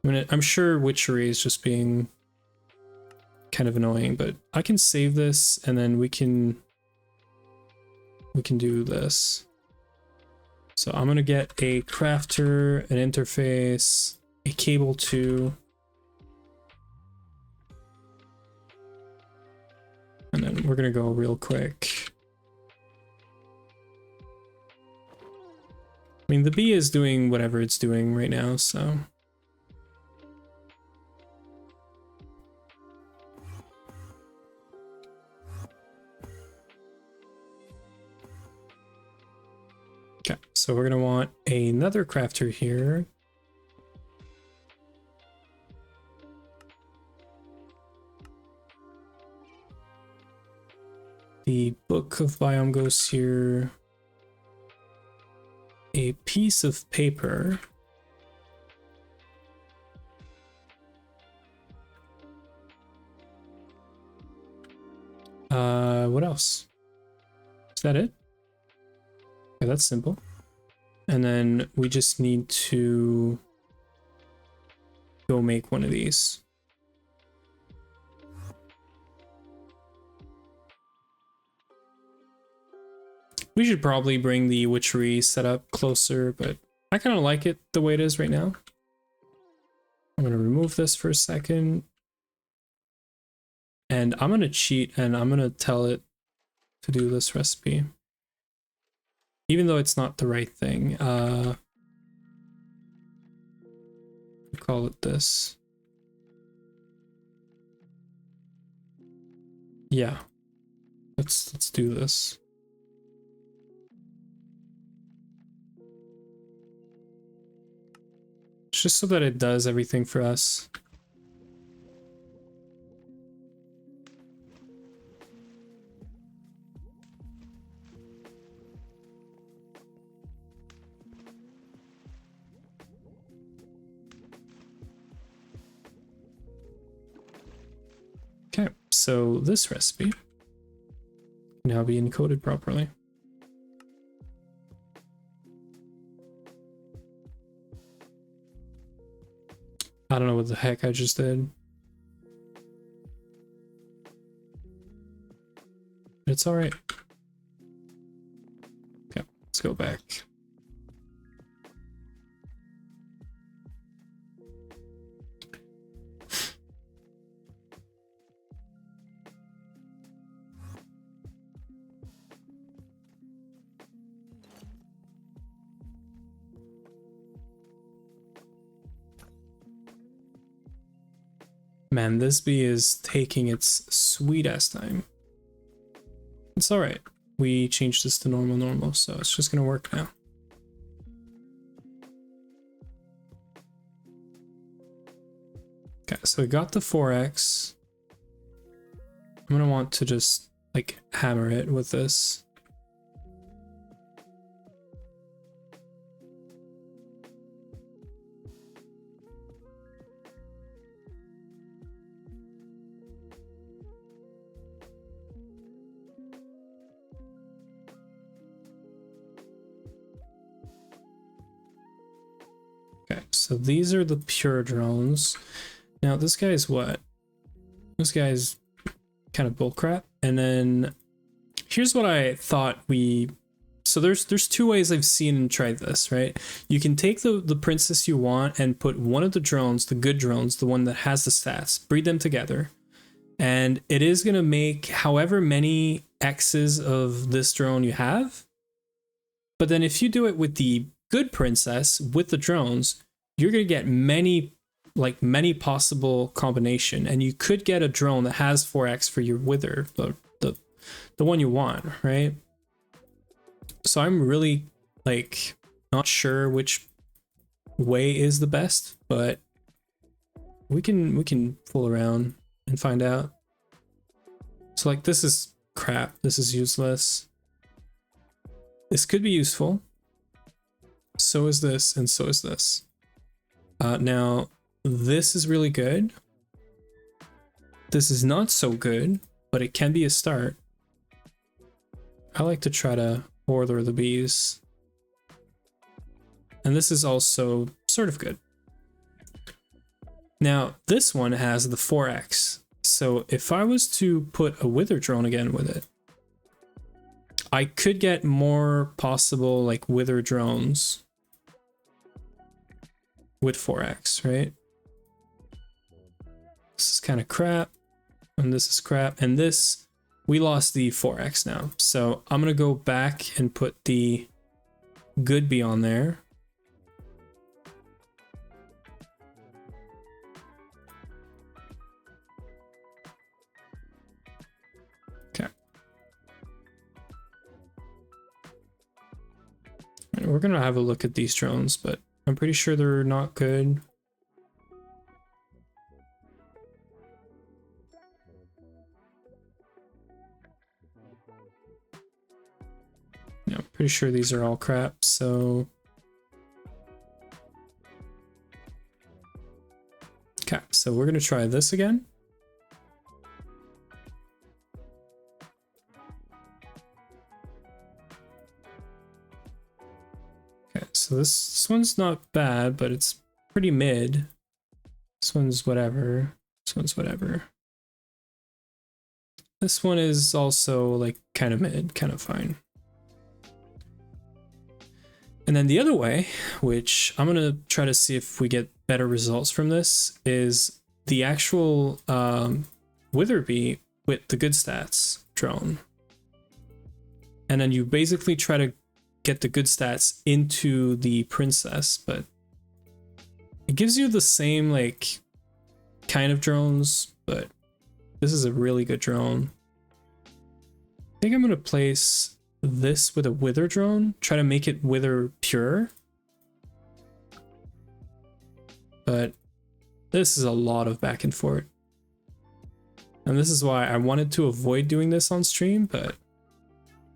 [SPEAKER 1] I mean, I'm sure witchery is just being kind of annoying, but I can save this and then we can do this. So I'm gonna get a crafter, an interface, a cable 2. And then we're gonna go real quick. I mean, the bee is doing whatever it's doing right now, so. Okay, so we're gonna want another crafter here. The book of biome goes here. A piece of paper. What else? Is that it? Okay, that's simple. And then we just need to go make one of these. We should probably bring the witchery setup closer, but I kind of like it the way it is right now. I'm going to remove this for a second. And I'm going to cheat and I'm going to tell it to do this recipe. Even though it's not the right thing. Call it this. Yeah. Let's do this. Just so that it does everything for us. Okay, so this recipe can now be encoded properly. I don't know what the heck I just did. It's all right. Okay, let's go back. Man, this bee is taking its sweet ass time. It's alright. We changed this to normal, so it's just gonna work now. Okay, so we got the 4x. I'm gonna want to just like hammer it with this. Okay, so these are the pure drones. Now this guy is what? This guy is kind of bullcrap. And then here's what I thought we... So there's two ways I've seen and tried this, right? You can take the princess you want and put one of the drones, the good drones, the one that has the stats, breed them together. And it is going to make however many X's of this drone you have. But then if you do it with the good princess with the drones, you're going to get many possible combination, and you could get a drone that has 4x for your wither, the one you want, right? So I'm really like not sure which way is the best, but we can fool around and find out. So like this is crap, this is useless. This could be useful. So is this, and so is this. Now, this is really good. This is not so good, but it can be a start. I like to try to order the bees. And this is also sort of good. Now, this one has the 4x. So if I was to put a wither drone again with it, I could get more possible like wither drones with 4x, right? This is kind of crap, and this is crap, and this, we lost the 4x now. So I'm gonna go back and put the good bee on there. Okay. We're gonna have a look at these drones, but I'm pretty sure they're not good. Yeah, I'm pretty sure these are all crap, so... Okay, so we're gonna try this again. Okay, so this one's not bad, but it's pretty mid. This one's whatever. This one's whatever. This one is also like kind of mid, kind of fine. And then the other way, which I'm gonna try to see if we get better results from this, is the actual Wither Bee with the good stats drone. And then you basically try to get the good stats into the princess, but it gives you the same like kind of drones, but this is a really good drone. I think I'm gonna place this with a wither drone, try to make it wither pure. But this is a lot of back and forth. And this is why I wanted to avoid doing this on stream, but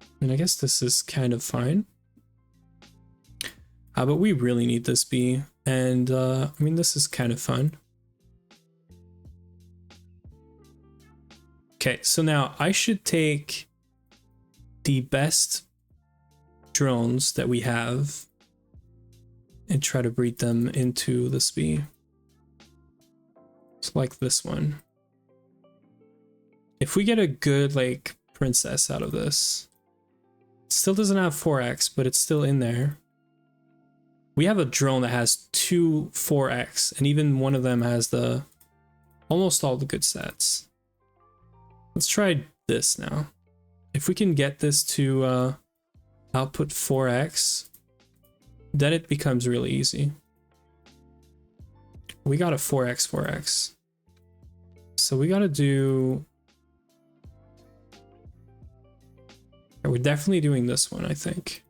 [SPEAKER 1] I mean, I guess this is kind of fine. But we really need this bee, and I mean, this is kind of fun. Okay, so now I should take the best drones that we have and try to breed them into this bee. It's like this one. If we get a good like princess out of this, it still doesn't have 4x, but it's still in there. We have a drone that has 2 4x, and even one of them has the almost all the good stats. Let's try this now. If we can get this to output 4x, then it becomes really easy. We got a 4x 4x. So we got to do... We're definitely doing this one, I think.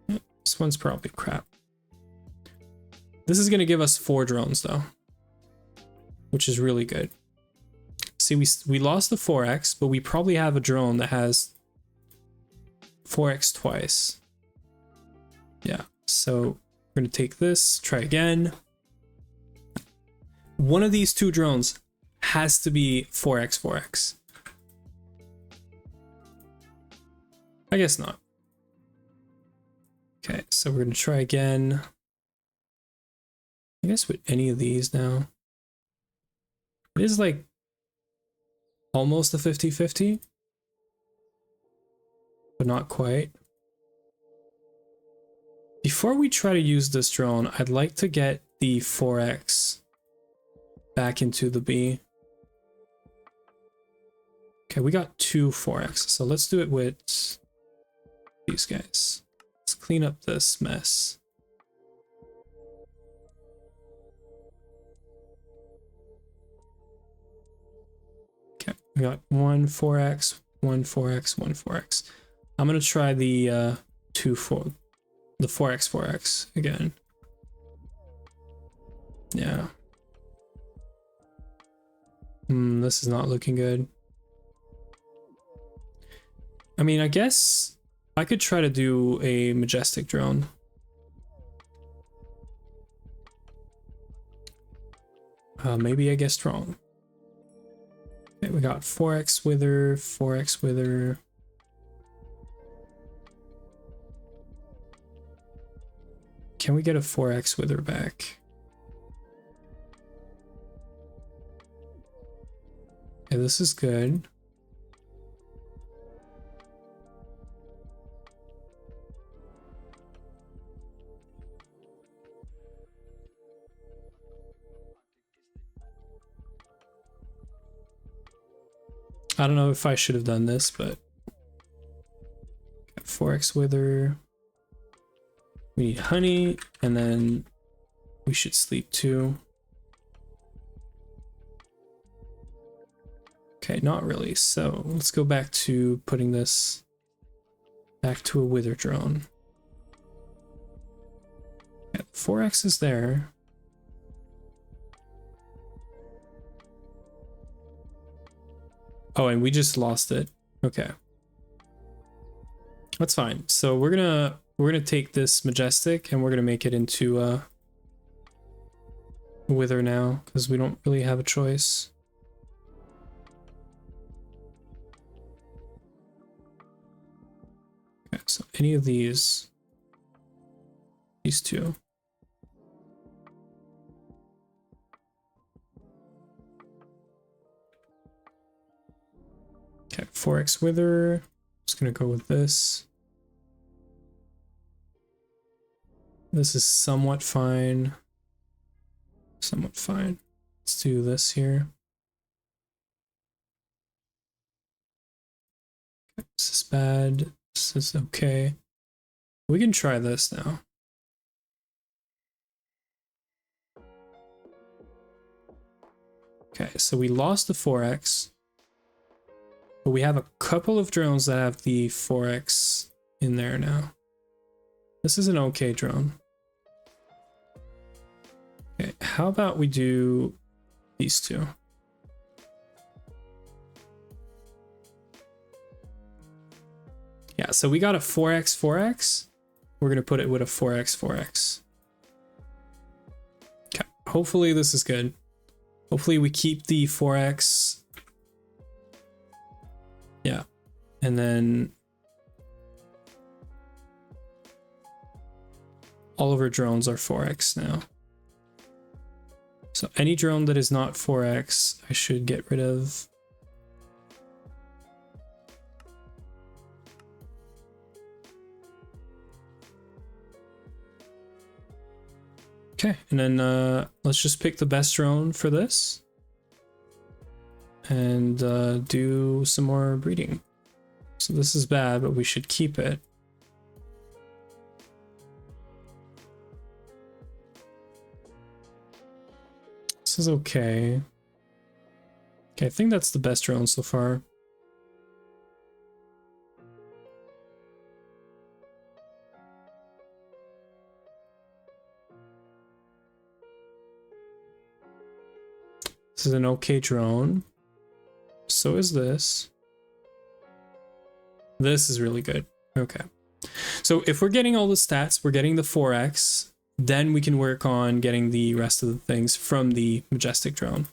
[SPEAKER 1] This one's probably crap. This is going to give us 4 drones though, which is really good. See, we lost the 4x, but we probably have a drone that has 4x twice. Yeah, so we're going to take this, try again. One of these 2 drones has to be 4x 4x. I guess not. Okay, so we're going to try again. I guess with any of these now. It is like almost a 50-50, but not quite. Before we try to use this drone, I'd like to get the 4x back into the bee. Okay, we got 2 4x, so let's do it with these guys. Let's clean up this mess. Okay, we got 1 4x, 1 4x, 1 4x. I'm gonna try the 4x 4x again. Yeah. This is not looking good. I mean, I guess I could try to do a majestic drone. Maybe I guessed wrong. Okay, we got 4x wither, 4x wither. Can we get a 4x wither back? Okay, this is good. I don't know if I should have done this, but 4x wither. We need honey, and then we should sleep too. Okay, not really. So let's go back to putting this back to a wither drone. Yeah, 4x is there. Oh, and we just lost it. Okay. That's fine. So we're gonna take this majestic and we're gonna make it into wither now, because we don't really have a choice. Okay, so any of these 2. 4x wither. Just gonna go with this. This is somewhat fine. Somewhat fine. Let's do this here. Okay, this is bad. This is okay. We can try this now. Okay, so we lost the 4x, but we have a couple of drones that have the 4x in there now. This is an okay drone. Okay, how about we do these two? Yeah, so we got a 4x 4x. We're gonna put it with a 4x 4x. Okay, hopefully this is good. Hopefully we keep the 4x. Yeah, and then all of our drones are 4x now. So any drone that is not 4x, I should get rid of. Okay, and then let's just pick the best drone for this and do some more breeding. So this is bad, but we should keep it. This is okay. Okay, I think that's the best drone so far. This is an okay drone. So is this. This is really good. Okay. So if we're getting all the stats, we're getting the 4x, then we can work on getting the rest of the things from the majestic drone.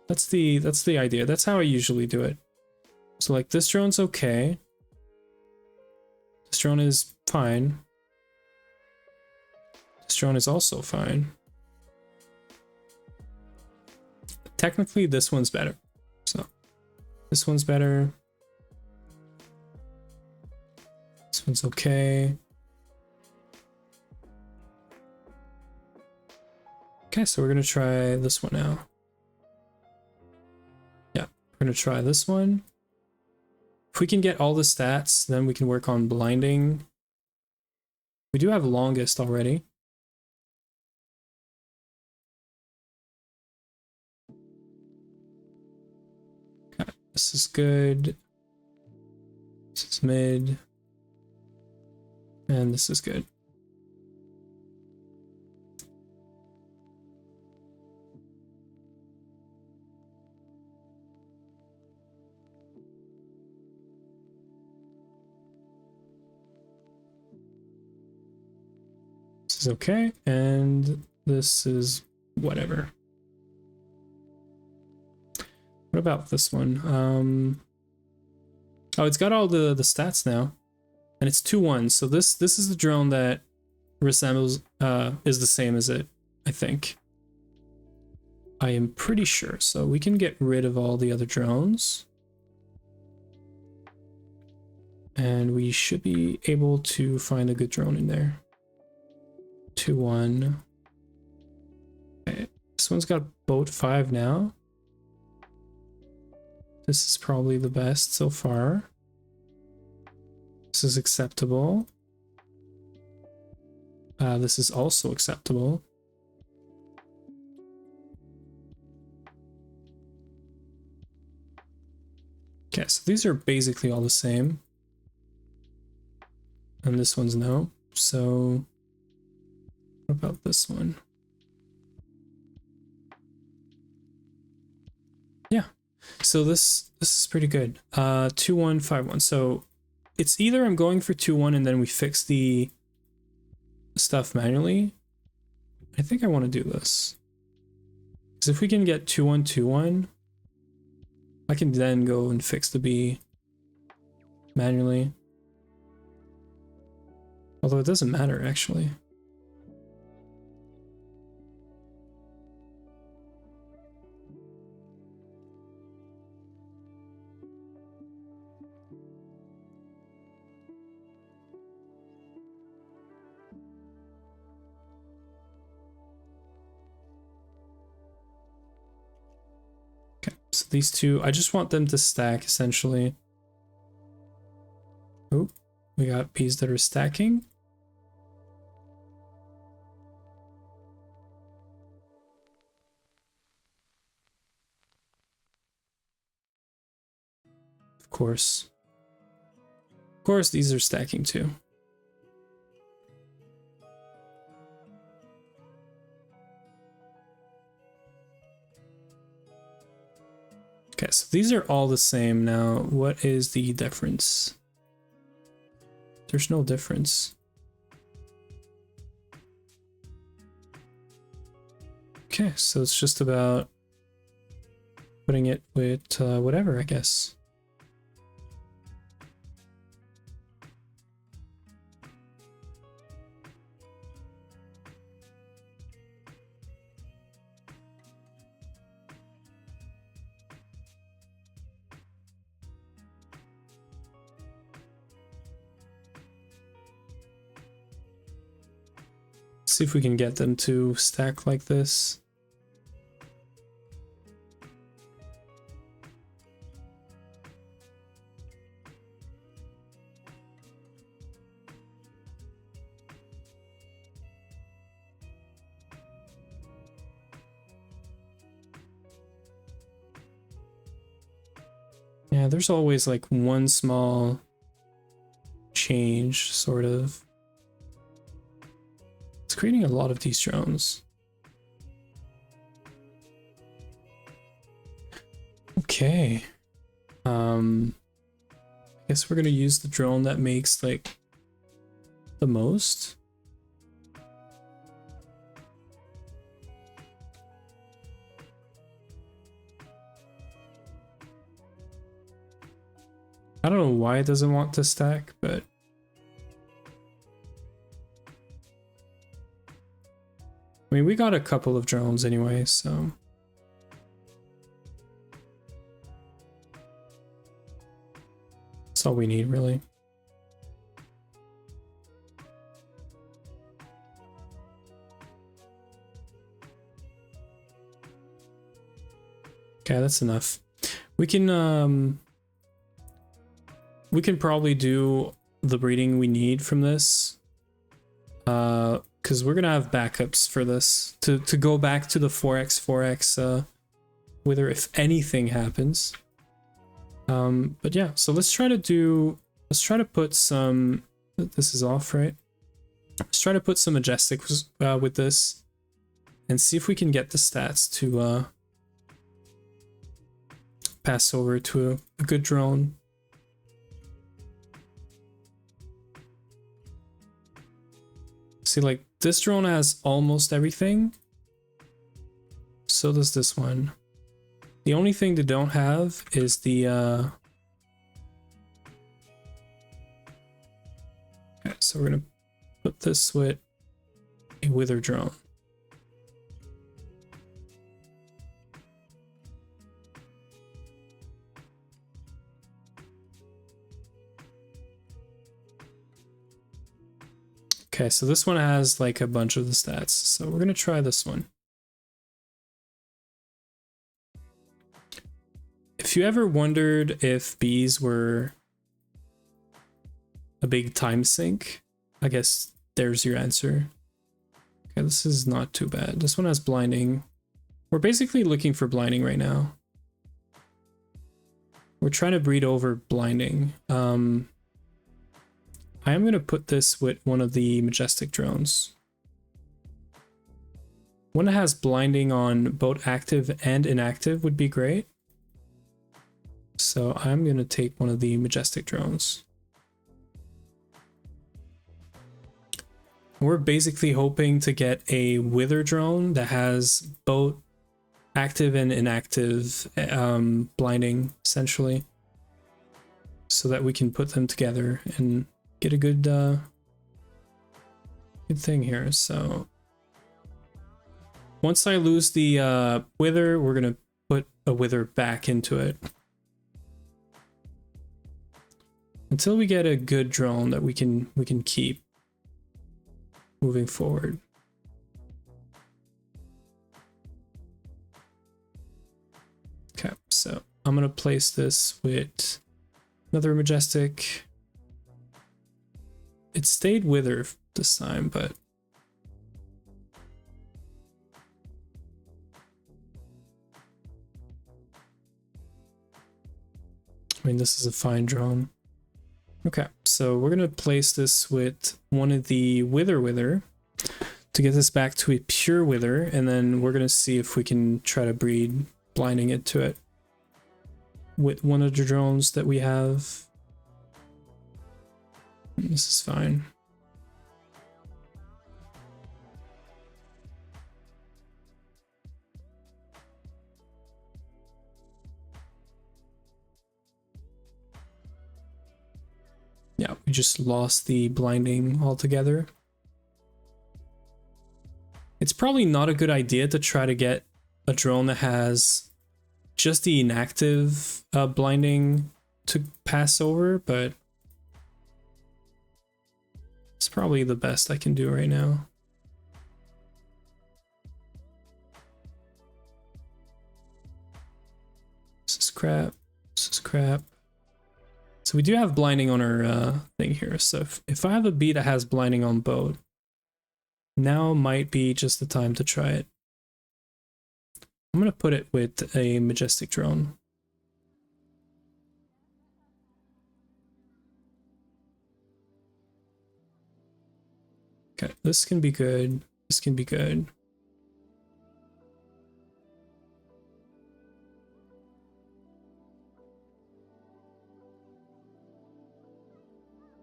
[SPEAKER 1] That's the idea. That's how I usually do it. So like this drone's okay. This drone is fine. This drone is also fine. Technically, this one's better. So this one's better. This one's okay. Okay, so we're gonna try this one now. Yeah, we're gonna try this one. If we can get all the stats, then we can work on blinding. We do have longest already. Okay, this is good. This is mid. And this is good. This is okay, and this is whatever. What about this one? Oh, it's got all the stats now, and it's 2-1. So this is the drone that resembles is the same as it, I think. I am pretty sure. So we can get rid of all the other drones, and we should be able to find a good drone in there. 2-1. Okay. This one's got boat 5 now. This is probably the best so far. This is acceptable. This is also acceptable. Okay, so these are basically all the same. And this one's no. So what about this one? Yeah. So this is pretty good. 2-1, 5-1. So it's either I'm going for 2-1 and then we fix the stuff manually. I think I want to do this. Because if we can get 2-1, 2-1, I can then go and fix the B manually. Although it doesn't matter actually. So these two, I just want them to stack essentially. Oh, we got bees that are stacking. Of course. Of course, these are stacking too. Okay, so these are all the same now. What is the difference? There's no difference. Okay, so it's just about putting it with whatever, I guess. See if we can get them to stack like this. Yeah, there's always like one small change, sort of. It's creating a lot of these drones. Okay. I guess we're gonna use the drone that makes like the most. I don't know why it doesn't want to stack, but I mean, we got a couple of drones anyway, so that's all we need, really. Okay, that's enough. We can probably do the breeding we need from this. Because we're gonna have backups for this to go back to the 4x whether if anything happens. But yeah, so let's try to put some, this is off, right? Let's try to put some majestics with this and see if we can get the stats to pass over to a good drone. See, like, this drone has almost everything. So does this one. The only thing they don't have is the okay, so we're gonna put this with a wither drone. Okay, so this one has like a bunch of the stats, so we're gonna try this one. If you ever wondered if bees were a big time sink, I guess there's your answer. Okay, this is not too bad. This one has blinding. We're basically looking for blinding right now. We're trying to breed over blinding. I am going to put this with one of the majestic drones. One that has blinding on both active and inactive would be great. So I'm going to take one of the majestic drones. We're basically hoping to get a wither drone that has both active and inactive blinding, essentially, so that we can put them together and get a good good thing here. So once I lose the wither, we're gonna put a wither back into it until we get a good drone that we can keep moving forward. Okay, so I'm gonna place this with another majestic. It stayed wither this time, but I mean, this is a fine drone. Okay, so we're gonna place this with one of the wither to get this back to a pure wither, and then we're gonna see if we can try to breed blinding it to it with one of the drones that we have. This is fine. Yeah, we just lost the blinding altogether. It's probably not a good idea to try to get a drone that has just the inactive blinding to pass over, but it's probably the best I can do right now. This is crap. This is crap. So we do have blinding on our thing here. So if I have a bee that has blinding on both, now might be just the time to try it. I'm gonna put it with a majestic drone. Okay, this can be good. This can be good.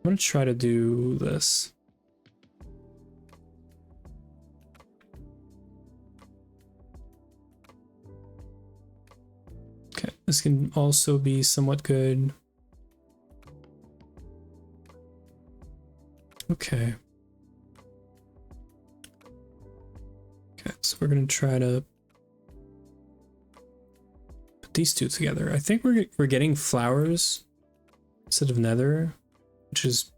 [SPEAKER 1] I'm gonna try to do this. Okay, this can also be somewhat good. Okay. Okay, so we're gonna try to put these two together. I think we're getting flowers instead of nether, which is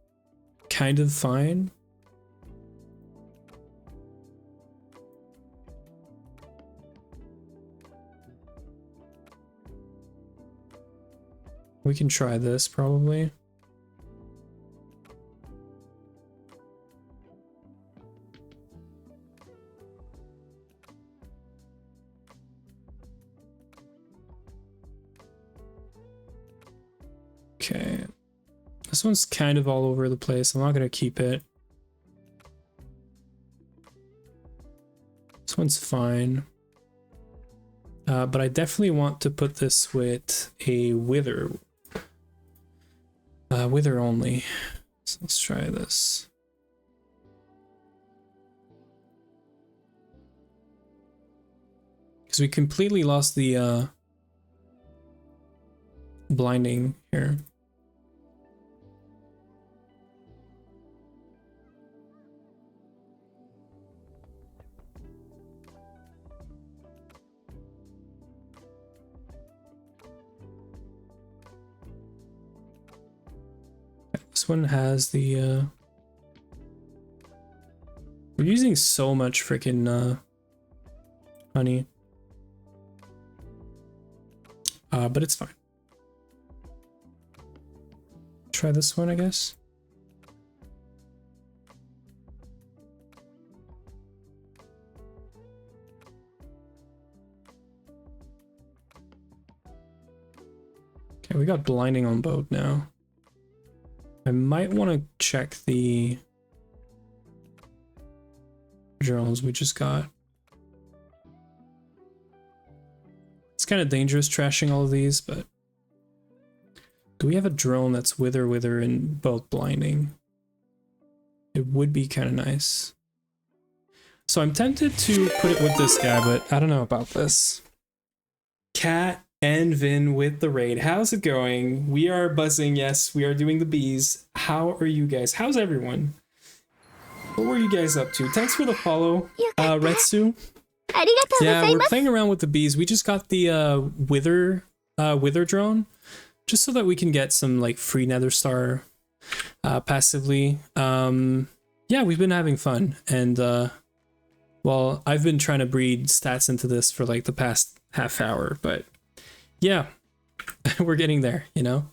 [SPEAKER 1] kind of fine. We can try this probably. Okay. This one's kind of all over the place. I'm not going to keep it. This one's fine. But I definitely want to put this with a wither. Wither only. So let's try this. Because we completely lost the blinding here. This one has the we're using so much freaking honey. But it's fine. Try this one, I guess. Okay, we got blinding on both now. I might want to check the drones we just got. It's kind of dangerous trashing all of these, but do we have a drone that's wither and both blinding? It would be kind of nice. So I'm tempted to put it with this guy, but I don't know about this. Cat and Vin with the raid. How's it going? We are buzzing. Yes, we are doing the bees. How are you guys? How's everyone? What were you guys up to? Thanks for the follow, Retsu. Yeah, we're playing around with the bees. We just got the wither drone, just so that we can get some like free nether star passively. Yeah, we've been having fun, and well, I've been trying to breed stats into this for like the past half hour, but yeah, We're getting there, you know?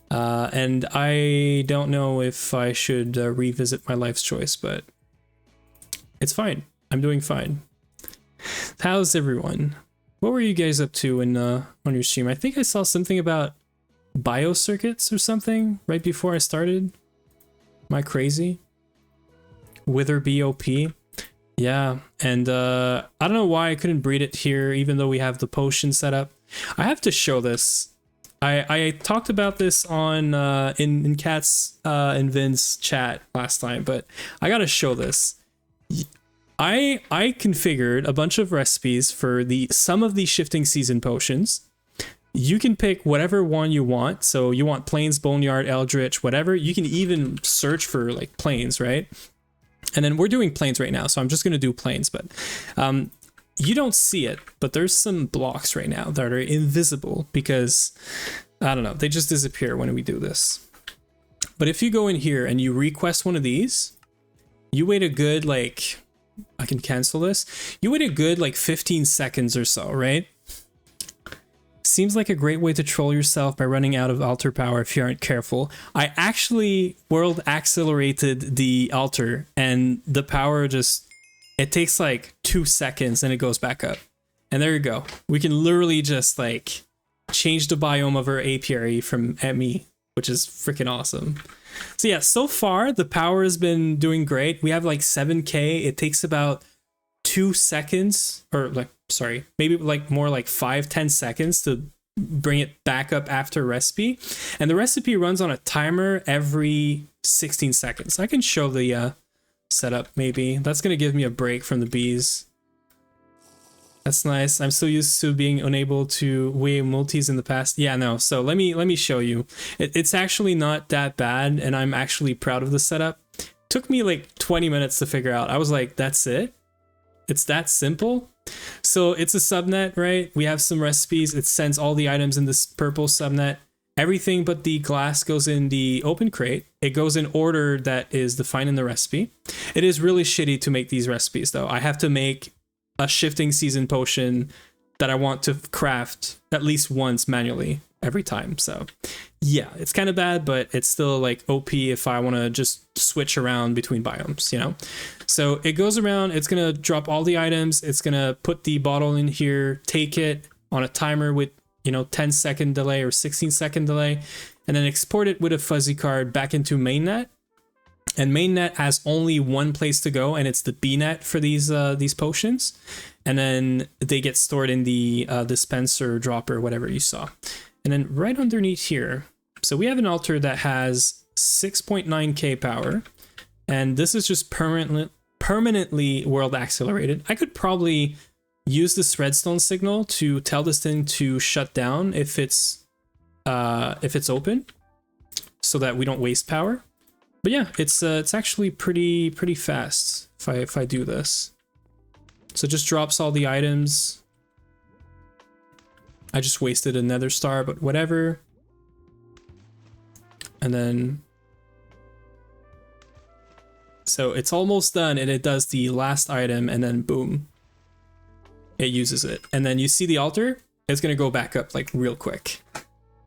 [SPEAKER 1] And I don't know if I should revisit my life's choice, but it's fine. I'm doing fine. How's everyone? What were you guys up to in on your stream? I think I saw something about biocircuits or something right before I started. Am I crazy? Wither BOP. Yeah, and I don't know why I couldn't breed it here, even though we have the potion set up. I have to show this. I talked about this on in Cat's and Vin's chat last time, but I gotta show this. I configured a bunch of recipes for some of the shifting season potions. You can pick whatever one you want. So you want plains, boneyard, eldritch, whatever. You can even search for like plains, right? And then we're doing plains right now, so I'm just gonna do plains, but you don't see it, but there's some blocks right now that are invisible because, I don't know, they just disappear when we do this. But if you go in here and you request one of these, you wait a good, like, I can cancel this. You wait a good, like, 15 seconds or so, right? Seems like a great way to troll yourself by running out of altar power if you aren't careful. I actually world accelerated the altar and the power just... It takes like 2 seconds and it goes back up. And there you go. We can literally just like change the biome of our apiary from ME, which is freaking awesome. So yeah, so far the power has been doing great. We have like 7K. It takes about 2 seconds or like, sorry, maybe like more like 5-10 seconds to bring it back up after recipe. And the recipe runs on a timer every 16 seconds. I can show the setup maybe. That's gonna give me a break from the bees. That's nice. I'm so used to being unable to weigh multis in the past. Yeah, no. So let me show you. It's actually not that bad, and I'm actually proud of the setup. Took me like 20 minutes to figure out. I was like, that's it? It's that simple? So it's a subnet, right? We have some recipes. It sends all the items in this purple subnet. Everything but the glass goes in the open crate. It goes in order that is defined in the recipe. It is really shitty to make these recipes though. I have to make a shifting season potion that I want to craft at least once manually every time. So yeah, it's kind of bad, but it's still like OP if I want to just switch around between biomes, you know? So it goes around, it's going to drop all the items. It's going to put the bottle in here, take it on a timer with, you know, 10-second delay or 16-second delay, and then export it with a fuzzy card back into mainnet. And mainnet has only one place to go, and it's the bnet for these potions. And then they get stored in the dispenser, dropper, whatever you saw. And then right underneath here, so we have an altar that has 6.9k power, and this is just permanently world accelerated. I could probably use this redstone signal to tell this thing to shut down if it's open, so that we don't waste power. But yeah, it's actually pretty fast if I do this. So it just drops all the items. I just wasted a nether star, but whatever. And then, so it's almost done, and it does the last item, and then boom, it uses it. And then you see the altar, it's gonna go back up like real quick.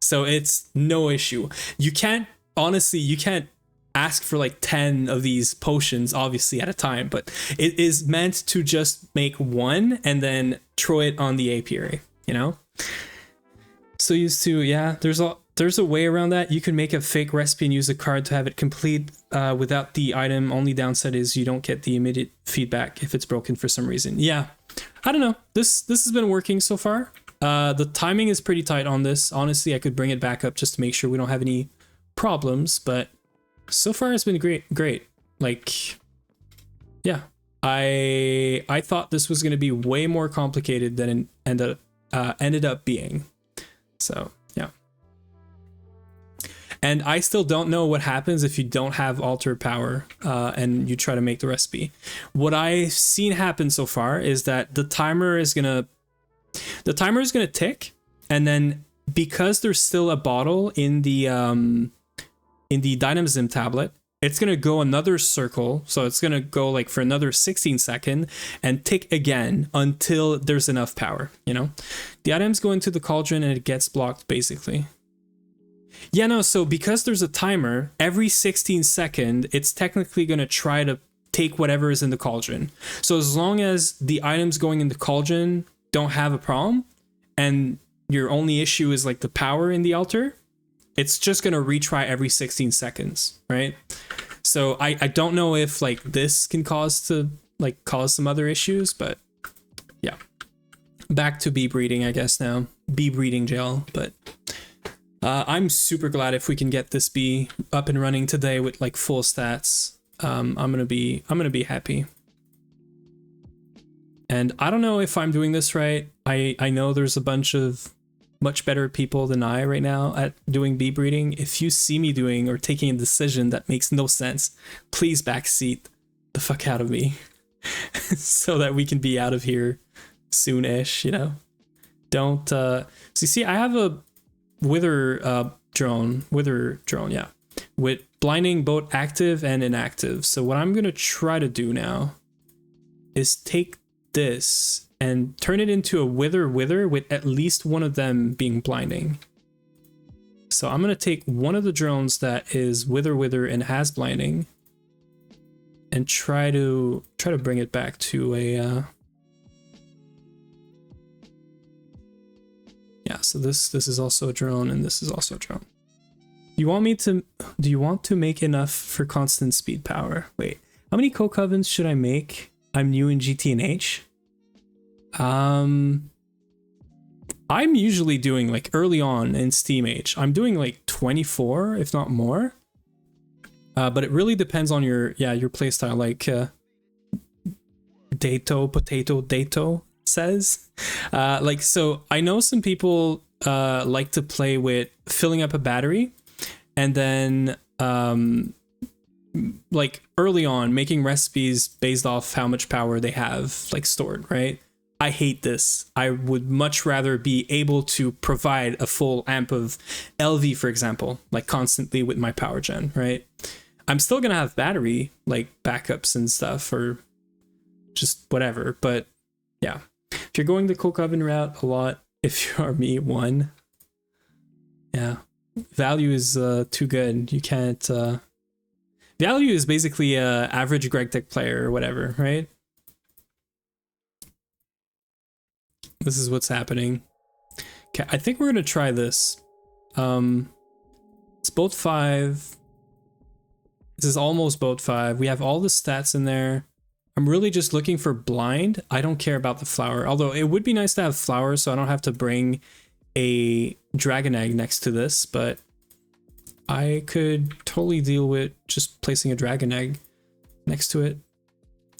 [SPEAKER 1] So it's no issue. You can't, honestly, you can't ask for like 10 of these potions obviously at a time, but it is meant to just make one and then throw it on the apiary, you know? So used to, yeah, there's a way around that. You can make a fake recipe and use a card to have it complete without the item. Only downside is you don't get the immediate feedback if it's broken for some reason. Yeah, I don't know. This has been working so far. The timing is pretty tight on this. Honestly, I could bring it back up just to make sure we don't have any problems, but so far it's been great. Like, yeah, I thought this was going to be way more complicated than it ended up being. So yeah. And I still don't know what happens if you don't have altar power and you try to make the recipe. What I've seen happen so far is that the timer is gonna tick, and then because there's still a bottle in the dynamism tablet, it's going to go another circle. So it's going to go like for another 16 seconds and tick again until there's enough power, you know? The items go into the cauldron and it gets blocked basically. Yeah, no, so because there's a timer, every 16 seconds, it's technically going to try to take whatever is in the cauldron. So as long as the items going in the cauldron don't have a problem, and your only issue is like the power in the altar, it's just going to retry every 16 seconds, right? So I don't know if like this can cause some other issues, but yeah. Back to bee breeding, I guess now. Bee breeding gel, but I'm super glad if we can get this bee up and running today with like full stats. I'm gonna be happy. And I don't know if I'm doing this right. I know there's a bunch of much better people than I right now at doing bee breeding. If you see me doing or taking a decision that makes no sense, please backseat the fuck out of me so that we can be out of here soon-ish, you know? Don't, so you see, I have a wither drone, yeah, with blinding both active and inactive. So what I'm going to try to do now is take this and turn it into a wither with at least one of them being blinding. So I'm going to take one of the drones that is wither and has blinding and try to bring it back to a yeah, so this is also a drone and this is also a drone. Do you want to make enough for constant speed power? Wait, how many coke ovens should I make? I'm new in GTNH. I'm usually doing like early on in Steam Age. I'm doing like 24, if not more. But it really depends on your playstyle. Like Dato says. Like, so I know some people like to play with filling up a battery and then like early on making recipes based off how much power they have like stored, right? I hate this. I would much rather be able to provide a full amp of LV, for example, like constantly with my power gen, right? I'm still gonna have battery like backups and stuff or just whatever, but yeah. If you're going the coke oven route a lot, if you are me, one. Yeah. Value is too good. You can't Value is basically a average Greg Tech player or whatever, right? This is what's happening. Okay, I think we're gonna try this. It's boat 5. This is almost boat 5. We have all the stats in there. I'm really just looking for blind. I don't care about the flower, although it would be nice to have flowers so I don't have to bring a dragon egg next to this, but I could totally deal with just placing a dragon egg next to it.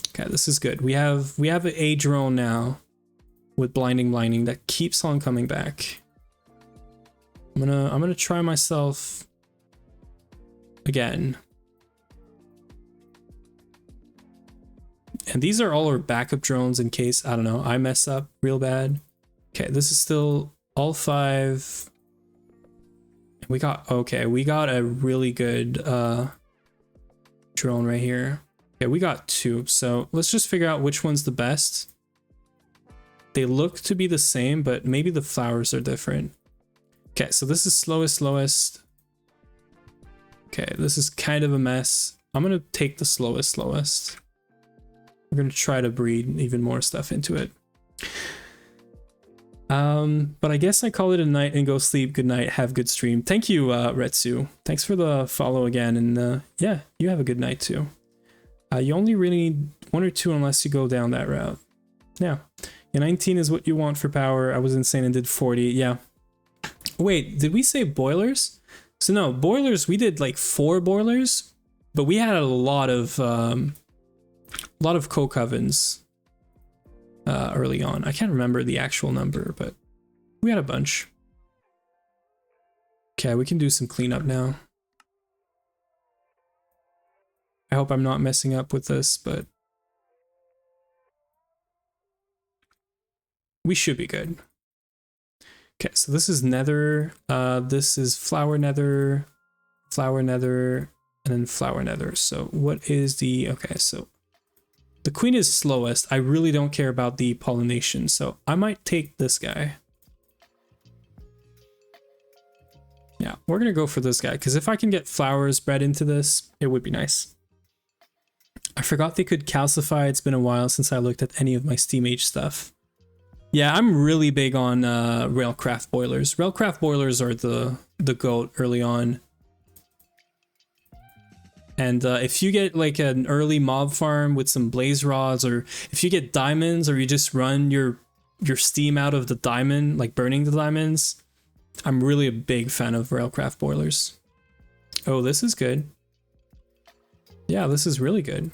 [SPEAKER 1] Okay, this is good. We have a drone now with blinding that keeps on coming back. I'm gonna try myself again. And these are all our backup drones in case, I don't know, I mess up real bad. Okay, this is still all 5. We got a really good drone right here. Okay, we got 2. So let's just figure out which one's the best. They look to be the same, but maybe the flowers are different. Okay, so this is slowest. Okay, this is kind of a mess. I'm gonna take the slowest. We're gonna try to breed even more stuff into it. But I guess I call it a night and go sleep. Good night. Have good stream. Thank you, Retsu. Thanks for the follow again. And yeah, you have a good night too. You only really need 1 or 2 unless you go down that route. Yeah. 19 is what you want for power. I was insane and did 40. Yeah. Wait, did we say boilers? So no, boilers, we did like 4 boilers, but we had a lot of coke ovens early on. I can't remember the actual number, but we had a bunch. Okay, we can do some cleanup now. I hope I'm not messing up with this, but we should be good. Okay, so this is Nether. This is flower Nether. and then flower nether. So what is the, okay, so the queen is slowest. I really don't care about the pollination, so I might take this guy. Yeah, we're gonna go for this guy, because if I can get flowers bred into this, it would be nice. I forgot they could calcify. It's been a while since I looked at any of my Steam Age stuff. Yeah, I'm really big on railcraft boilers. Railcraft boilers are the GOAT early on. And if you get like an early mob farm with some blaze rods, or if you get diamonds, or you just run your steam out of the diamond, like burning the diamonds, I'm really a big fan of railcraft boilers. Oh, this is good. Yeah, this is really good.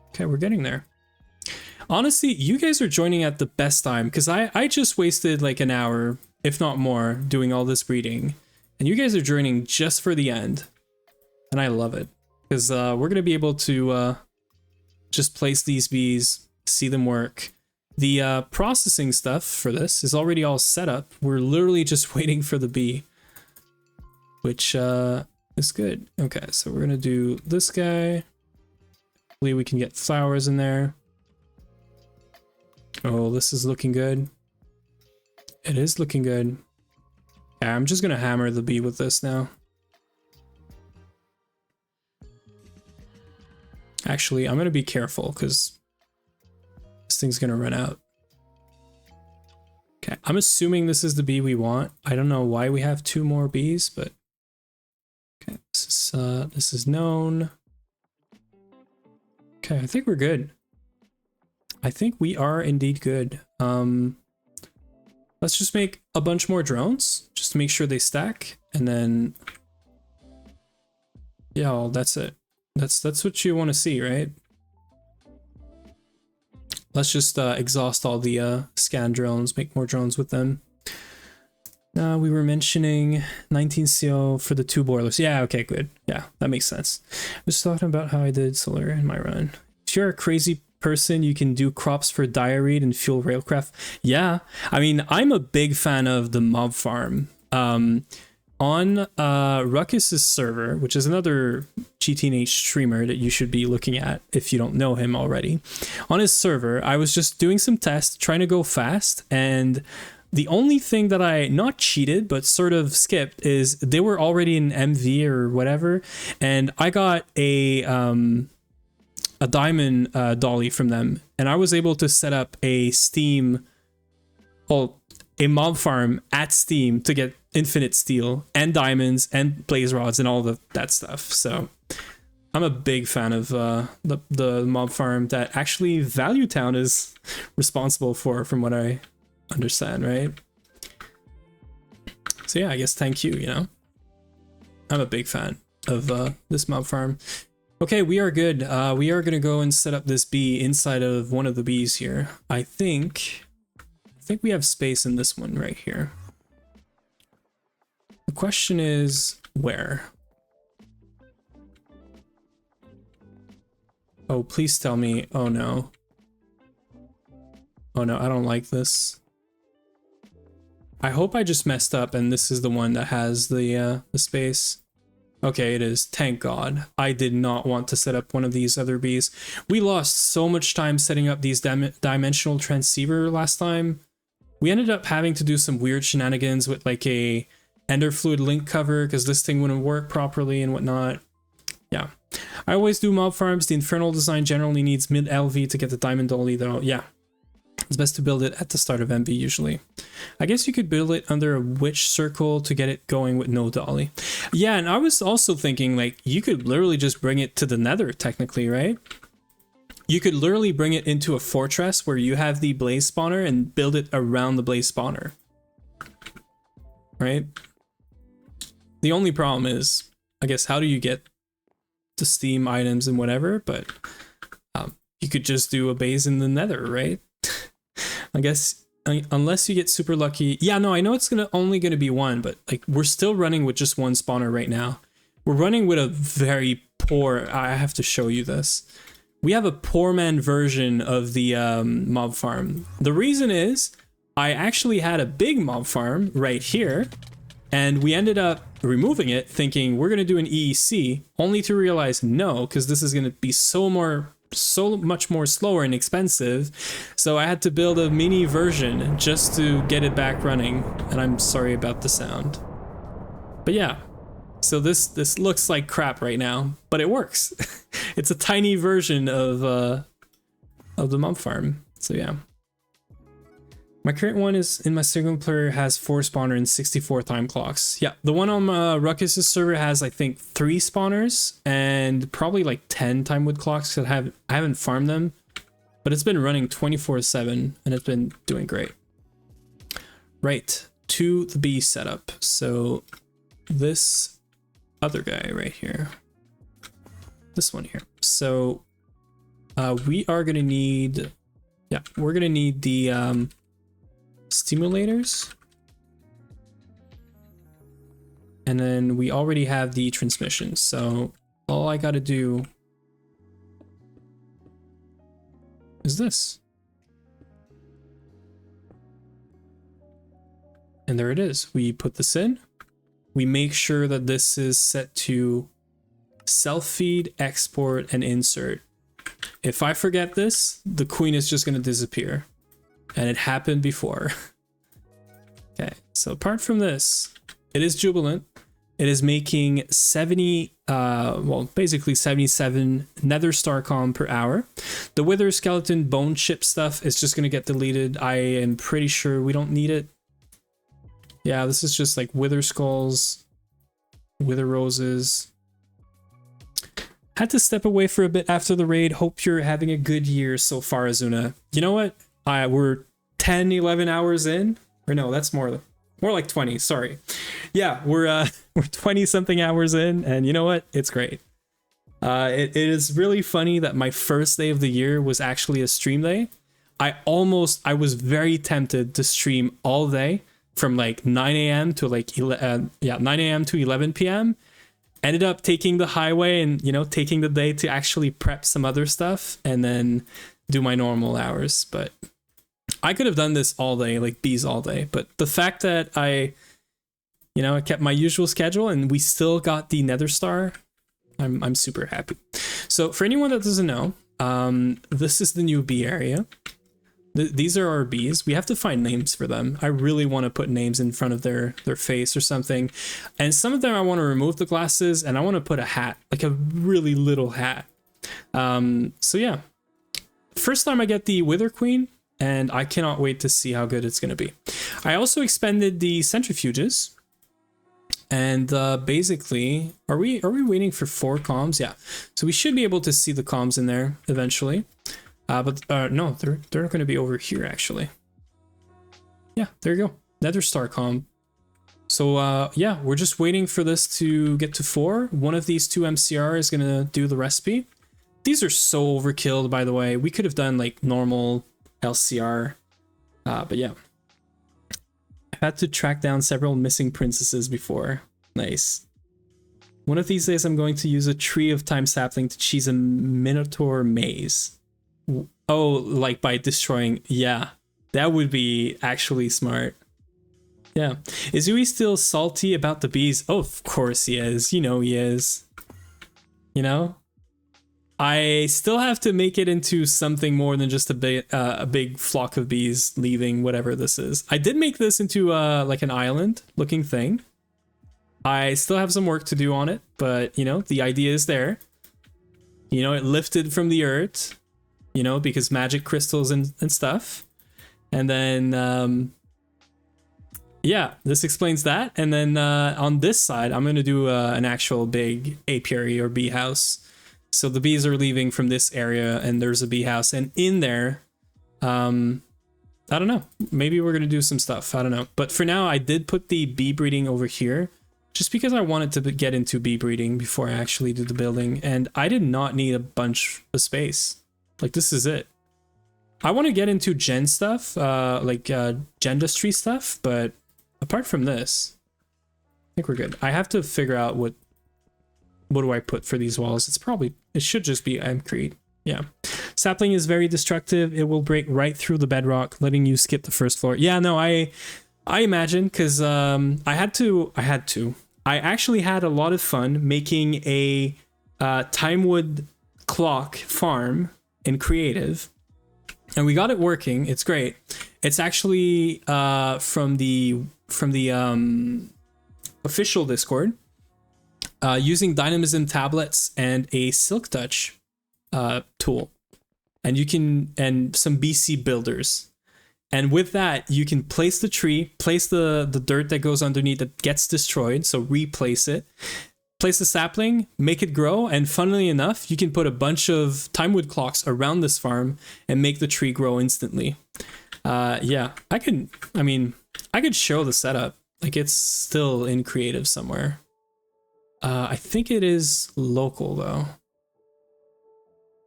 [SPEAKER 1] Okay, we're getting there. Honestly, you guys are joining at the best time, because I just wasted like an hour, if not more, doing all this breeding. And you guys are joining just for the end. And I love it. Because we're going to be able to just place these bees, see them work. The processing stuff for this is already all set up. We're literally just waiting for the bee. Which is good. Okay, so we're going to do this guy. Hopefully we can get flowers in there. Oh, this is looking good. It is looking good. Yeah, I'm just gonna hammer the bee with this now. Actually, I'm gonna be careful because this thing's gonna run out. Okay, I'm assuming this is the bee we want. I don't know why we have 2 more bees, but okay, this is known. Okay, I think we're good. I think we are indeed good. Let's just make a bunch more drones just to make sure they stack, and then yeah, well, that's it. That's what you want to see, right? Let's just exhaust all the scan drones, make more drones with them. We were mentioning 19 CO for the 2 boilers. Yeah, okay, good. Yeah, that makes sense. I was talking about how I did solar in my run. If you're a crazy person, you can do crops for diarrhea and fuel railcraft. Yeah, I mean, I'm a big fan of the mob farm. On Ruckus's server, which is another GTNH streamer that you should be looking at if you don't know him already. On his server, I was just doing some tests, trying to go fast, and the only thing that I not cheated but sort of skipped is they were already in MV or whatever, and I got a diamond dolly from them, and I was able to set up a Steam, well, a mob farm at Steam to get infinite steel and diamonds and blaze rods and all that stuff. So I'm a big fan of the mob farm that actually Value Town is responsible for, from what I understand, right? So yeah, I guess thank you, you know? I'm a big fan of this mob farm. Okay, we are good. We are gonna go and set up this bee inside of one of the bees here. I think we have space in this one right here. The question is where? Oh, please tell me. Oh no. Oh no, I don't like this. I hope I just messed up and this is the one that has the space. Okay, it is. Thank God. I did not want to set up one of these other bees. We lost so much time setting up these dimensional transceiver last time. We ended up having to do some weird shenanigans with like a ender fluid link cover because this thing wouldn't work properly and whatnot. Yeah. I always do mob farms. The infernal design generally needs mid LV to get the diamond dolly though. Yeah. It's best to build it at the start of MV usually. I guess you could build it under a witch circle to get it going with no dolly. Yeah, and I was also thinking like you could literally just bring it to the nether technically, right? You could literally bring it into a fortress where you have the blaze spawner and build it around the blaze spawner. Right? The only problem is, I guess, how do you get the Steam items and whatever, but you could just do a base in the nether, right? I guess, unless you get super lucky. Yeah, no, I know it's only gonna be one, but like we're still running with just one spawner right now. We're running with a very poor, I have to show you this. We have a poor man version of the mob farm. The reason is I actually had a big mob farm right here, And we ended up removing it thinking we're going to do an EEC, only to realize no, because this is going to be so much more slower and expensive. So I had to build a mini version just to get it back running. And I'm sorry about the sound. But yeah, so this looks like crap right now, but it works. It's a tiny version of the mob farm. So yeah. My current one is in my single player has 4 spawner and 64 time clocks. Yeah, the one on Ruckus's server has I think 3 spawners and probably like 10 time wood clocks. I haven't farmed them, but it's been running 24/7 and it's been doing great. Right, to the bee setup. So this other guy right here, this one here. So we are gonna need, yeah, we're gonna need the stimulators, and then we already have the transmission, so all I gotta do is this, and there it is. We put this in, we make sure that this is set to self-feed, export, and insert. If I forget this, the queen is just gonna disappear. And it happened before. Okay, so apart from this, it is jubilant. It is making 70, well, basically 77 Nether star comm per hour. The wither skeleton bone chip stuff is just gonna get deleted. I am pretty sure we don't need it. Yeah, this is just like wither skulls, wither roses. Had to step away for a bit after the raid. Hope you're having a good year so far, Azuna. You know what? We're 10, 11 hours in, or no, that's more like 20. Sorry. Yeah, we're 20 something hours in, and you know what? It's great. It is really funny that my first day of the year was actually a stream day. I was very tempted to stream all day from like 9 a.m. to like 9 a.m. to 11 p.m. Ended up taking the highway and, you know, taking the day to actually prep some other stuff and then do my normal hours. But I could have done this all day, like bees all day. But the fact that I kept my usual schedule and we still got the Nether star, I'm super happy. So for anyone that doesn't know, this is the new bee area. These are our bees. We have to find names for them. I really want to put names in front of their face or something. And some of them I want to remove the glasses and I want to put a hat, like a really little hat. So yeah, first time I get the Wither Queen, and I cannot wait to see how good it's going to be. I also expanded the centrifuges. And basically, are we waiting for 4 comms? Yeah. So we should be able to see the comms in there eventually. But no, they're going to be over here actually. Yeah, there you go. Nether star comm. So yeah, we're just waiting for this to get to 4. One of these 2 MCR is going to do the recipe. These are so overkilled, by the way. We could have done like normal LCR. But yeah. I've had to track down several missing princesses before. Nice. One of these days I'm going to use a tree of time sapling to cheese a minotaur maze. Oh, like by destroying. Yeah, that would be actually smart. Yeah. Is Yui still salty about the bees? Oh, of course he is. You know he is. You know? I still have to make it into something more than just a big flock of bees leaving whatever this is. I did make this into like an island looking thing. I still have some work to do on it, but you know, the idea is there. You know, it lifted from the earth, you know, because magic crystals and stuff. And then, yeah, this explains that. And then on this side, I'm going to do an actual big apiary or bee house. So the bees are leaving from this area and there's a bee house, and in there, I don't know, maybe we're going to do some stuff. I don't know. But for now, I did put the bee breeding over here just because I wanted to get into bee breeding before I actually do the building. And I did not need a bunch of space. Like, this is it. I want to get into gen stuff, like gendustry stuff. But apart from this, I think we're good. I have to figure out what do I put for these walls. It should just be Mcrete. Yeah. Sapling is very destructive. It will break right through the bedrock, letting you skip the first floor. Yeah, no, I I imagine, because I actually had a lot of fun making a Timewood clock farm in creative, and we got it working. It's great. It's actually from the official Discord, using dynamism tablets and a silk touch tool, and some BC builders. And with that, you can place the tree, place the dirt that goes underneath that gets destroyed, so replace it, place the sapling, make it grow, and funnily enough, you can put a bunch of Timewood clocks around this farm and make the tree grow instantly. Yeah, I could show the setup. Like, it's still in creative somewhere. I think it is local though.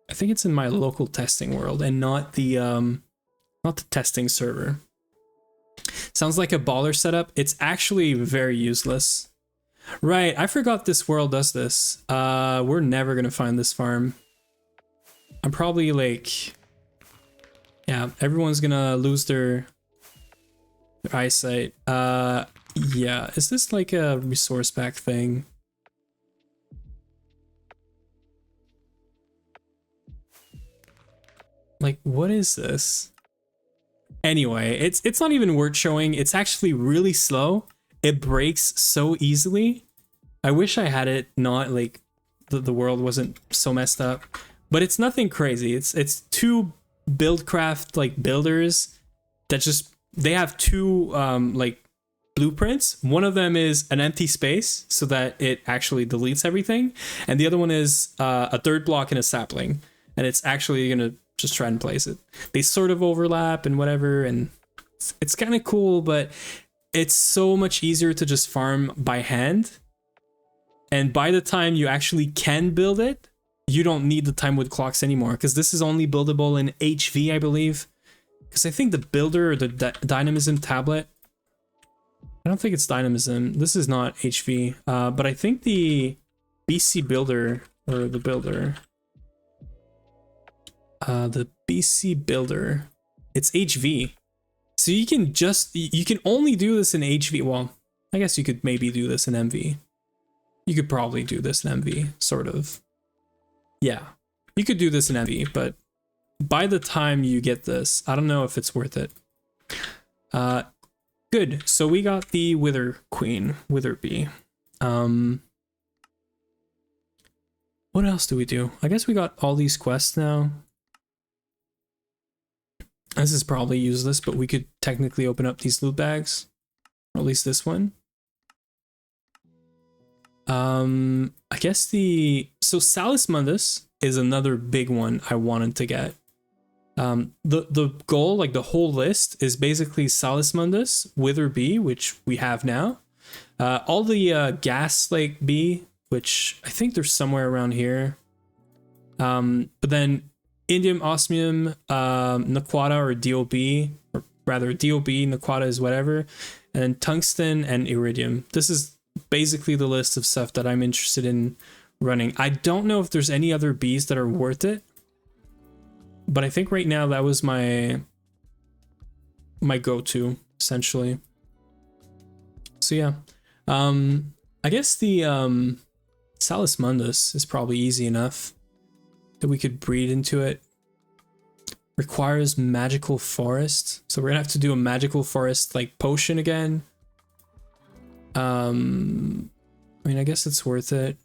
[SPEAKER 1] I think it's in my local testing world and not the testing server. Sounds like a baller setup. It's actually very useless. Right, I forgot this world does this. We're never gonna find this farm. I'm probably like... Yeah, everyone's gonna lose their eyesight. Yeah, is this like a resource pack thing? Like, what is this? Anyway, it's not even worth showing. It's actually really slow. It breaks so easily. I wish I had it not like the world wasn't so messed up, but it's nothing crazy. It's two buildcraft like builders that just, they have two like blueprints. One of them is an empty space so that it actually deletes everything, and the other one is a dirt block and a sapling, and it's actually gonna just try and place it. They sort of overlap and whatever, and it's kind of cool, but it's so much easier to just farm by hand. And by the time you actually can build it, you don't need the Timewood clocks anymore, because this is only buildable in HV, I believe. Because I think the builder or the dynamism tablet, I don't think it's dynamism. This is not HV, but I think the BC builder, or the builder, the BC builder, it's HV. So you can only do this in HV. Well, I guess you could maybe do this in MV. You could probably do this in MV, sort of. Yeah, you could do this in MV, but by the time you get this, I don't know if it's worth it. Good, so we got the Wither Queen, Wither Bee. What else do we do? I guess we got all these quests now. This is probably useless, but we could technically open up these loot bags. Or at least this one. I guess so Salis Mundus is another big one I wanted to get. The goal, like the whole list, is basically Salis Mundus, Wither Bee, which we have now. All the gas like bee, which I think they're somewhere around here. But then indium, osmium, naquata or DOB, or rather DOB, naquata is whatever, and then tungsten and iridium. This is basically the list of stuff that I'm interested in running. I don't know if there's any other bees that are worth it, but I think right now that was my go-to, essentially. So yeah, I guess the Salis Mundus is probably easy enough that we could breed into it. Requires magical forest, so we're gonna have to do a magical forest like potion again. I mean, I guess it's worth it.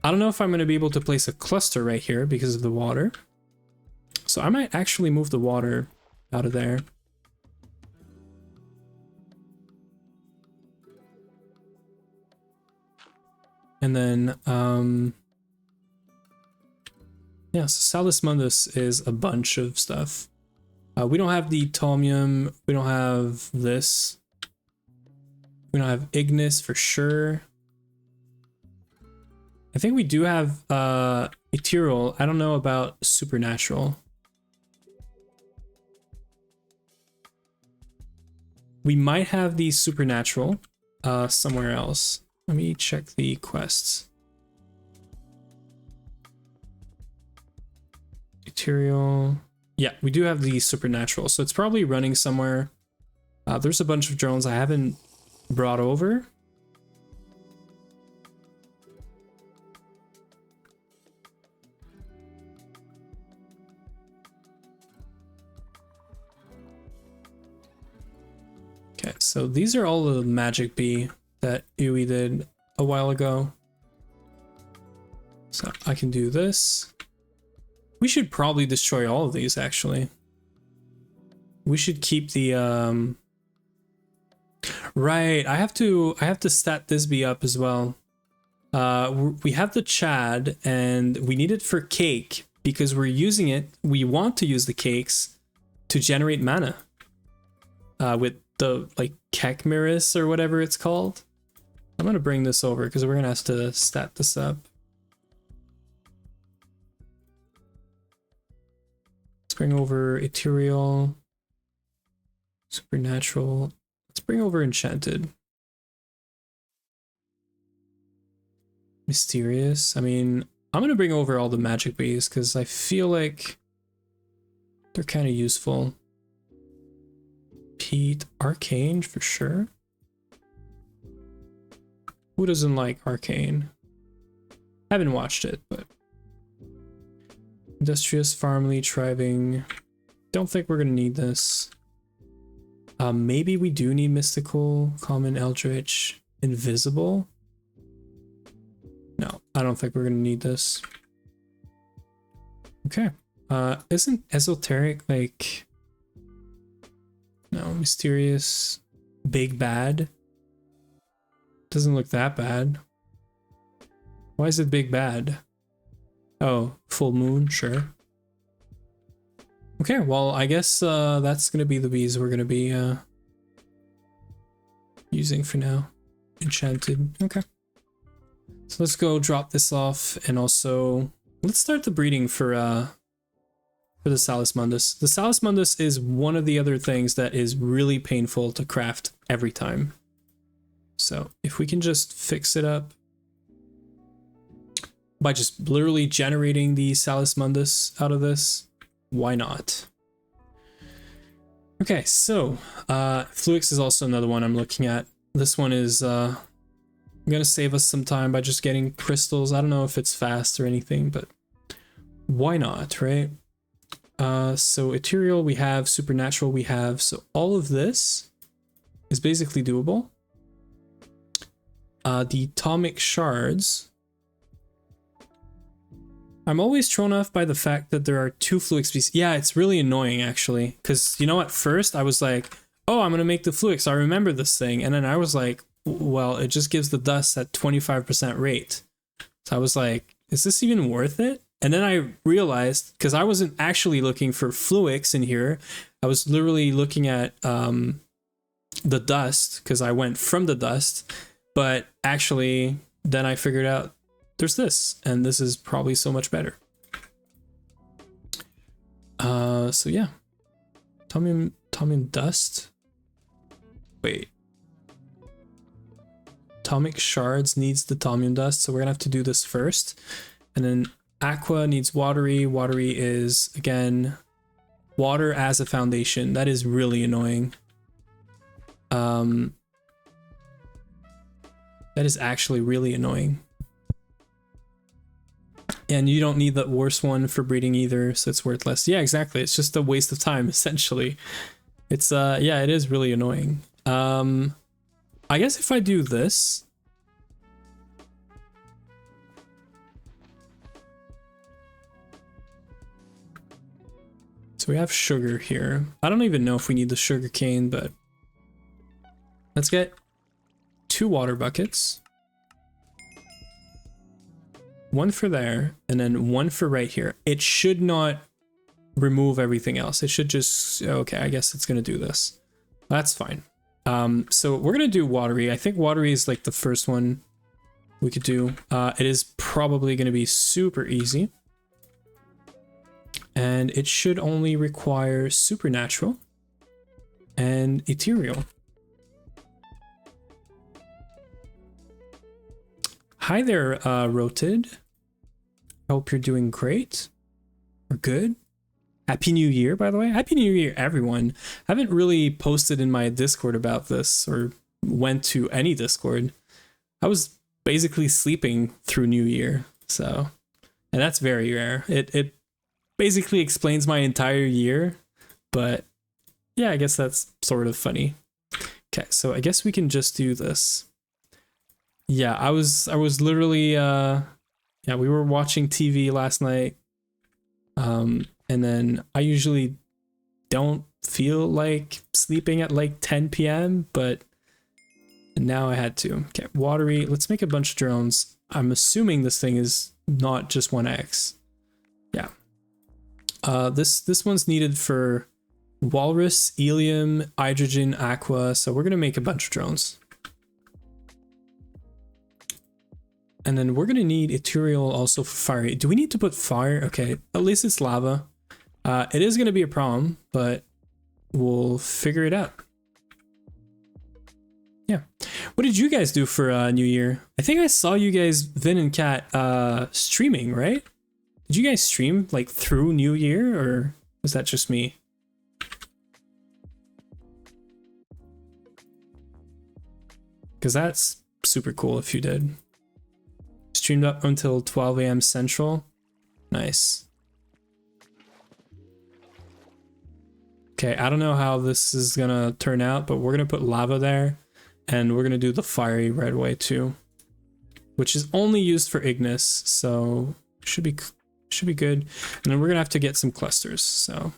[SPEAKER 1] I don't know if I'm going to be able to place a cluster right here because of the water. So I might actually move the water out of there. And then, yeah, so Salis Mundus is a bunch of stuff. We don't have the Tomium. We don't have this. We don't have Ignis for sure. I think we do have Ethereal. I don't know about Supernatural. We might have the Supernatural somewhere else. Let me check the quests. Ethereal. Yeah, we do have the Supernatural, so it's probably running somewhere There's a bunch of drones I haven't brought over. Okay, so these are all the magic bee that Yui did a while ago. So I can do this. We should probably destroy all of these, actually. We should keep the right, I have to stat this bee up as well. We have the Chad and we need it for cake because we're using it. We want to use the cakes to generate mana. With the like Kekmiris or whatever it's called. I'm gonna bring this over because we're gonna have to stat this up. Let's bring over Ethereal, Supernatural. Let's bring over Enchanted. Mysterious. I mean, I'm gonna bring over all the magic bees because I feel like they're kind of useful. Pete, Arcane for sure. Who doesn't like Arcane? Haven't watched it, but Industrious, Farmly, Thriving. Don't think we're gonna need this. Maybe we do need Mystical, Common, Eldritch, Invisible. No, I don't think we're gonna need this. Okay. Isn't Esoteric like... No, Mysterious, Big Bad. Doesn't look that bad. Why is it Big Bad? Oh, Full Moon, sure. Okay, well, I guess that's gonna be the bees we're gonna be using for now. Enchanted, okay. So let's go drop this off, and also let's start the breeding for the Salis Mundus. The Salis Mundus is one of the other things that is really painful to craft every time. So if we can just fix it up by just literally generating the Salis Mundus out of this, why not? Okay, so Fluix is also another one I'm looking at. This one is gonna save us some time by just getting crystals. I don't know if it's fast or anything, but why not, right? So Ethereal we have, Supernatural we have, so all of this is basically doable. The Atomic Shards. I'm always thrown off by the fact that there are 2 Fluix species. Yeah, it's really annoying actually, because you know, at first I was like, oh, I'm gonna make the Fluix, I remember this thing, and then I was like, well, it just gives the dust at 25% rate. So I was like, is this even worth it? And then I realized, because I wasn't actually looking for Fluix in here, I was literally looking at the dust, because I went from the dust, but actually then I figured out there's this, and this is probably so much better. So yeah. Tomium Dust. Wait. Atomic Shards needs the Tomium Dust, so we're gonna have to do this first. And then Aqua needs Watery. Watery is, again, water as a foundation. That is really annoying. That is actually really annoying. And you don't need the worst one for breeding either, so it's worthless. Yeah, exactly. It's just a waste of time, essentially. It's, yeah, it is really annoying. I guess if I do this... So we have sugar here. I don't even know if we need the sugar cane, but let's get 2 water buckets. 1 for there, and then 1 for right here. It should not remove everything else. It should just, okay, I guess it's gonna do this. That's fine. So we're gonna do Watery. I think Watery is like the first one we could do. It is probably gonna be super easy. And it should only require Supernatural and Ethereal. Hi there, Roted. Hope you're doing great or good. Happy New Year, by the way. Happy New Year, everyone. I haven't really posted in my Discord about this or went to any Discord. I was basically sleeping through New Year, so, and that's very rare. It basically explains my entire year, but yeah, I guess that's sort of funny. Okay, so I guess we can just do this. Yeah, I was literally yeah, we were watching TV last night. And then I usually don't feel like sleeping at like 10 p.m., but now I had to. Okay, watery. Let's make a bunch of drones. I'm assuming this thing is not just 1x. Yeah. This one's needed for walrus, helium, hydrogen, aqua. So we're gonna make a bunch of drones. And then we're gonna need ethereal also for fire. Do we need to put fire? Okay, at least it's lava. It is gonna be a problem, but we'll figure it out. Yeah. What did you guys do for New Year? I think I saw you guys, Vin and Kat, streaming, right? Did you guys stream like through New Year, or was that just me? Because that's super cool if you did. Streamed up until 12 a.m. Central. Nice. Okay, I don't know how this is gonna turn out, but we're gonna put lava there, and we're gonna do the fiery red way too, which is only used for Ignis, so should be good. And then we're gonna have to get some clusters. So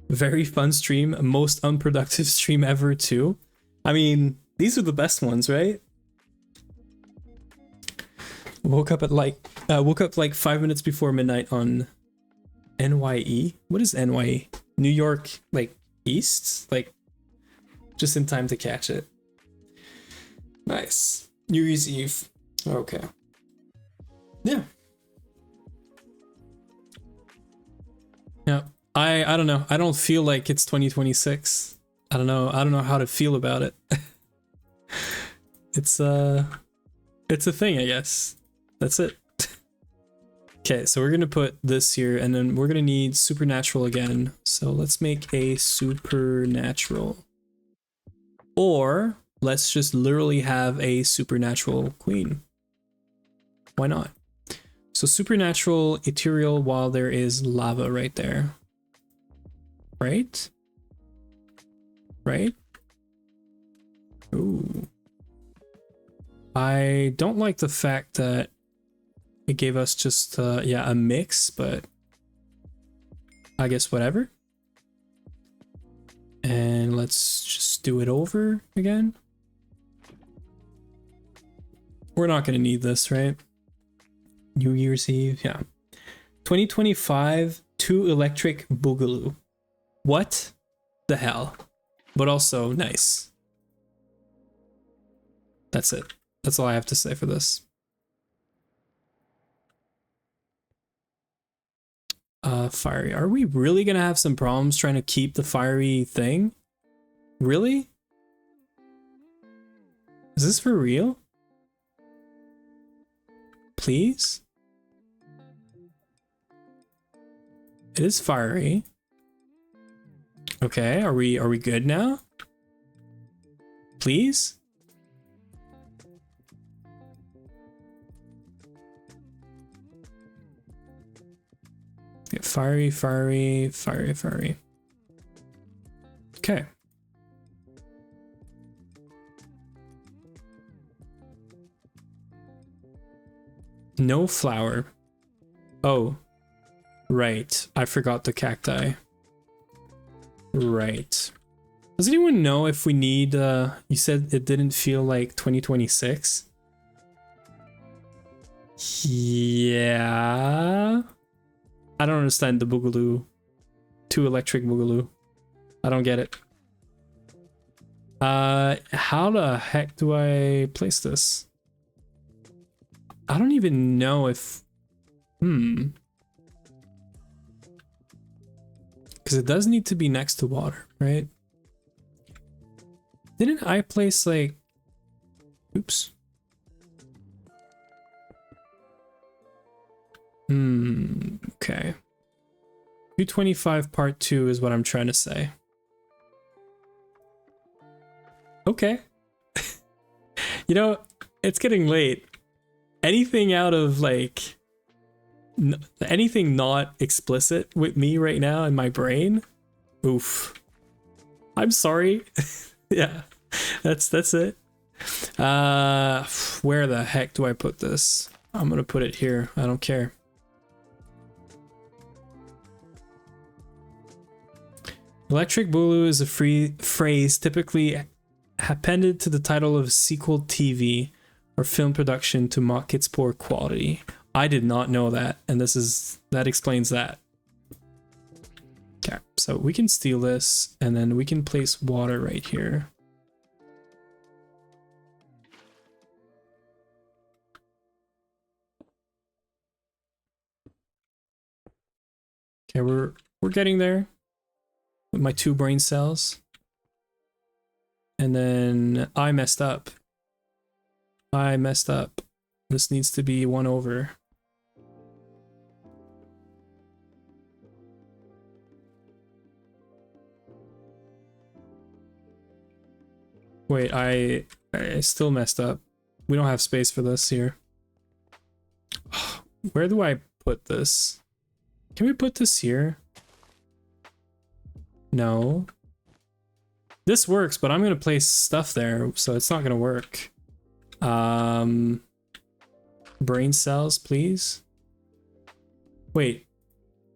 [SPEAKER 1] very fun stream, most unproductive stream ever too. I mean, these are the best ones, right? Woke up like 5 minutes before midnight on NYE. What is NYE? New York, like East? Like just in time to catch it. Nice. New Year's Eve. Okay. Yeah. Yeah. I don't know. I don't feel like it's 2026. I don't know how to feel about it. It's a thing, I guess. That's it. Okay, so we're gonna put this here, and then we're gonna need supernatural again. So let's make a supernatural. Or let's just literally have a supernatural queen. Why not? So supernatural ethereal while there is lava right there. Right? Right? Ooh. I don't like the fact that it gave us just, yeah, a mix, but I guess whatever. And let's just do it over again. We're not going to need this, right? New Year's Eve, yeah. 2025, 2 electric boogaloo. What the hell? But also nice. That's it. That's all I have to say for this. Fiery. Are we really gonna have some problems trying to keep the fiery thing? Really? Is this for real? Please? It is fiery. Okay, are we good now? Please? Yeah, fiery, fiery, fiery, fiery. Okay. No flower. Oh. Right. I forgot the cacti. Right. Does anyone know if we need, you said it didn't feel like 2026? Yeah. I don't understand the boogaloo. 2 electric boogaloo. I don't get it. How the heck do I place this? I don't even know if... Because it does need to be next to water, right? Didn't I place like... Oops. Okay. 225 part 2 is what I'm trying to say. Okay. You know, it's getting late. Anything out of like anything not explicit with me right now in my brain? Oof. I'm sorry. Yeah. That's it. Where the heck do I put this? I'm gonna put it here. I don't care. Electric Boogaloo is a free phrase typically appended to the title of a sequel TV or film production to mock its poor quality. I did not know that, and that explains that. Okay, so we can steal this, and then we can place water right here. Okay, we're getting there with my 2 brain cells. And then I messed up. This needs to be 1 over. Wait, I still messed up. We don't have space for this here. Where do I put this? Can we put this here? No. This works, but I'm gonna place stuff there, so it's not gonna work. Brain cells, please. Wait,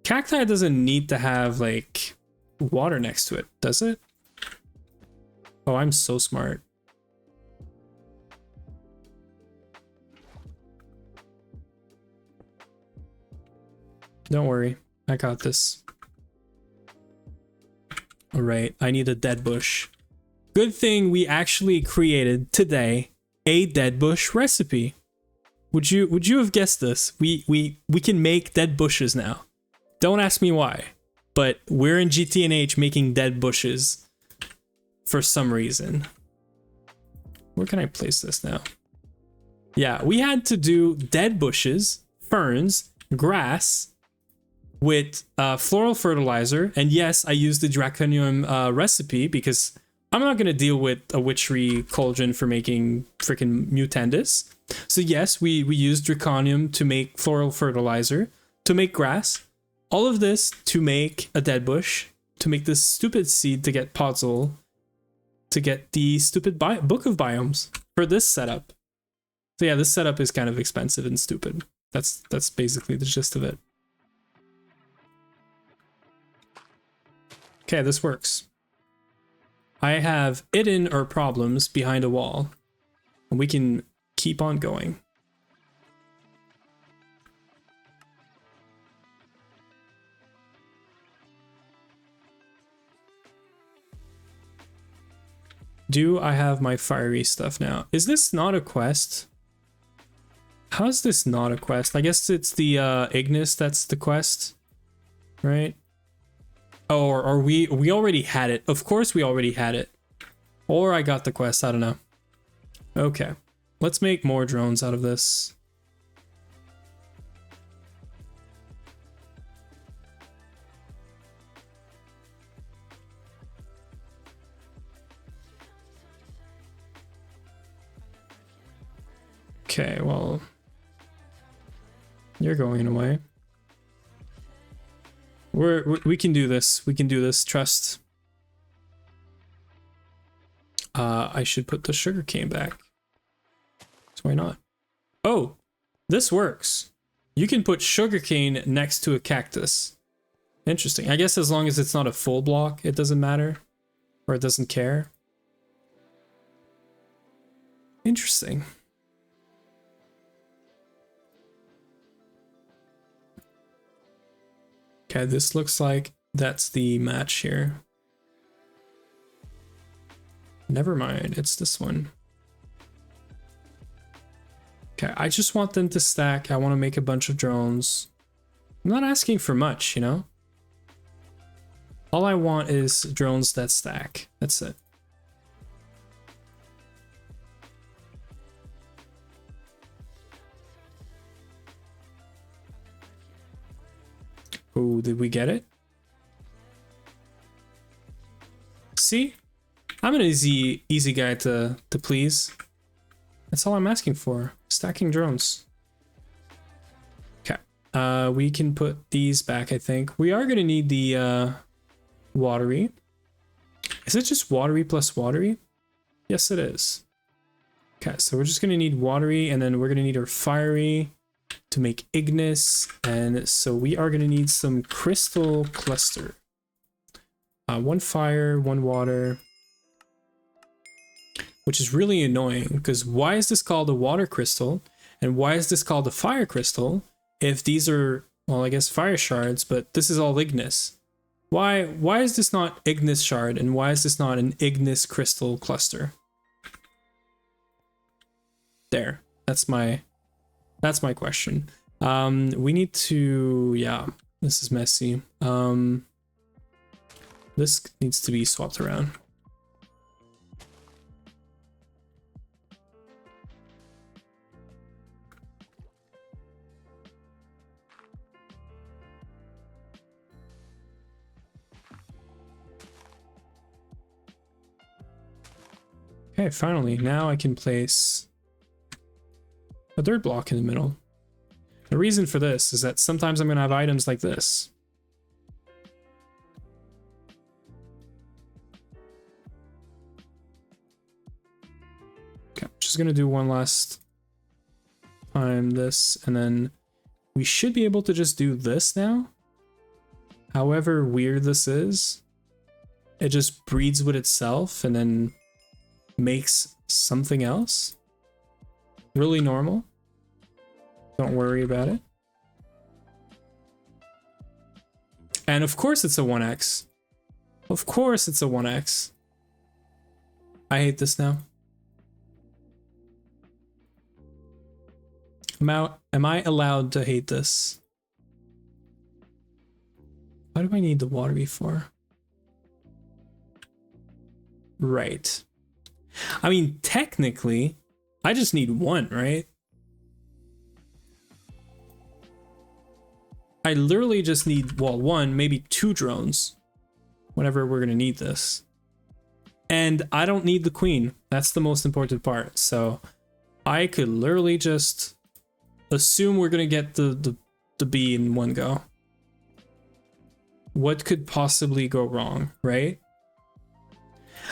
[SPEAKER 1] cacti doesn't need to have like water next to it, does it? Oh, I'm so smart. Don't worry, I got this. All right, I need a dead bush. Good thing we actually created today a dead bush recipe. Would you have guessed this? We can make dead bushes now. Don't ask me why, but we're in GTNH making dead bushes for some reason. Where can I place this now? Yeah, we had to do dead bushes, ferns, grass, with floral fertilizer, and yes, I used the draconium recipe because I'm not gonna deal with a witchery cauldron for making freaking mutandis. So yes, we used draconium to make floral fertilizer, to make grass, all of this to make a dead bush, to make this stupid seed to get podzol, to get the stupid book of biomes for this setup. So yeah, this setup is kind of expensive and stupid. That's basically the gist of it. Okay, this works. I have hidden our problems behind a wall, and we can keep on going. Do I have my fiery stuff now? Is this not a quest? How is this not a quest? I guess it's the Ignis that's the quest, right? Oh, or we already had it. Of course we already had it. Or I got the quest, I don't know. Okay, let's make more drones out of this. Okay, well, you're going away. We can do this. We can do this. Trust. I should put the sugarcane back. So why not? Oh, this works. You can put sugarcane next to a cactus. Interesting. I guess as long as it's not a full block, it doesn't matter. Or it doesn't care. Interesting. Okay, this looks like that's the match here. Never mind, it's this one. Okay, I just want them to stack. I want to make a bunch of drones. I'm not asking for much, you know? All I want is drones that stack. That's it. Oh, did we get it? See? I'm an easy guy to please. That's all I'm asking for. Stacking drones. Okay. We can put these back, I think. We are gonna need the watery. Is it just watery plus watery? Yes, it is. Okay, so we're just gonna need watery, and then we're gonna need our fiery to make Ignis, and so we are gonna need some crystal cluster. One fire, one water, which is really annoying because why is this called a water crystal and why is this called a fire crystal if these are, well, I guess fire shards, but this is all Ignis. Why is this not Ignis shard and why is this not an Ignis crystal cluster? There, that's my question. We need to, yeah, this is messy. This needs to be swapped around. Okay, finally, now I can place a dirt block in the middle. The reason for this is that sometimes I'm going to have items like this. Okay, I'm just going to do one last time this, and then we should be able to just do this now. However weird this is, it just breeds with itself and then makes something else. Really normal. Don't worry about it. And of course it's a 1x. Of course it's a 1x. I hate this now. Am I allowed to hate this? What do I need the watery for? Right. I mean, technically, I just need one, right? I literally just need, well, one, maybe two drones whenever we're gonna need this. And I don't need the queen. That's the most important part. So I could literally just assume we're gonna get the bee in one go. What could possibly go wrong, right?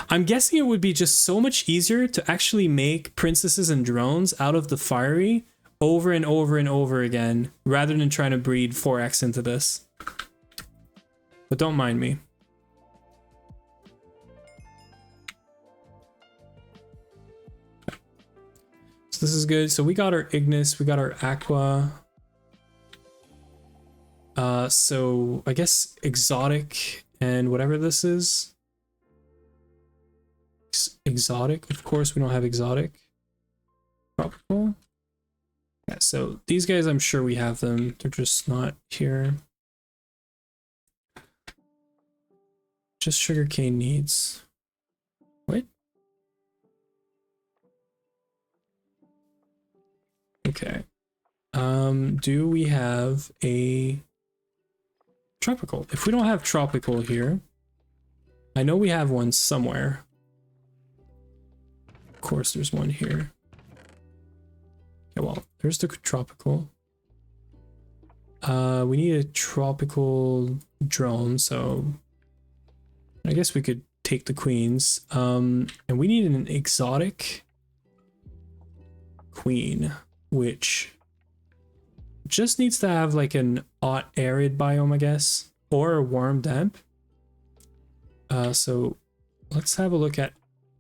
[SPEAKER 1] I'm guessing it would be just so much easier to actually make princesses and drones out of the fiery over and over and over again, rather than trying to breed 4x into this. But don't mind me. So this is good. So we got our Ignis, we got our Aqua. So I guess exotic and whatever this is. Exotic, of course we don't have exotic. Tropical. Yeah, so these guys, I'm sure we have them. They're just not here. Just sugarcane needs. What? Okay. Do we have a tropical? If we don't have tropical here, I know we have one somewhere. Of course, there's one here. Okay, well, there's the tropical. We need a tropical drone, so I guess we could take the queens. And we need an exotic queen, which just needs to have like an hot arid biome, I guess, or a warm damp. So let's have a look at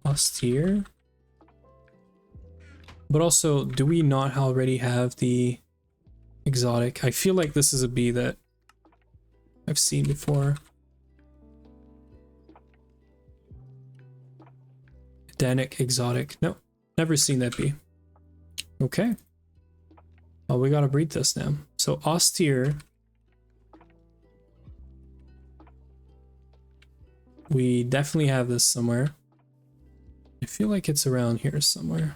[SPEAKER 1] austere. But also, do we not already have the exotic? I feel like this is a bee that I've seen before. Danic exotic. No, never seen that bee. Okay. Oh, we gotta breed this now. So austere. We definitely have this somewhere. I feel like it's around here somewhere.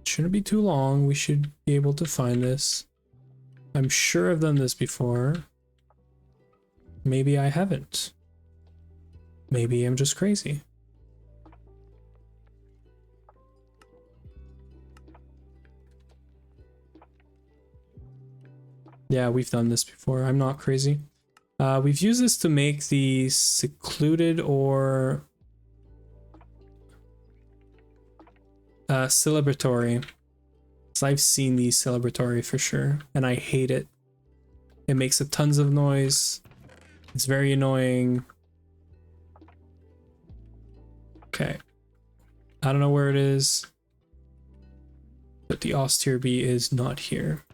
[SPEAKER 1] Shouldn't be too long. We should be able to find this. I'm sure I've done this before. Maybe I haven't. Maybe I'm just crazy. Yeah, we've done this before. I'm not crazy. We've used this to make the secluded or celebratory. So I've seen the celebratory for sure, and I hate it. It makes a tons of noise. It's very annoying. Okay. I don't know where it is, but the austere bee is not here.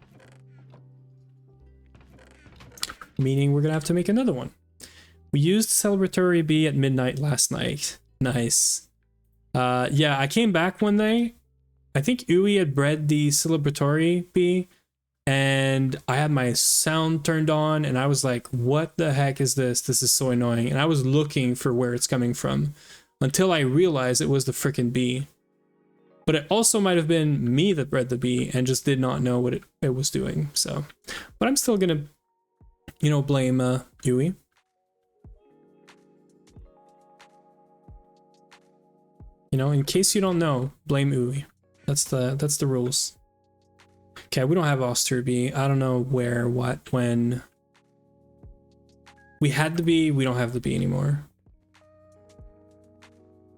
[SPEAKER 1] Meaning we're gonna have to make another one. We used celebratory bee at midnight last night. Nice. Yeah, I came back one day. I think Uwe had bred the celebratory bee, and I had my sound turned on, and I was like, what the heck is this? This is so annoying. And I was looking for where it's coming from until I realized it was the frickin' bee. But it also might have been me that bred the bee and just did not know what it was doing. So, but I'm still gonna, you know, blame Uwe. You know, in case you don't know, blame Uwe. That's the rules. Okay, we don't have austere bee. I don't know where, what, when. We had the bee, we don't have the bee anymore.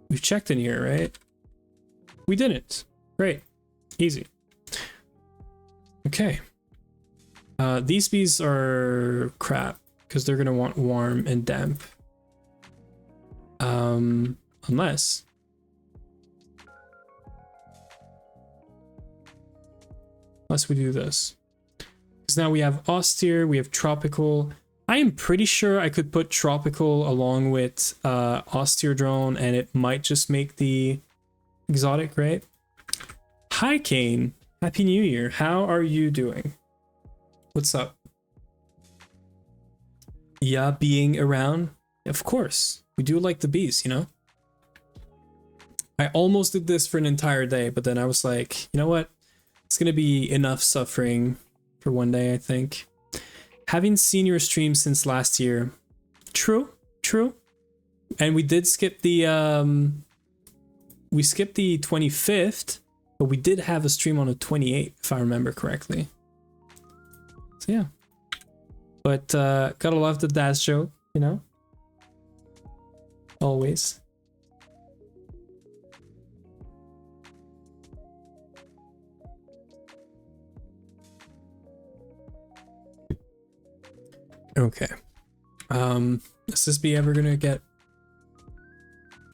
[SPEAKER 1] We've checked in here, right? We didn't. Great. Easy. Okay. These bees are crap because they're gonna want warm and damp. Unless we do this. Because now we have austere, we have tropical. I am pretty sure I could put tropical along with austere drone and it might just make the exotic, right? Hi Kane, Happy New Year. How are you doing? What's up? Yeah, being around. Of course. We do like the bees, you know? I almost did this for an entire day, but then I was like, you know what? It's gonna be enough suffering for one day, I think. Having seen your stream since last year. True, true. And we did skip the 25th, but we did have a stream on the 28th, if I remember correctly. So yeah. But gotta love the dad joke, you know? Always. Okay. Is this bee ever gonna get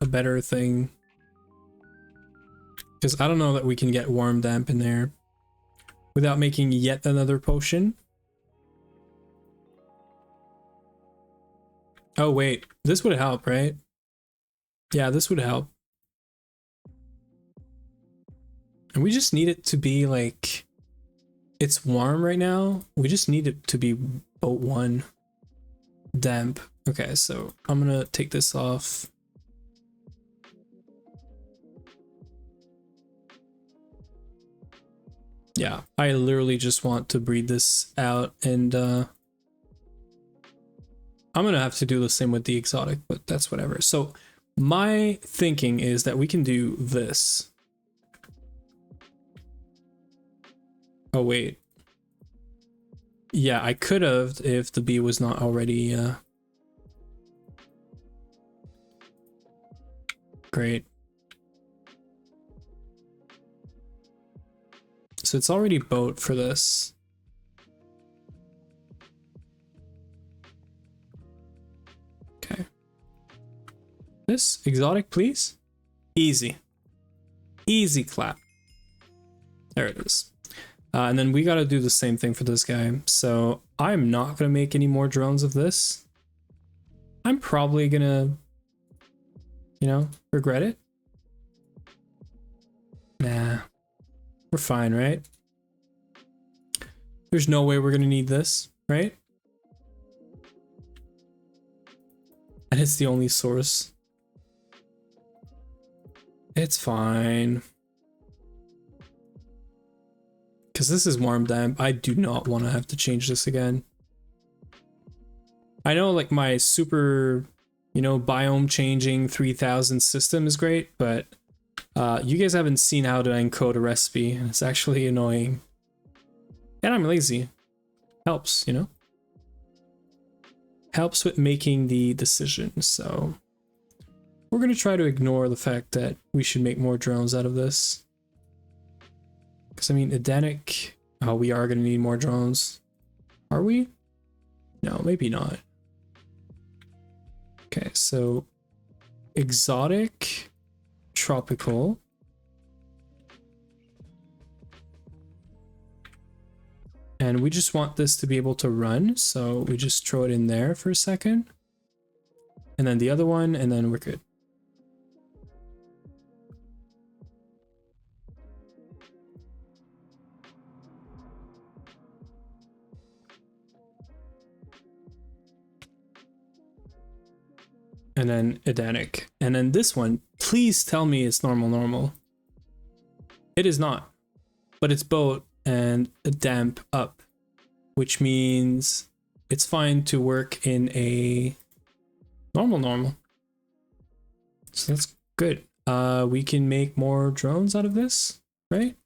[SPEAKER 1] a better thing? Because I don't know that we can get warm damp in there without making yet another potion. Oh wait, this would help, right? Yeah, this would help. And we just need it to be like, it's warm right now. We just need it to be about 1 damp. Okay, so I'm gonna take this off. Yeah, I literally just want to breed this out, and I'm gonna have to do the same with the exotic, but that's whatever. So my thinking is that we can do this. Oh wait. Yeah, I could have if the bee was not already great. So it's already boat for this. Okay. This exotic, please. Easy. Easy clap. There it is. And then we got to do the same thing for this guy. So I'm not going to make any more drones of this. I'm probably going to, you know, regret it. Nah. We're fine, right? There's no way we're going to need this, right? And it's the only source. It's fine. Because this is warm damp. I do not want to have to change this again. I know like my super, you know, biome changing 3000 system is great, but you guys haven't seen how to encode a recipe, and it's actually annoying. And I'm lazy. Helps, you know? Helps with making the decision, so we're going to try to ignore the fact that we should make more drones out of this. Because, I mean, Edenic... Oh, we are going to need more drones. Are we? No, maybe not. Okay, so... Exotic... Tropical... And we just want this to be able to run, so we just throw it in there for a second. And then the other one, and then we're good. And then Edenic. And then this one, please tell me it's normal. It is not. But it's boat and a damp up, which means it's fine to work in a normal. So that's good. We can make more drones out of this, right?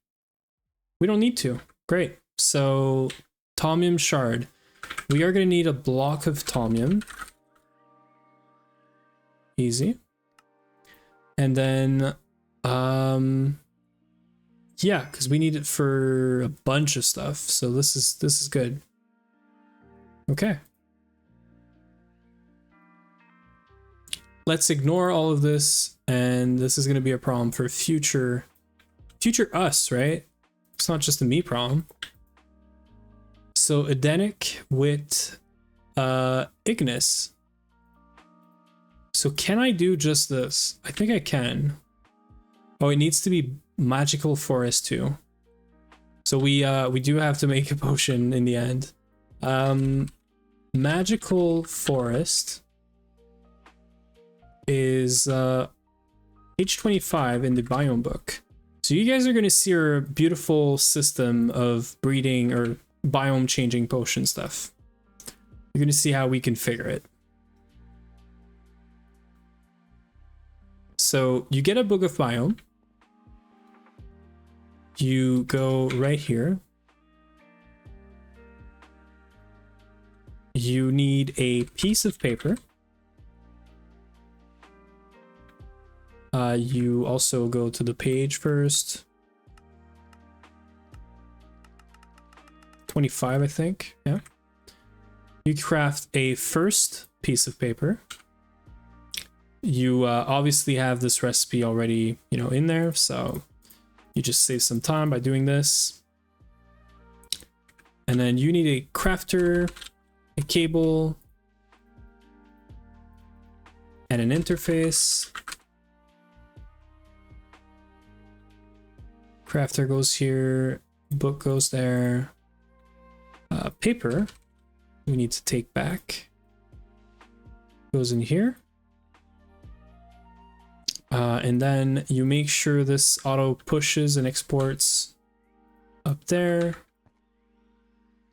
[SPEAKER 1] We don't need to. Great. So Tomium shard. We are going to need a block of Tomium. Easy. And then yeah, because we need it for a bunch of stuff. So this is good. Okay. Let's ignore all of this, and this is going to be a problem for future us, right? It's not just a me problem. So Edenic with Ignis. So can I do just this? I think I can. Oh, it needs to be magical forest too. So we do have to make a potion in the end. Magical forest is page 25 in the biome book. So you guys are going to see our beautiful system of breeding or biome changing potion stuff. You're going to see how we configure it. So you get a book of biome. You go right here. You need a piece of paper. You also go to the page first. 25, I think. Yeah. You craft a first piece of paper. You obviously have this recipe already, you know, in there, so you just save some time by doing this. And then you need a crafter, a cable, and an interface. Crafter goes here, book goes there. Paper, we need to take back. Goes in here. And then you make sure this auto pushes and exports up there.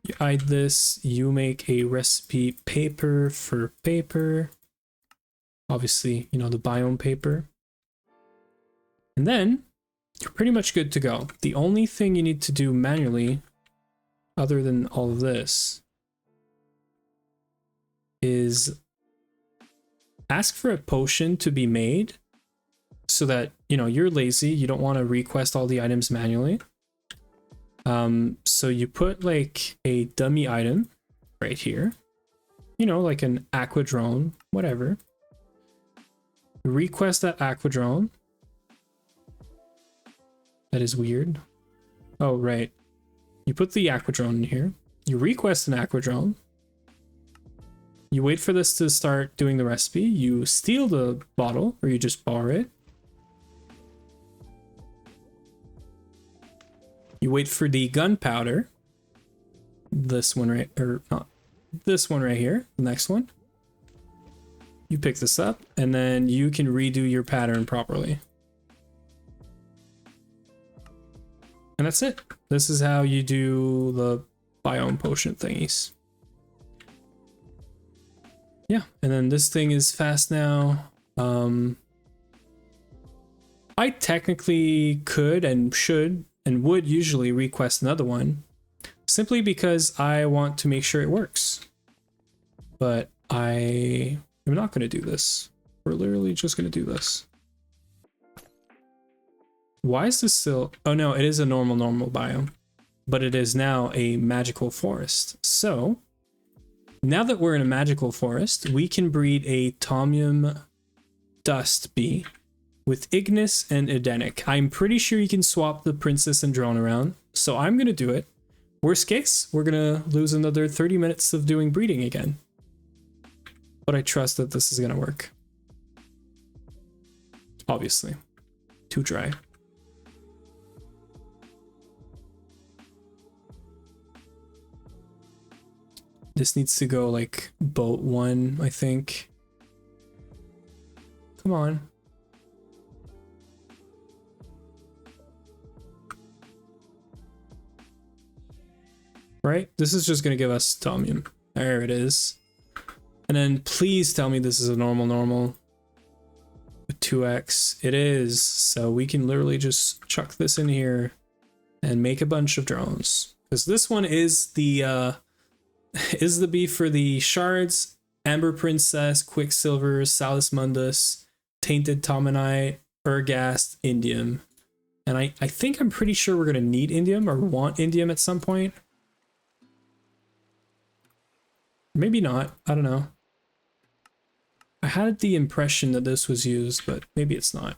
[SPEAKER 1] You hide this, you make a recipe paper for paper. Obviously, you know, the biome paper. And then you're pretty much good to go. The only thing you need to do manually, other than all of this, is ask for a potion to be made. So that, you know, you're lazy, you don't want to request all the items manually. So you put like a dummy item right here, you know, like an aquadrone, whatever. Request that aquadrone. That is weird. Oh, right. You put the aquadrone in here. You request an aquadrone. You wait for this to start doing the recipe. You steal the bottle, or you just borrow it. You wait for the gunpowder. This one right, or not, this one right here, the next one. You pick this up, and then you can redo your pattern properly. And that's it. This is how you do the biome potion thingies. Yeah, and then this thing is fast now. I technically could and should and would usually request another one, simply because I want to make sure it works. But I am not going to do this. We're literally just going to do this. Why is this still... Oh no, it is a normal biome. But it is now a magical forest. So, now that we're in a magical forest, we can breed a Tomium Dust Bee with Ignis and Edenic. I'm pretty sure you can swap the Princess and Drone around, so I'm going to do it. Worst case, we're going to lose another 30 minutes of doing breeding again. But I trust that this is going to work. Obviously. Too dry. This needs to go like boat 1, I think. Come on. Right? This is just going to give us Tomium. There it is. And then please tell me this is a normal with 2x. It is. So we can literally just chuck this in here and make a bunch of drones. Because this one is the bee for the shards, Amber Princess, Quicksilver, Salis Mundus, Tainted Tomanite, Urgast, Indium. And I think I'm pretty sure we're going to need Indium or want Indium at some point. Maybe not. I don't know. I had the impression that this was used, but maybe it's not.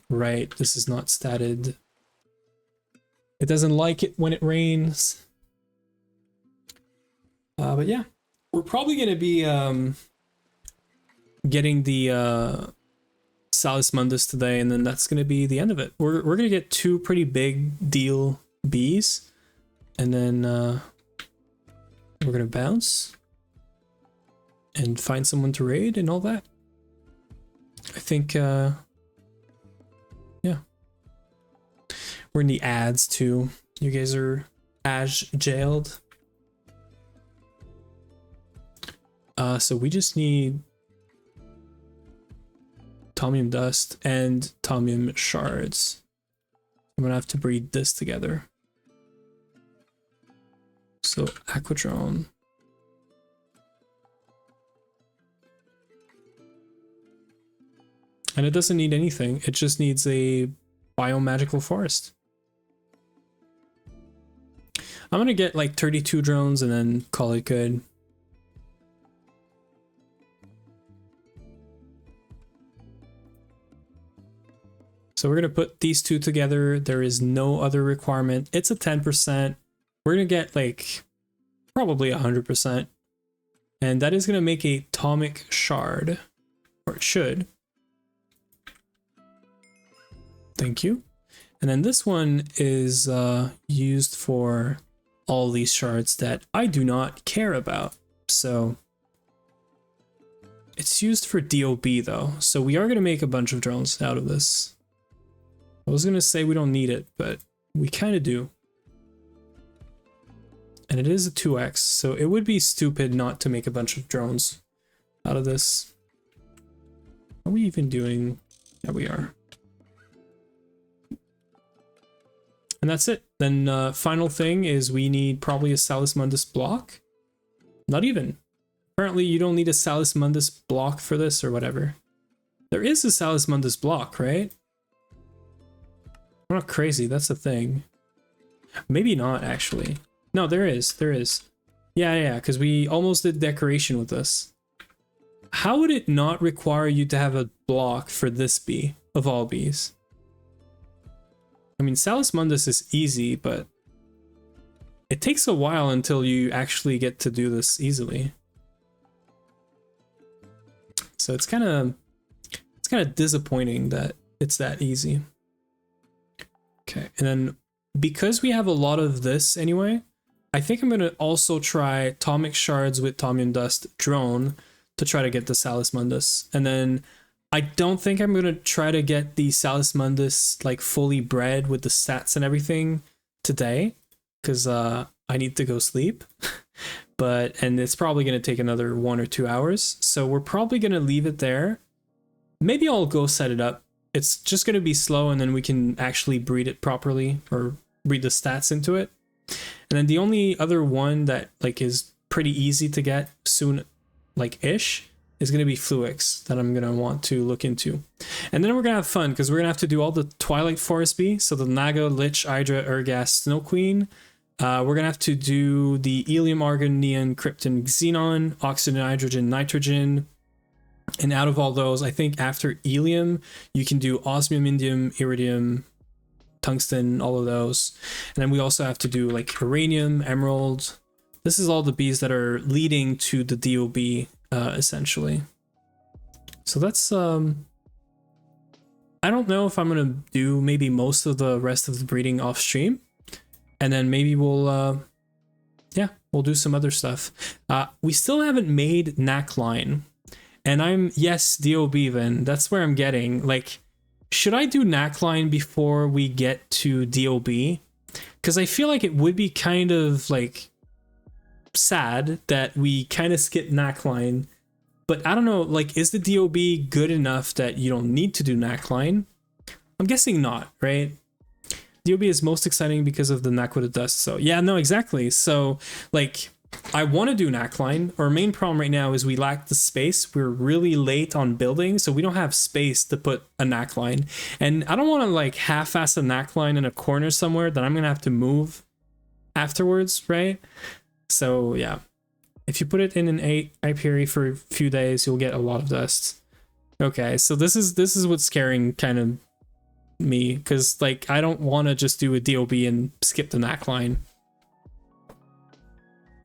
[SPEAKER 1] Right, this is not statted. It doesn't like it when it rains. But yeah, we're probably going to be getting the Salis Mundus today, and then that's going to be the end of it. We're going to get 2 pretty big deal bees, and then we're going to bounce and find someone to raid and all that. I think, yeah. We're in the ads too. You guys are jailed. So we just need Tomium Dust and Tomium Shards. I'm gonna have to breed this together. So Aquadrone. And it doesn't need anything, it just needs a biomagical forest. I'm gonna get like 32 drones and then call it good. So we're gonna put these 2 together. There is no other requirement. It's a 10%. We're gonna get like probably 100%. And that is gonna make a Atomic Shard, or it should. Thank you. And then this one is used for all these shards that I do not care about. So it's used for DOB though. So we are gonna make a bunch of drones out of this. I was gonna say we don't need it, but we kind of do. And it is a 2x, so it would be stupid not to make a bunch of drones out of this. Are we even doing? Yeah, we are. And that's it. Then final thing is we need probably a Salis Mundus block. Not even. Apparently you don't need a Salis Mundus block for this or whatever. There is a Salis Mundus block, right? I'm not crazy, that's the thing. Maybe not, actually. No, there is. Yeah, because we almost did decoration with this. How would it not require you to have a block for this bee, of all bees? I mean, Salis Mundus is easy, but it takes a while until you actually get to do this easily. So it's kind of disappointing that it's that easy. Okay, and then because we have a lot of this anyway, I think I'm going to also try Atomic Shards with Tomium Dust Drone to try to get the Salis Mundus. And then I don't think I'm gonna try to get the Salis Mundus like fully bred with the stats and everything today, because I need to go sleep. And it's probably gonna take another 1 or 2 hours. So we're probably gonna leave it there. Maybe I'll go set it up. It's just gonna be slow, and then we can actually breed it properly or read the stats into it. And then the only other one that like is pretty easy to get soon, like ish, is going to be Fluix that I'm going to want to look into. And then we're going to have fun because we're going to have to do all the Twilight Forest bee. So the Naga, Lich, Hydra, Urgas, Snow Queen. We're going to have to do the Helium, Argon, Neon, Krypton, Xenon, Oxygen, Hydrogen, Nitrogen. And out of all those, I think after Helium, you can do Osmium, Indium, Iridium, Tungsten, all of those. And then we also have to do like Uranium, Emerald. This is all the bees that are leading to the DOB. Essentially. So that's I don't know if I'm gonna do maybe most of the rest of the breeding off stream, and then maybe we'll yeah, we'll do some other stuff. We still haven't made knack line, and yes, DOB then that's where I'm getting like, should I do knack line before we get to DOB? Because I feel like it would be kind of like sad that we kind of skip knack line, but I don't know, like, is the DOB good enough that you don't need to do knack line? I'm guessing not, right? DOB is most exciting because of the knack with the dust. So yeah, no, exactly. So like, I want to do knack line. Our main problem right now is we lack the space. We're really late on building, so we don't have space to put a knack line, and I don't want to like half-ass a knack line in a corner somewhere that I'm gonna have to move afterwards, right? So yeah, if you put it in an apiary for a few days, you'll get a lot of dust. Okay, so this is what's scaring kind of me, because like I don't want to just do a DOB and skip the knack line.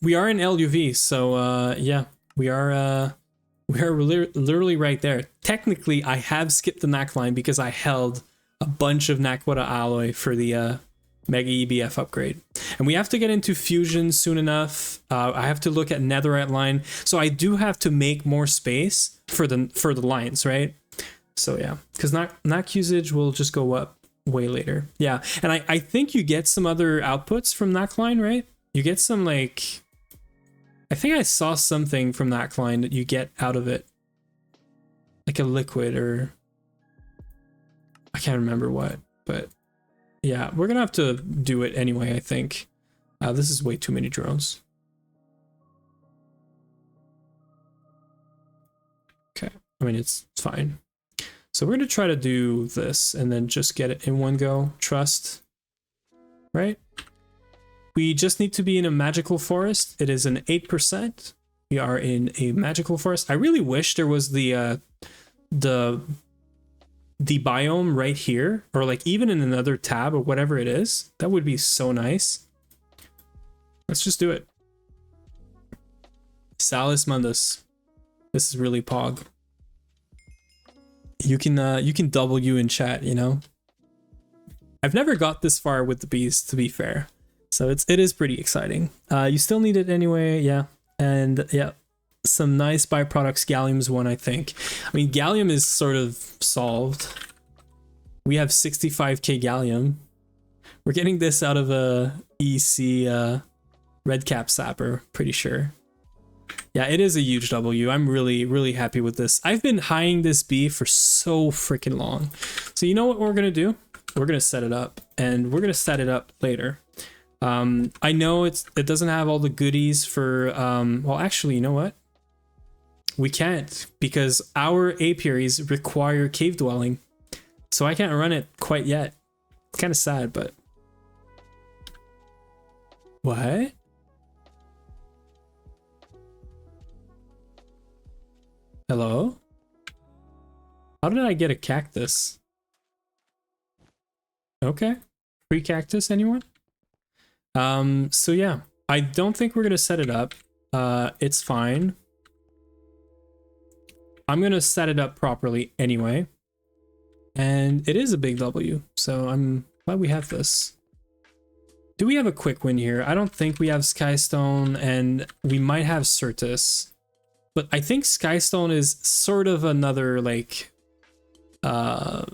[SPEAKER 1] We are in LUV, so yeah, we are literally right there. Technically, I have skipped the knack line because I held a bunch of Nakwata alloy for the Mega EBF upgrade. And we have to get into Fusion soon enough. I have to look at Netherite line. So I do have to make more space for the lines, right? So yeah, because knack usage will just go up way later. Yeah, and I think you get some other outputs from knack line, right? You get some like, I think I saw something from knack line that you get out of it. Like a liquid, or I can't remember what, but yeah, we're gonna have to do it anyway, I think. This is way too many drones. Okay, I mean, it's fine. So we're gonna try to do this and then just get it in one go. Trust, right? We just need to be in a magical forest. It is an 8%. We are in a magical forest. I really wish there was the biome right here, or like even in another tab or whatever it is. That would be so nice. Let's just do it. Salis Mundus. This is really pog. You can W in chat, you know. I've never got this far with the bees, to be fair. So it is pretty exciting. You still need it anyway, yeah. And yeah, some nice byproducts. Gallium's one, I think. I mean, gallium is sort of solved. We have 65k gallium. We're getting this out of a EC red cap sapper, pretty sure. Yeah, it is a huge W. I'm really happy with this. I've been highing this bee for so freaking long. So you know what we're gonna do? We're gonna set it up, and we're gonna set it up later. I know it doesn't have all the goodies for well, actually, you know what? We can't, because our apiaries require cave dwelling. So I can't run it quite yet. It's kind of sad, but what? Hello? How did I get a cactus? Okay. Free cactus, anyone? So yeah, I don't think we're gonna set it up. It's fine. I'm gonna set it up properly anyway. And it is a big W, so I'm glad we have this. Do we have a quick win here? I don't think we have Skystone, and we might have Certus. But I think Skystone is sort of another, like, Yeah,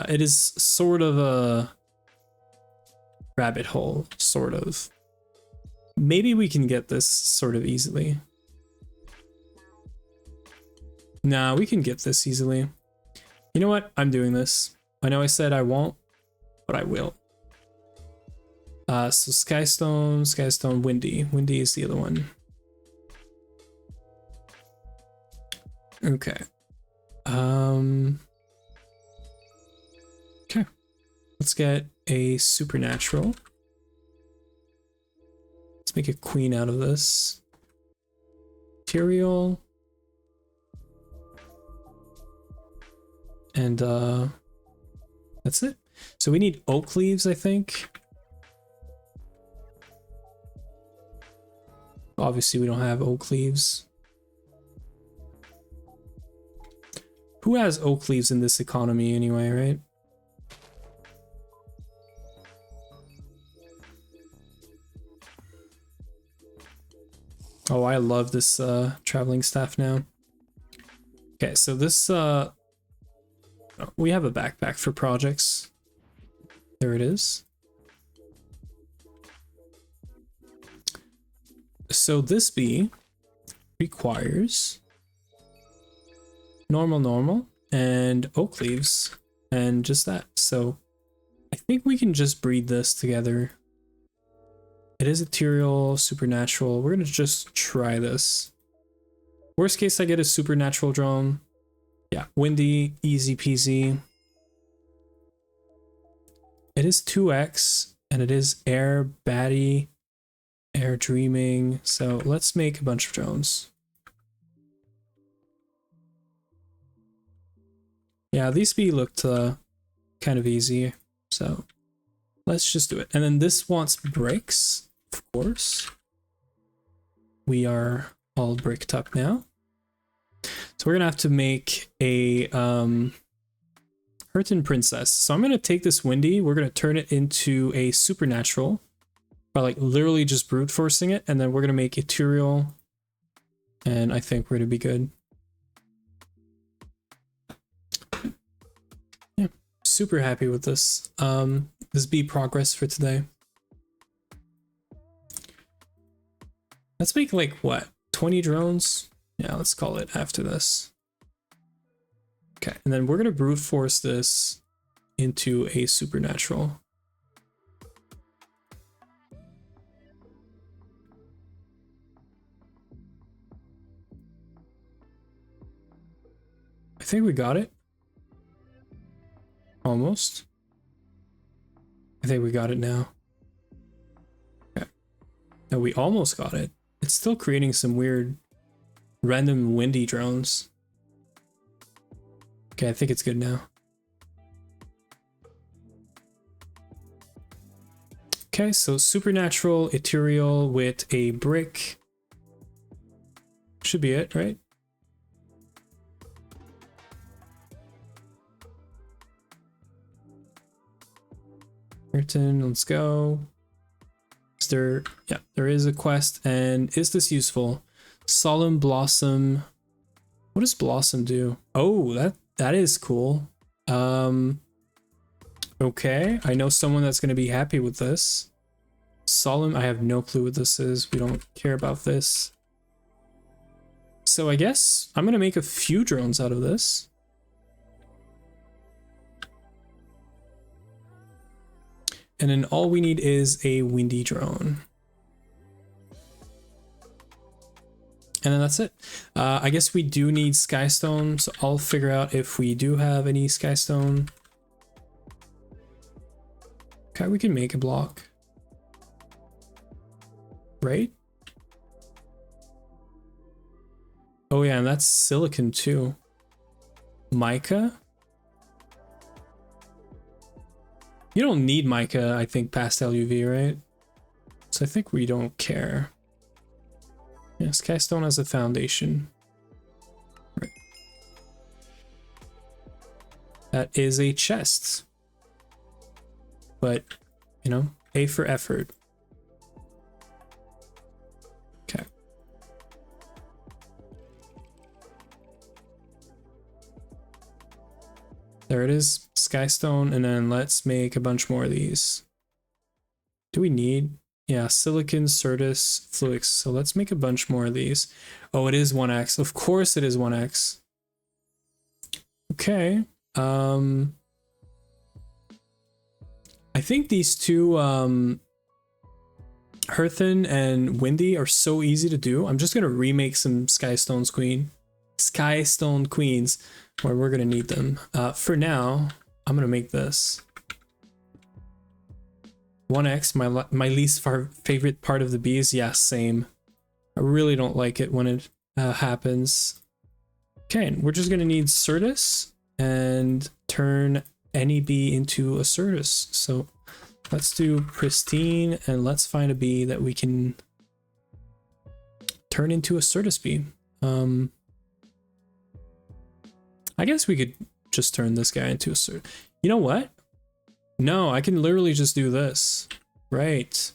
[SPEAKER 1] it is sort of a rabbit hole, sort of. Maybe we can get this sort of easily. Nah, we can get this easily. You know what? I'm doing this. I know I said I won't, but I will. So Skystone, Windy. Windy is the other one. Okay. Okay. Let's get a supernatural. Let's make a queen out of this. Material. And that's it. So we need oak leaves, I think. Obviously we don't have oak leaves. Who has oak leaves in this economy anyway, right? Oh, I love this traveling staff now. Okay, so this we have a backpack for projects. There it is. So this bee requires normal, and oak leaves, and just that. So I think we can just breed this together. It is ethereal, supernatural. We're gonna just try this. Worst case, I get a supernatural drone. Yeah, windy, easy peasy. It is 2x, and it is air baddie, air dreaming. So let's make a bunch of drones. Yeah, these B looked kind of easy, so let's just do it. And then this wants bricks, of course. We are all bricked up now. So we're gonna have to make a Hurton Princess. So I'm gonna take this Windy, we're gonna turn it into a supernatural by like literally just brute forcing it, and then we're gonna make ethereal, and I think we're gonna be good. Yeah, super happy with this. This be progress for today. Let's make like what, 20 drones? Yeah, let's call it after this. Okay, and then we're gonna brute force this into a supernatural. I think we got it. Almost. I think we got it now. Okay. No, we almost got it. It's still creating some weird random windy drones. Okay, I think it's good now. Okay, so supernatural, ethereal with a brick. Should be it, right? Ayrton, let's go. Is there, yeah, there is a quest. And is this useful? Solemn Blossom. What does Blossom do? Oh, that is cool. Okay, I know someone that's going to be happy with this. Solemn, I have no clue what this is. We don't care about this. So I guess I'm going to make a few drones out of this. And then all we need is a windy drone. And then that's it. I guess we do need Skystone, so I'll figure out if we do have any Skystone. Okay, we can make a block. Right? Oh yeah, and that's silicon too. Mica? You don't need mica, I think, past LUV, right? So I think we don't care. Yeah, Skystone as a foundation. Right. That is a chest. But, you know, A for effort. Okay. There it is, skystone, and then let's make a bunch more of these. Do we need? Yeah, silicon, Certus, Fluix. So let's make a bunch more of these. Oh, it is 1x. Of course it is 1x. Okay. I think these two Hearthen and Windy are so easy to do. I'm just gonna remake some Skystone Queens where we're gonna need them. For now, I'm gonna make this 1x. My least favorite part of the bees. Yeah, same. I really don't like it when it happens. Okay, and we're just gonna need Certus and turn any bee into a Certus. So let's do pristine and let's find a bee that we can turn into a Certus bee. I guess we could just turn this guy into a Certus. You know what? No, I can literally just do this. Right.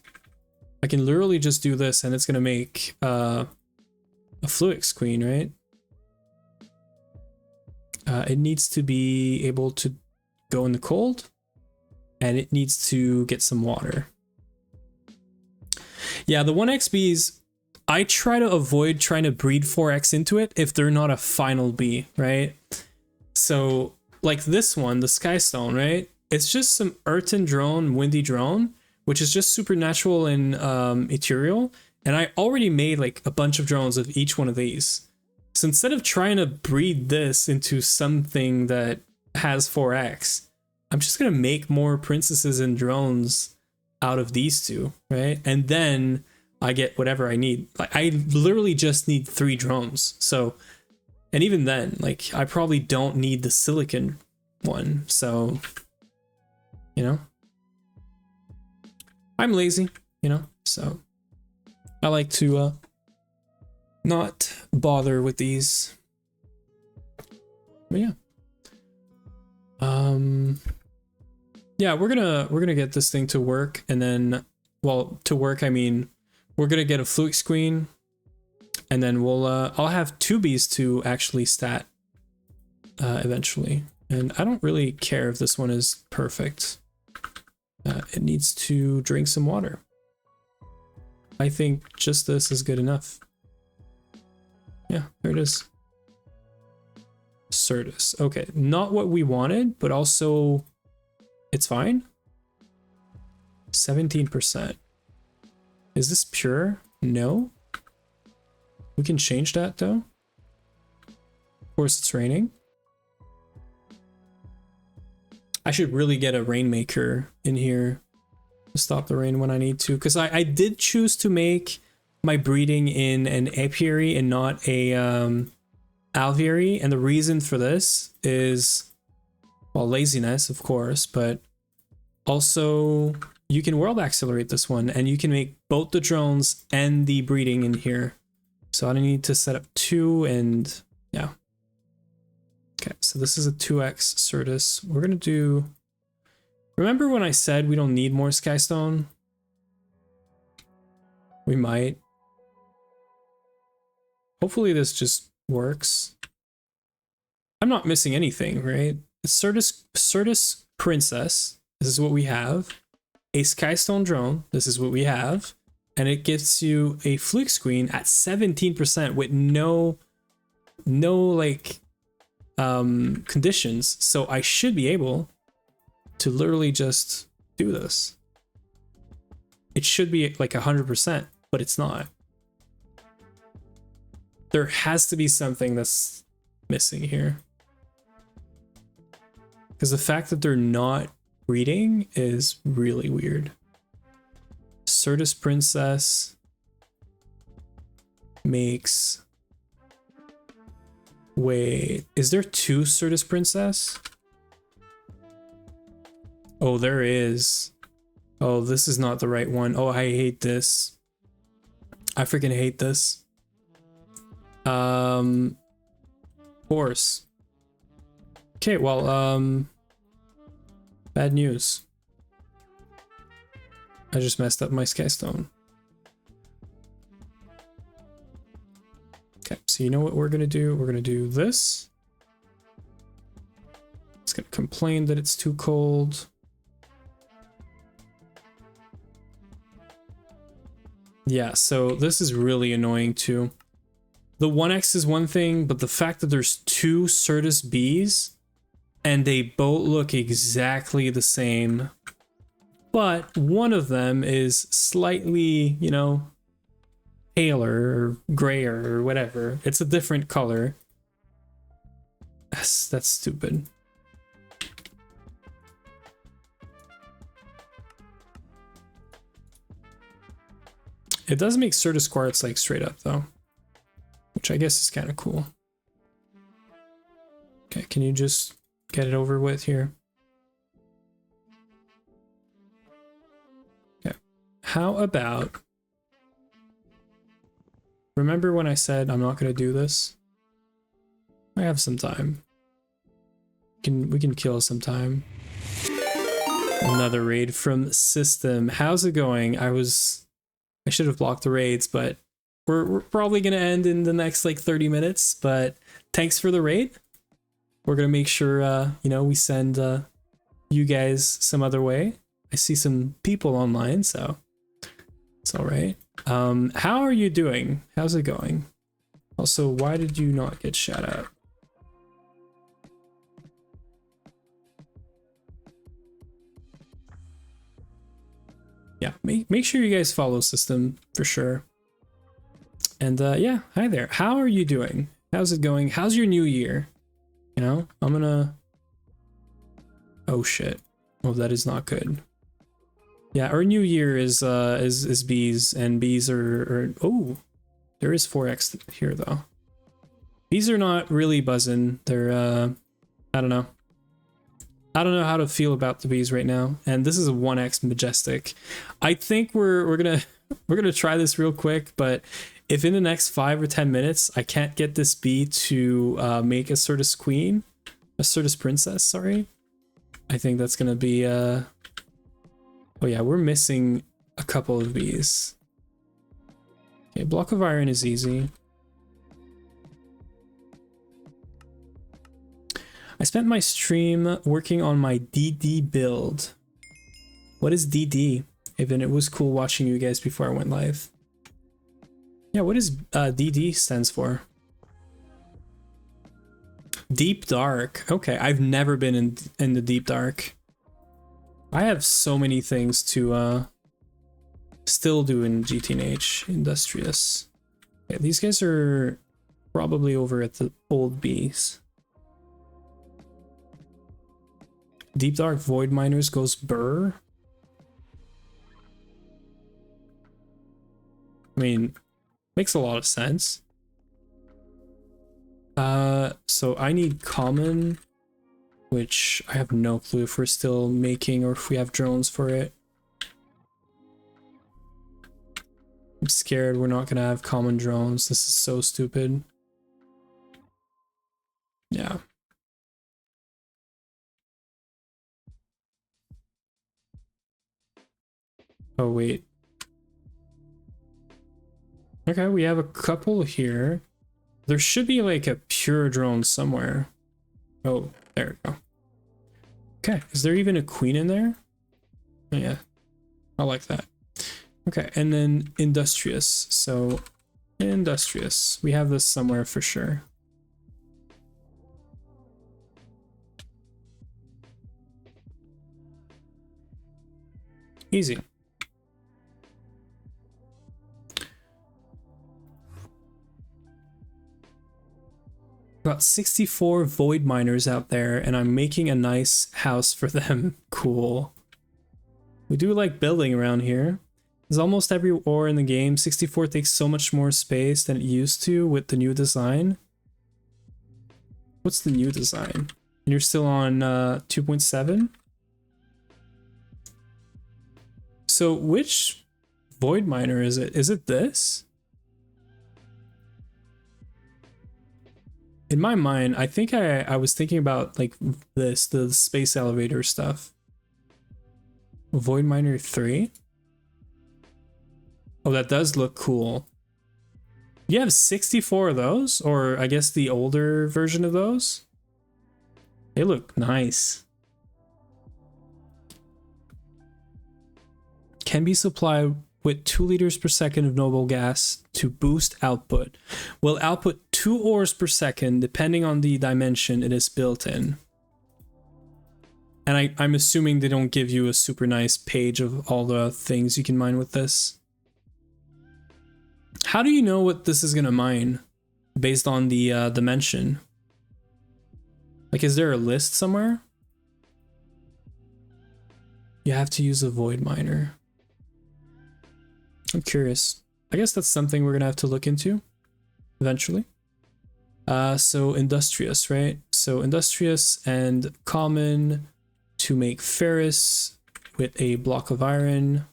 [SPEAKER 1] I can literally just do this and it's gonna make a Fluix queen, right? It needs to be able to go in the cold and it needs to get some water. Yeah, the 1x bees, I try to avoid trying to breed 4x into it if they're not a final bee, right? So like this one, the Skystone, right? It's just some Earthen drone, Windy drone, which is just supernatural and ethereal. And I already made like a bunch of drones of each one of these. So instead of trying to breed this into something that has 4x, I'm just going to make more princesses and drones out of these two, right? And then I get whatever I need. Like I literally just need 3 drones. So, and even then, like I probably don't need the silicon one. So, you know, I'm lazy, you know, so I like to not bother with these. But yeah. Yeah, we're gonna get this thing to work, and then, well, to work I mean we're gonna get a Fluix queen, and then we'll I'll have 2 bees to actually stat eventually. And I don't really care if this one is perfect. It needs to drink some water. I think just this is good enough. Yeah, there it is. Certus. Okay, not what we wanted, but also it's fine. 17%. Is this pure? No. We can change that though. Of course it's raining. I should really get a rainmaker in here to stop the rain when I need to, because I did choose to make my breeding in an apiary and not a alveary, and the reason for this is, well, laziness of course, but also you can world accelerate this one and you can make both the drones and the breeding in here. So I need to set up 2 and yeah. Okay, so this is a 2x Certus. We're gonna do, remember when I said we don't need more Skystone? We might. Hopefully this just works. I'm not missing anything, right? Certus Princess, this is what we have. A Skystone drone, this is what we have. And it gives you a Fluix queen at 17% with no like conditions. So I should be able to literally just do this. It should be like 100%, but it's not. There has to be something that's missing here. Because the fact that they're not breeding is really weird. Certus Princess makes... Wait, is there 2 Certus Princess? Oh, there is. Oh, this is not the right one. Oh, I hate this. I freaking hate this. Horse. Okay, well, bad news. I just messed up my Skystone. Okay, so you know what we're gonna do? We're gonna do this. It's gonna complain that it's too cold. Yeah, so this is really annoying too. The 1x is one thing, but the fact that there's two Certus bees and they both look exactly the same, but one of them is slightly, you know, paler or grayer or whatever. It's a different color. That's stupid. It does make Certus quartz like straight up though, which I guess is kind of cool. Okay, can you just get it over with here? Okay, how about, remember when I said I'm not gonna do this? I have some time. We can kill some time. Another raid from System. How's it going? I should have blocked the raids, but we're probably gonna end in the next like 30 minutes. But thanks for the raid. We're gonna make sure you know, we send you guys some other way. I see some people online, so it's all right. How are you doing? How's it going? Also, why did you not get shout out? Yeah, make sure you guys follow System for sure. And yeah, hi there. How are you doing? How's it going? How's your new year? You know, I'm gonna... Oh shit. Oh, that is not good. Yeah, our new year is bees, and bees are oh, there is 4x here though. Bees are not really buzzing. They're I don't know. I don't know how to feel about the bees right now. And this is a 1x majestic. I think we're gonna try this real quick, but if in the next 5 or 10 minutes I can't get this bee to make a Certus queen, a Certus princess, sorry, I think that's gonna be oh yeah, we're missing a couple of bees. Okay, block of iron is easy. I spent my stream working on my DD build. What is DD? Even it was cool watching you guys before I went live. Yeah, what is DD stands for? Deep Dark. Okay, I've never been in the Deep Dark. I have so many things to still do in GTNH. Industrious. Yeah, these guys are probably over at the old bees. Deep Dark Void Miners goes burr. I mean, makes a lot of sense. So I need common, which I have no clue if we're still making or if we have drones for it. I'm scared we're not gonna have common drones. This is so stupid. Yeah. Oh, wait. Okay, we have a couple here. There should be like a pure drone somewhere. Oh, there we go. Okay, is there even a queen in there? Oh, yeah, I like that. Okay, and then industrious. So, industrious. We have this somewhere for sure. Easy. Got 64 void miners out there, and I'm making a nice house for them. Cool. We do like building around here. There's almost every ore in the game. 64 takes so much more space than it used to with the new design. What's the new design? And you're still on 2.7? So which void miner is it? Is it this? In my mind, I think I was thinking about like this, the space elevator stuff. Void Miner 3? Oh, that does look cool. You have 64 of those? Or I guess the older version of those? They look nice. Can be supplied with 2 liters per second of noble gas to boost output. Will output 2 ores per second depending on the dimension it is built in. And I'm assuming they don't give you a super nice page of all the things you can mine with this. How do you know what this is gonna mine based on the dimension? Like, is there a list somewhere? You have to use a void miner. I'm curious. I guess that's something we're gonna have to look into eventually. So industrious, right? So industrious and common to make ferrous with a block of iron.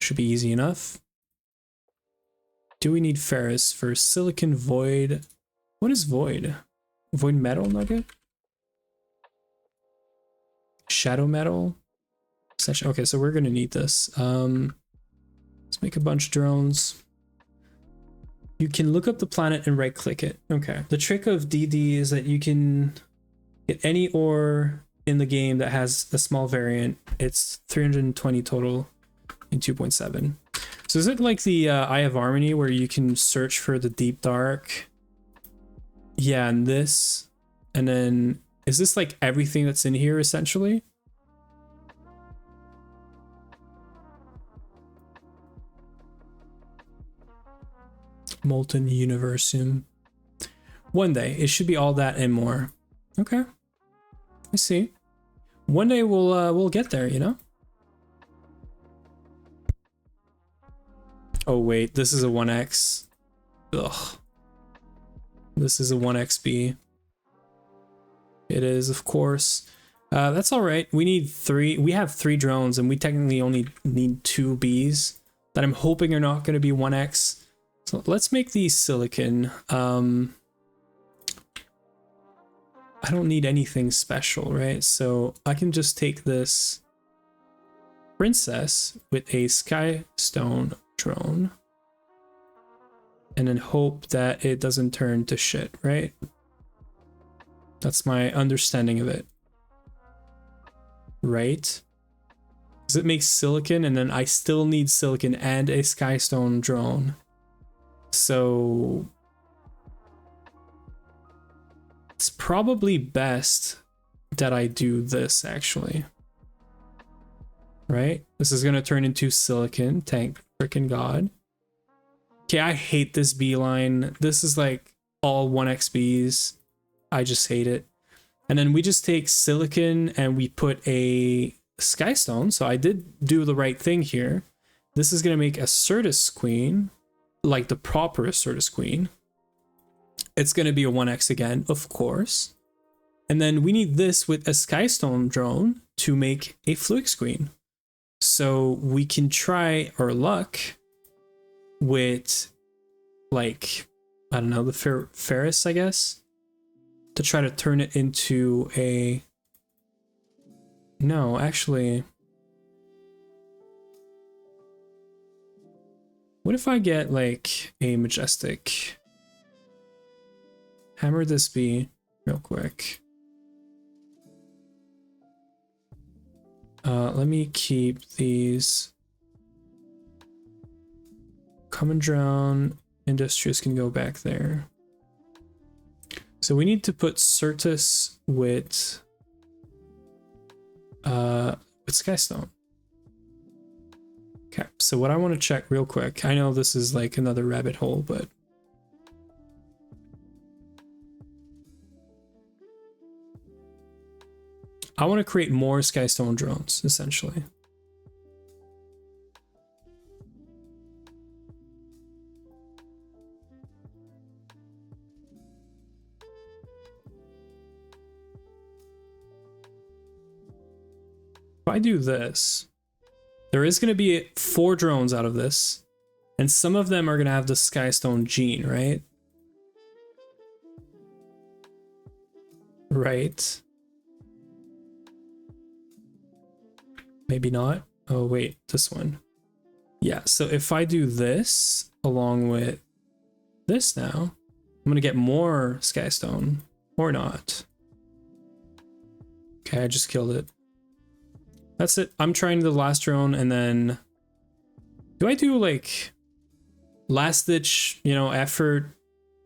[SPEAKER 1] Should be easy enough. Do we need ferrous for silicon void? What is void? Void metal nugget? Shadow metal? Okay, so we're gonna need this. Let's make a bunch of drones. You can look up the planet and right click it. Okay. The trick of DD is that you can get any ore in the game that has a small variant. It's 320 total in 2.7. So is it like the Eye of Harmony where you can search for the deep dark? Yeah, and this. And then is this like everything that's in here essentially? Molten Universum. One day it should be all that and more. Okay, I see. One day we'll get there, you know. Oh wait, this is a 1x. Ugh. This is a 1xb. It is, of course. That's all right. We need 3. We have 3 drones, and we technically only need 2 Bs that I'm hoping are not going to be 1x. So let's make these silicon. I don't need anything special, right? So I can just take this princess with a sky stone drone and then hope that it doesn't turn to shit, right? That's my understanding of it. Right? Because it makes silicon and then I still need silicon and a skystone drone. So it's probably best that I do this actually. Right? This is gonna turn into silicon, thank freaking God. Okay, I hate this beeline. This is like all 1xbs. I just hate it. And then we just take silicon and we put a skystone. So I did do the right thing here. This is gonna make a Certus queen. Like the proper Certus queen. It's going to be a 1x again, of course. And then we need this with a skystone drone to make a Fluix queen. So we can try our luck with, like, I don't know, the ferrous, I guess, to try to turn it into a... No, actually... What if I get like a majestic? Hammer this bee real quick. Let me keep these. Common drone, industrious can go back there. So we need to put Certus with skystone. Okay, so what I want to check real quick, I know this is like another rabbit hole, but I want to create more skystone drones, essentially. If I do this, there is going to be 4 drones out of this, and some of them are going to have the skystone gene, right? Right. Maybe not. Oh, wait, this one. Yeah, so if I do this along with this now, I'm going to get more skystone, or not. Okay, I just killed it. That's it. I'm trying the last drone, and then do I do like last ditch, you know, effort,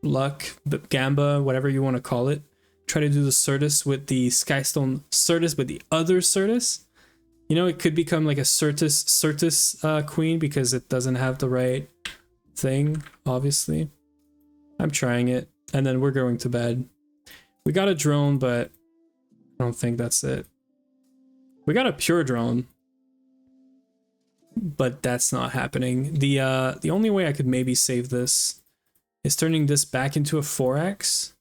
[SPEAKER 1] luck, gamba, whatever you want to call it? Try to do the Certus with the Skystone Certus with the other Certus. You know, it could become like a Certus queen because it doesn't have the right thing, obviously. I'm trying it, and then we're going to bed. We got a drone, but I don't think that's it. We got a pure drone, but that's not happening. The only way I could maybe save this is turning this back into a 4x.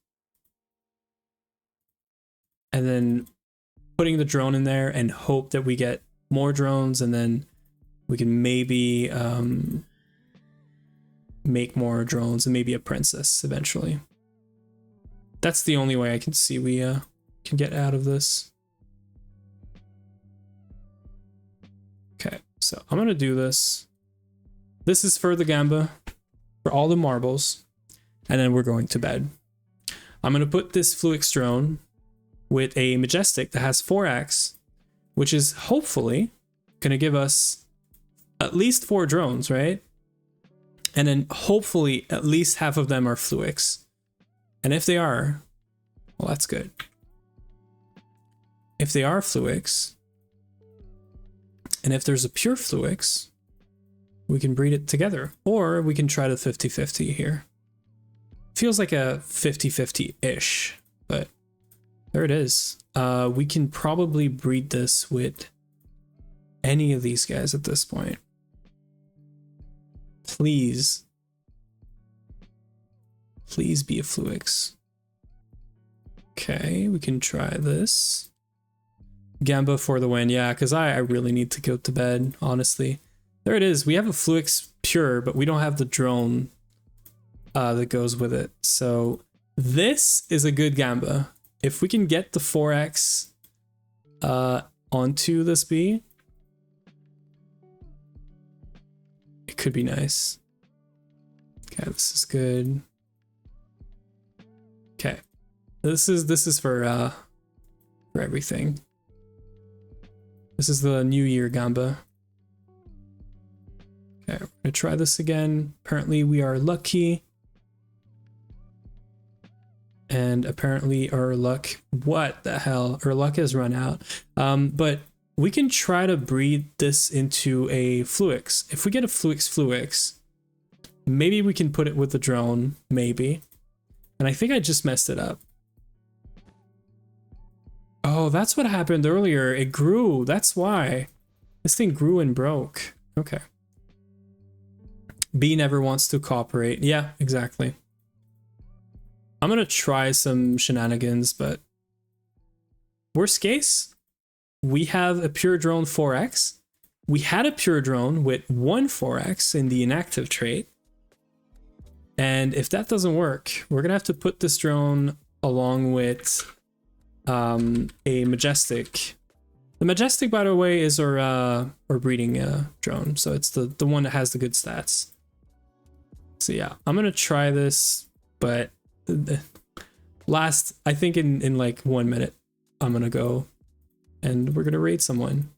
[SPEAKER 1] And then putting the drone in there and hope that we get more drones, and then we can maybe make more drones and maybe a princess eventually. That's the only way I can see we can get out of this. Okay, so I'm gonna do this. This is for the gamba, for all the marbles, and then we're going to bed. I'm gonna put this Fluix drone with a majestic that has 4x, which is hopefully gonna give us at least 4 drones, right? And then hopefully at least half of them are Fluix. And if they are, well, that's good. If they are Fluix, and if there's a pure Fluix, we can breed it together, or we can try the 50-50 here. Feels like a 50-50-ish, but there it is. We can probably breed this with any of these guys at this point. Please. Please be a Fluix. Okay, we can try this. Gamba for the win. Yeah, because I really need to go to bed, honestly. There it is. We have a Fluix pure, but we don't have the drone that goes with it. So this is a good gamba. If we can get the 4x onto this bee, it could be nice. Okay, this is good. Okay, this is for everything. This is the New Year gamba. Okay, we're gonna try this again. Apparently we are lucky. And apparently our luck, what the hell? Our luck has run out. But we can try to breed this into a Fluix. If we get a Fluix, maybe we can put it with the drone, maybe. And I think I just messed it up. Oh, that's what happened earlier. It grew. That's why. This thing grew and broke. Okay. B never wants to cooperate. Yeah, exactly. I'm gonna try some shenanigans, but worst case, we have a pure drone 4x. We had a pure drone with 1 4x in the inactive trait. And if that doesn't work, we're gonna have to put this drone along with a majestic. The majestic, by the way, is our breeding drone, so it's the one that has the good stats. So yeah, I'm gonna try this, but last, I think in like 1 minute, I'm gonna go and we're gonna raid someone,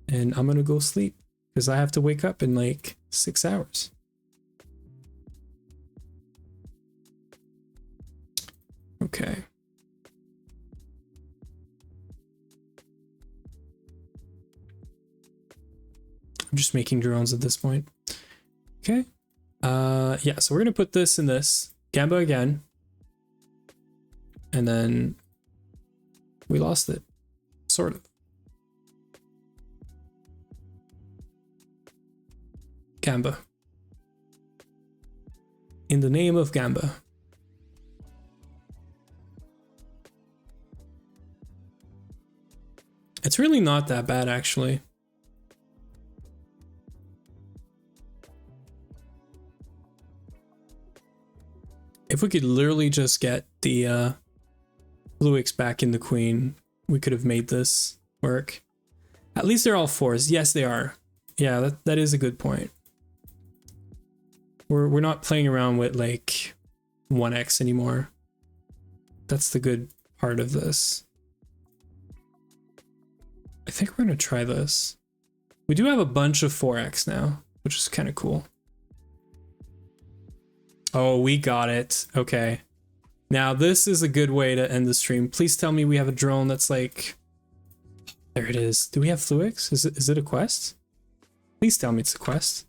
[SPEAKER 1] and I'm gonna go sleep because I have to wake up in like 6 hours. Okay. I'm just making drones at this point. Okay. Yeah, so we're gonna put this in this. Gamba again. And then we lost it. Sort of. Gamba. In the name of Gamba. It's really not that bad, actually. If we could literally just get the Fluix back in the queen, we could have made this work. At least they're all 4s. Yes, they are. Yeah, that is a good point. We're not playing around with like 1x anymore. That's the good part of this. I think we're gonna try this. We do have a bunch of 4x now, which is kind of cool. Oh, we got it. Okay. Now this is a good way to end the stream. Please tell me we have a drone that's like... There it is. Do we have Fluix? Is it a quest? Please tell me it's a quest.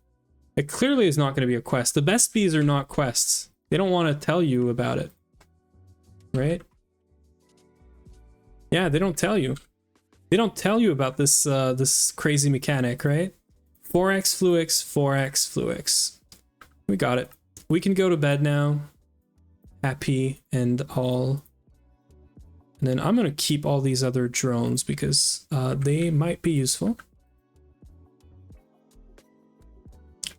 [SPEAKER 1] It clearly is not going to be a quest. The best bees are not quests. They don't want to tell you about it. Right? Yeah, they don't tell you. They don't tell you about this this crazy mechanic, right? 4x Fluix, 4x Fluix. We got it. We can go to bed now. Happy and all. And then I'm going to keep all these other drones because they might be useful.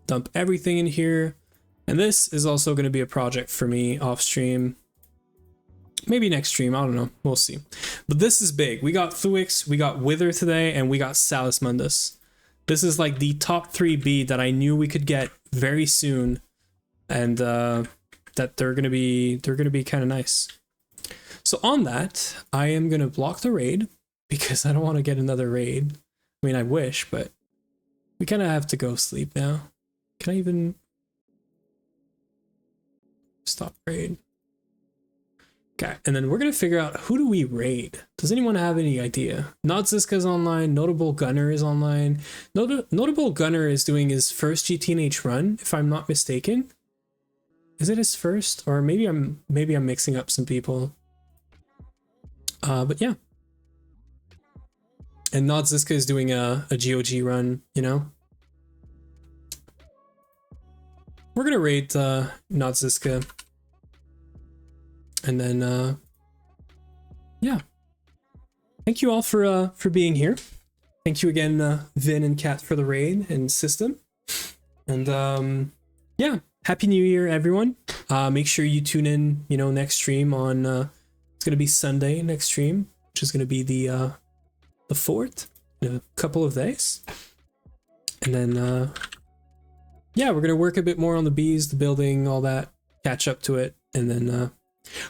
[SPEAKER 1] Dump everything in here. And this is also going to be a project for me off stream. Maybe next stream, I don't know. We'll see. But this is big. We got Fluix, we got Wither today, and we got Salis Mundus. This is like the top 3 B that I knew we could get very soon. And that they're gonna be kind of nice. So on that, I am gonna block the raid because I don't want to get another raid. I mean, I wish, but we kind of have to go sleep now. Can I even stop raid? Okay, and then we're gonna figure out who do we raid. Does anyone have any idea? Nodziska's online. Notable Gunner is online. Notable Gunner is doing his first GTNH run, if I'm not mistaken. Is it his first, or maybe I'm mixing up some people. But yeah. And Nodziska is doing a GOG run, you know. We're gonna raid Nodziska. And then yeah. Thank you all for being here. Thank you again, Vin and Kat, for the raid and system. And yeah. Happy New Year, everyone. Make sure you tune in, you know, next stream on, it's going to be Sunday next stream, which is going to be the 4th in a couple of days. And then, yeah, we're going to work a bit more on the bees, the building, all that, catch up to it. And then,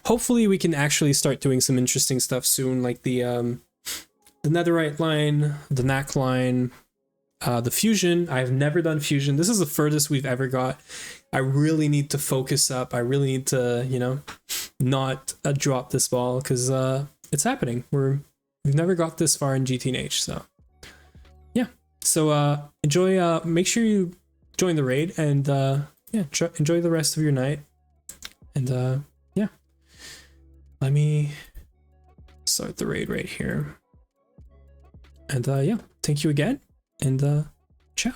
[SPEAKER 1] hopefully we can actually start doing some interesting stuff soon, like the netherite line, the knack line, the fusion. I've never done fusion. This is the furthest we've ever got. I really need to focus up. I really need to, you know, not drop this ball because it's happening. We've never got this far in GTNH. So yeah. So enjoy. Make sure you join the raid and yeah, enjoy the rest of your night. And yeah, let me start the raid right here. And yeah, thank you again. And ciao.